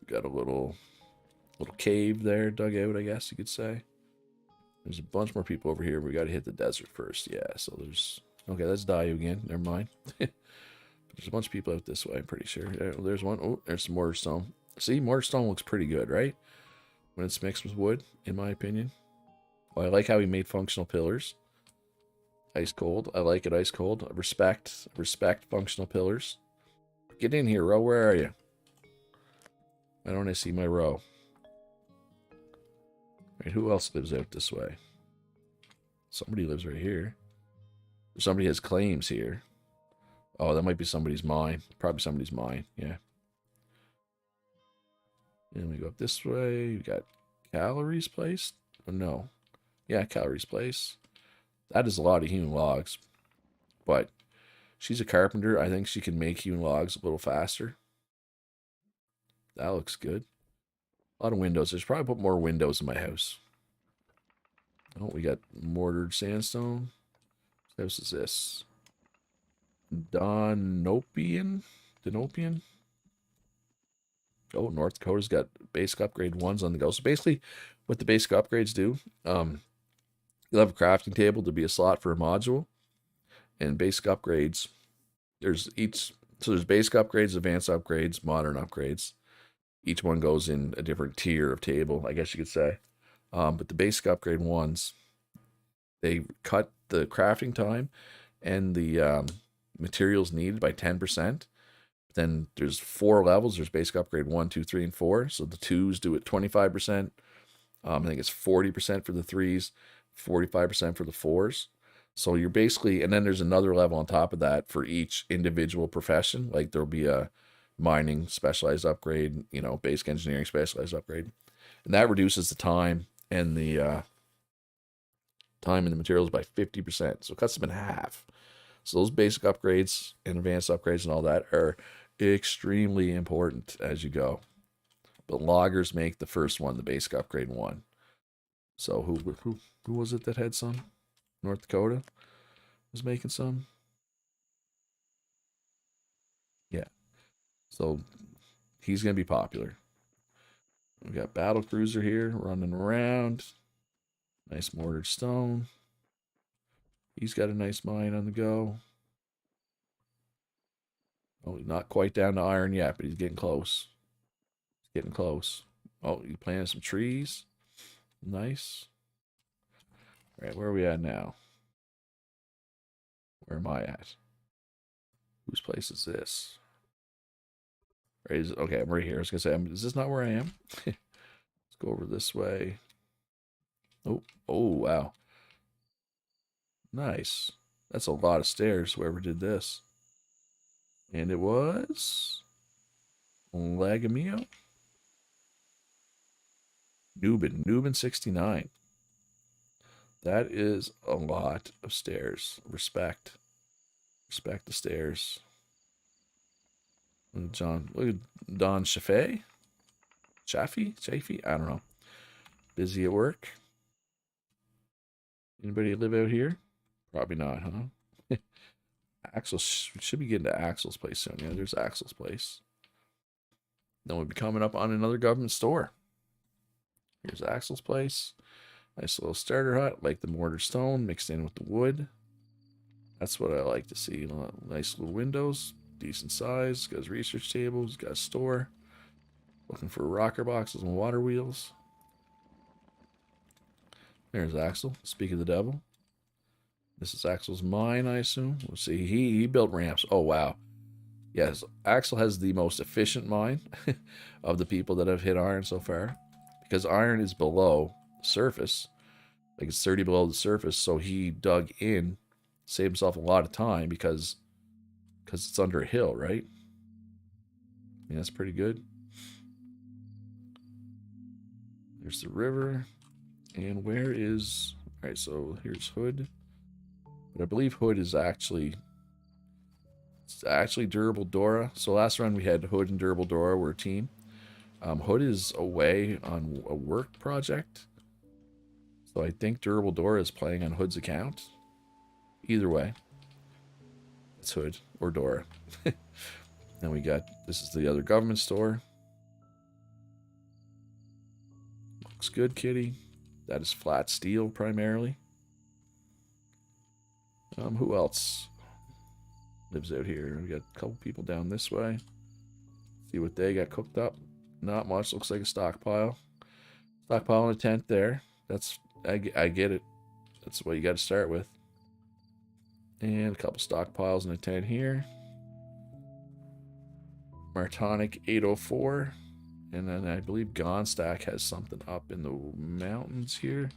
Got a little cave there dug out, I guess you could say. There's a bunch more people over here. We got to hit the desert first. Yeah, so there's... Okay, that's Dayu again. Never mind. There's a bunch of people out this way, I'm pretty sure. There's one. Oh, there's some mortar stone. See, mortar stone looks pretty good, right? When it's mixed with wood, in my opinion. Well, I like how he made functional pillars. Ice cold. I like it ice cold. Respect functional pillars. Get in here, Ro. Where are you? Why don't I see my Ro? Right, who else lives out this way? Somebody lives right here. Somebody has claims here. Oh, that might be somebody's mine. Probably somebody's mine, yeah. And we go up this way. We got Calories Place. Oh, no. Yeah, Calories Place. That is a lot of hewn logs. But she's a carpenter. I think she can make hewn logs a little faster. That looks good. A lot of windows. There's probably put more windows in my house. Oh, we got mortared sandstone. What house is this? Denopian? Oh, North Dakota's got basic upgrade 1s on the go. So basically, what the basic upgrades do, you'll have a crafting table to be a slot for a module. And basic upgrades, there's basic upgrades, advanced upgrades, modern upgrades. Each one goes in a different tier of table, I guess you could say. But the basic upgrade 1s, they cut the crafting time and the materials needed by 10%. Then there's 4 levels. There's basic upgrade 1, 2, 3, and 4. So the 2s do it 25%. I think it's 40% for the 3s, 45% for the 4s. So you're basically, and then there's another level on top of that for each individual profession. Like there'll be a mining specialized upgrade, basic engineering specialized upgrade. And that reduces the time and the time and the materials by 50%. So it cuts them in half. So those basic upgrades and advanced upgrades and all that are extremely important as you go. But loggers make the first one, the basic upgrade one. So who was it that had some? North Dakota was making some. Yeah. So he's gonna be popular. We got battle cruiser here running around. Nice mortared stone. He's got a nice mine on the go. Oh, not quite down to iron yet, but he's getting close. He's getting close. Oh, he planted some trees. Nice. All right, where are we at now? Where am I at? Whose place is this? Right, okay, I'm right here. I was gonna say, is this not where I am? Let's go over this way. Oh, oh, wow. Nice. That's a lot of stairs, whoever did this. And it was Lagamio? Nubin 69. That is a lot of stairs. Respect. Respect the stairs. Look at Don Chaffee? Chaffee? I don't know. Busy at work. Anybody live out here? Probably not, huh? Axel should be getting to Axel's place soon. Yeah, there's Axel's place. Then we'll be coming up on another government store. Here's Axel's place. Nice little starter hut, like the mortar stone mixed in with the wood. That's what I like to see. Nice little windows, decent size. Got his research tables, got a store. Looking for rocker boxes and water wheels. There's Axel. Speak of the devil. This is Axel's mine, I assume. We'll see. He built ramps. Oh, wow. Yes, Axel has the most efficient mine of the people that have hit iron so far. Because iron is below the surface. Like it's 30 below the surface. So he dug in, saved himself a lot of time because it's under a hill, right? I mean, that's pretty good. There's the river. And where is... Alright, so here's Hood. But I believe Hood is actually... It's actually Durable Dora. So last round we had Hood and Durable Dora were a team. Hood is away on a work project. So I think Durable Dora is playing on Hood's account. Either way. It's Hood or Dora. Then we got... This is the other government store. Looks good, kitty. That is flat steel primarily. Who else lives out here? We got a couple people down this way. See what they got cooked up. Not much. Looks like a stockpile. Stockpile in a tent there. That's I get it. That's what you got to start with. And a couple stockpiles in a tent here. Martonic 804. And then I believe Gonstack has something up in the mountains here.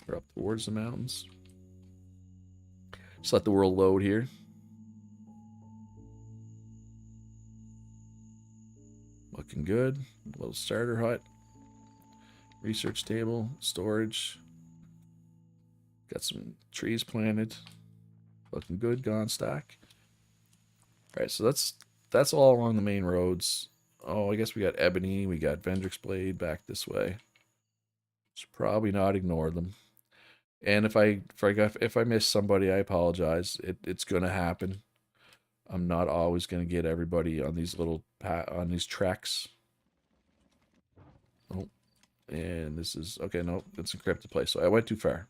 Or up towards the mountains. Just let the world load here. Looking good. A little starter hut. Research table. Storage. Got some trees planted. Looking good, Gonstack. Alright, so that's all along the main roads. Oh, I guess we got Ebony, we got Vendrick's Blade back this way. Should probably not ignore them. And if I miss somebody, I apologize. It's gonna happen. I'm not always gonna get everybody on these on these treks. Oh, and this is okay. No, it's an encrypted place, so I went too far.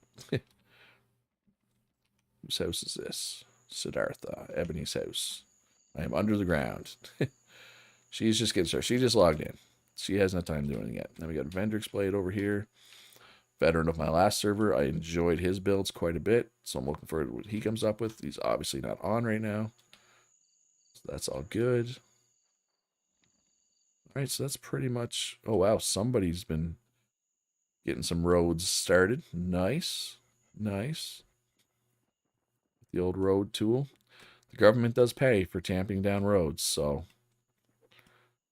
Whose house is this? Siddhartha, Ebony's house. I am under the ground. She's just getting started. She just logged in. She hasn't had time to do anything yet. Then we got Vendrick's Blade over here. Veteran of my last server. I enjoyed his builds quite a bit. So I'm looking forward to what he comes up with. He's obviously not on right now. So that's all good. Alright, so that's pretty much... Oh, wow. Somebody's been getting some roads started. Nice. Nice. The old road tool. The government does pay for tamping down roads, so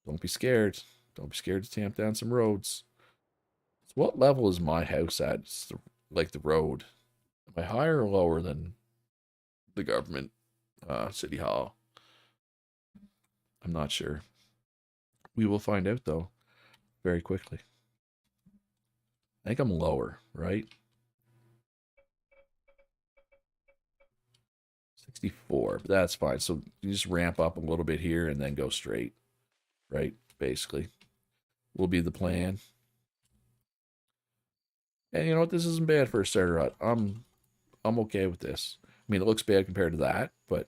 don't be scared. Don't be scared to tamp down some roads. So what level is my house at? It's like the road. Am I higher or lower than the government city hall? I'm not sure. We will find out though very quickly. I think I'm lower, right? 64, but that's fine. So you just ramp up a little bit here and then go straight, right? Basically, will be the plan. And you know what? This isn't bad for a starter hut. I'm okay with this. I mean, it looks bad compared to that, but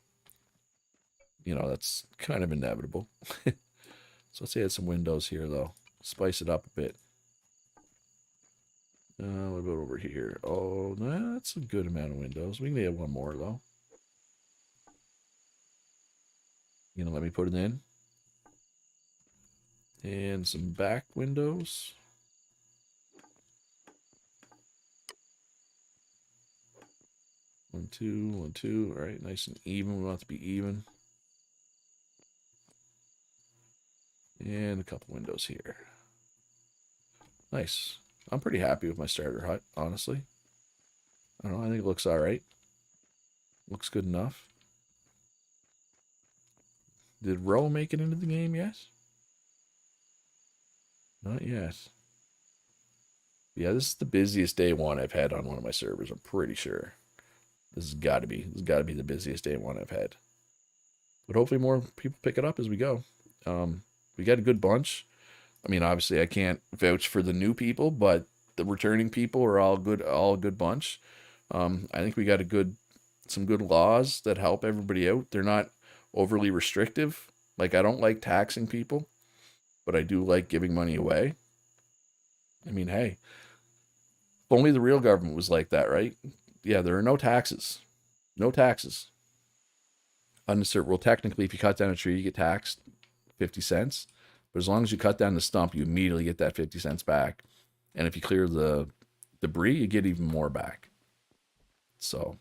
you know that's kind of inevitable. So let's add some windows here, though. Spice it up a bit. What about over here? Oh, that's a good amount of windows. We can add one more, though. You know, let me put it in. And some back windows. One, two, 1, 2. All right, nice and even. We want it to be even. And a couple windows here. Nice. I'm pretty happy with my starter hut, honestly. I don't know. I think it looks all right. Looks good enough. Did Row make it into the game yet? Not yet. Yeah, this is the busiest day one I've had on one of my servers. I'm pretty sure. This has got to be. This has got to be the busiest day one I've had. But hopefully more people pick it up as we go. We got a good bunch. I mean, obviously I can't vouch for the new people, but the returning people are all a good bunch. I think we got some good laws that help everybody out. They're not overly restrictive. Like, I don't like taxing people, but I do like giving money away. I mean, hey, if only the real government was like that, right? Yeah, there are no taxes. No taxes. Well, technically, if you cut down a tree, you get taxed 50 cents. But as long as you cut down the stump, you immediately get that 50 cents back. And if you clear the debris, you get even more back. So,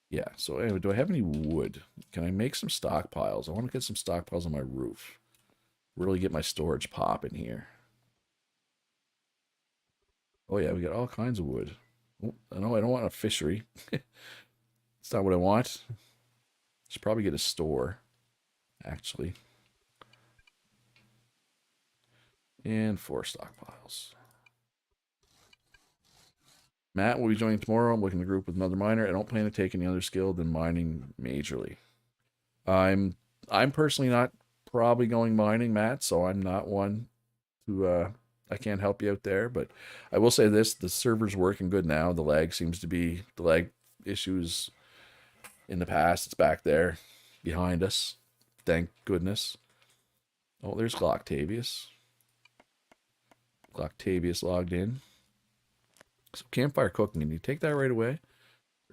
yeah. So, anyway, do I have any wood? Can I make some stockpiles? I want to get some stockpiles on my roof. Really get my storage popping here. Oh, yeah, we got all kinds of wood. Oh, no, I don't want a fishery. It's not what I want. Should probably get a store, actually. And 4 stockpiles. Matt will be joining tomorrow. I'm looking to group with another miner. I don't plan to take any other skill than mining majorly. I'm personally not probably going mining, Matt, so I'm not one to I can't help you out there, but I will say this, the server's working good now. The lag issues in the past. It's back there behind us. Thank goodness. Oh, there's Glocktavius. Glocktavius logged in. So campfire cooking, can you take that right away?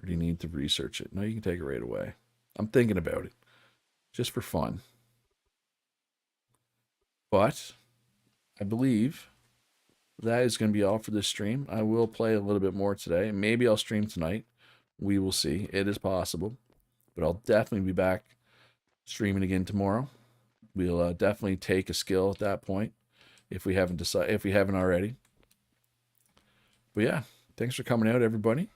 Or do you need to research it? No, you can take it right away. I'm thinking about it. Just for fun. But I believe that is going to be all for this stream. I will play a little bit more today. Maybe I'll stream tonight. We will see. It is possible. But I'll definitely be back streaming again tomorrow. We'll definitely take a skill at that point if we haven't already. But yeah, thanks for coming out, everybody.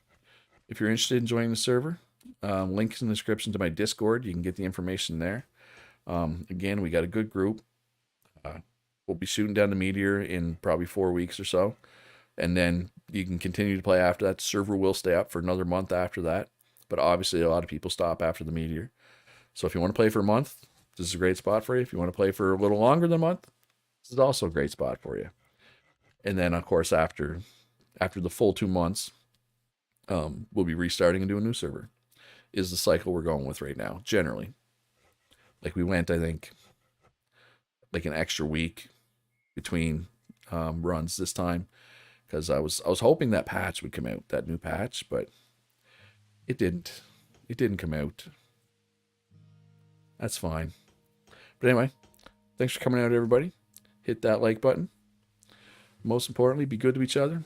If you're interested in joining the server, links in the description to my Discord. You can get the information there. Again, we got a good group. We'll be shooting down the meteor in probably 4 weeks or so. And then you can continue to play after that. The server will stay up for another month after that. But obviously, a lot of people stop after the meteor. So if you want to play for a month, this is a great spot for you. If you want to play for a little longer than a month, this is also a great spot for you. And then, of course, after the full 2 months, we'll be restarting and doing a new server. Is the cycle we're going with right now, generally. Like we went, I think, like an extra week between runs this time, because I was hoping that patch would come out, that new patch, but it didn't. It didn't come out. That's fine. But anyway, thanks for coming out, everybody. Hit that like button. Most importantly, be good to each other.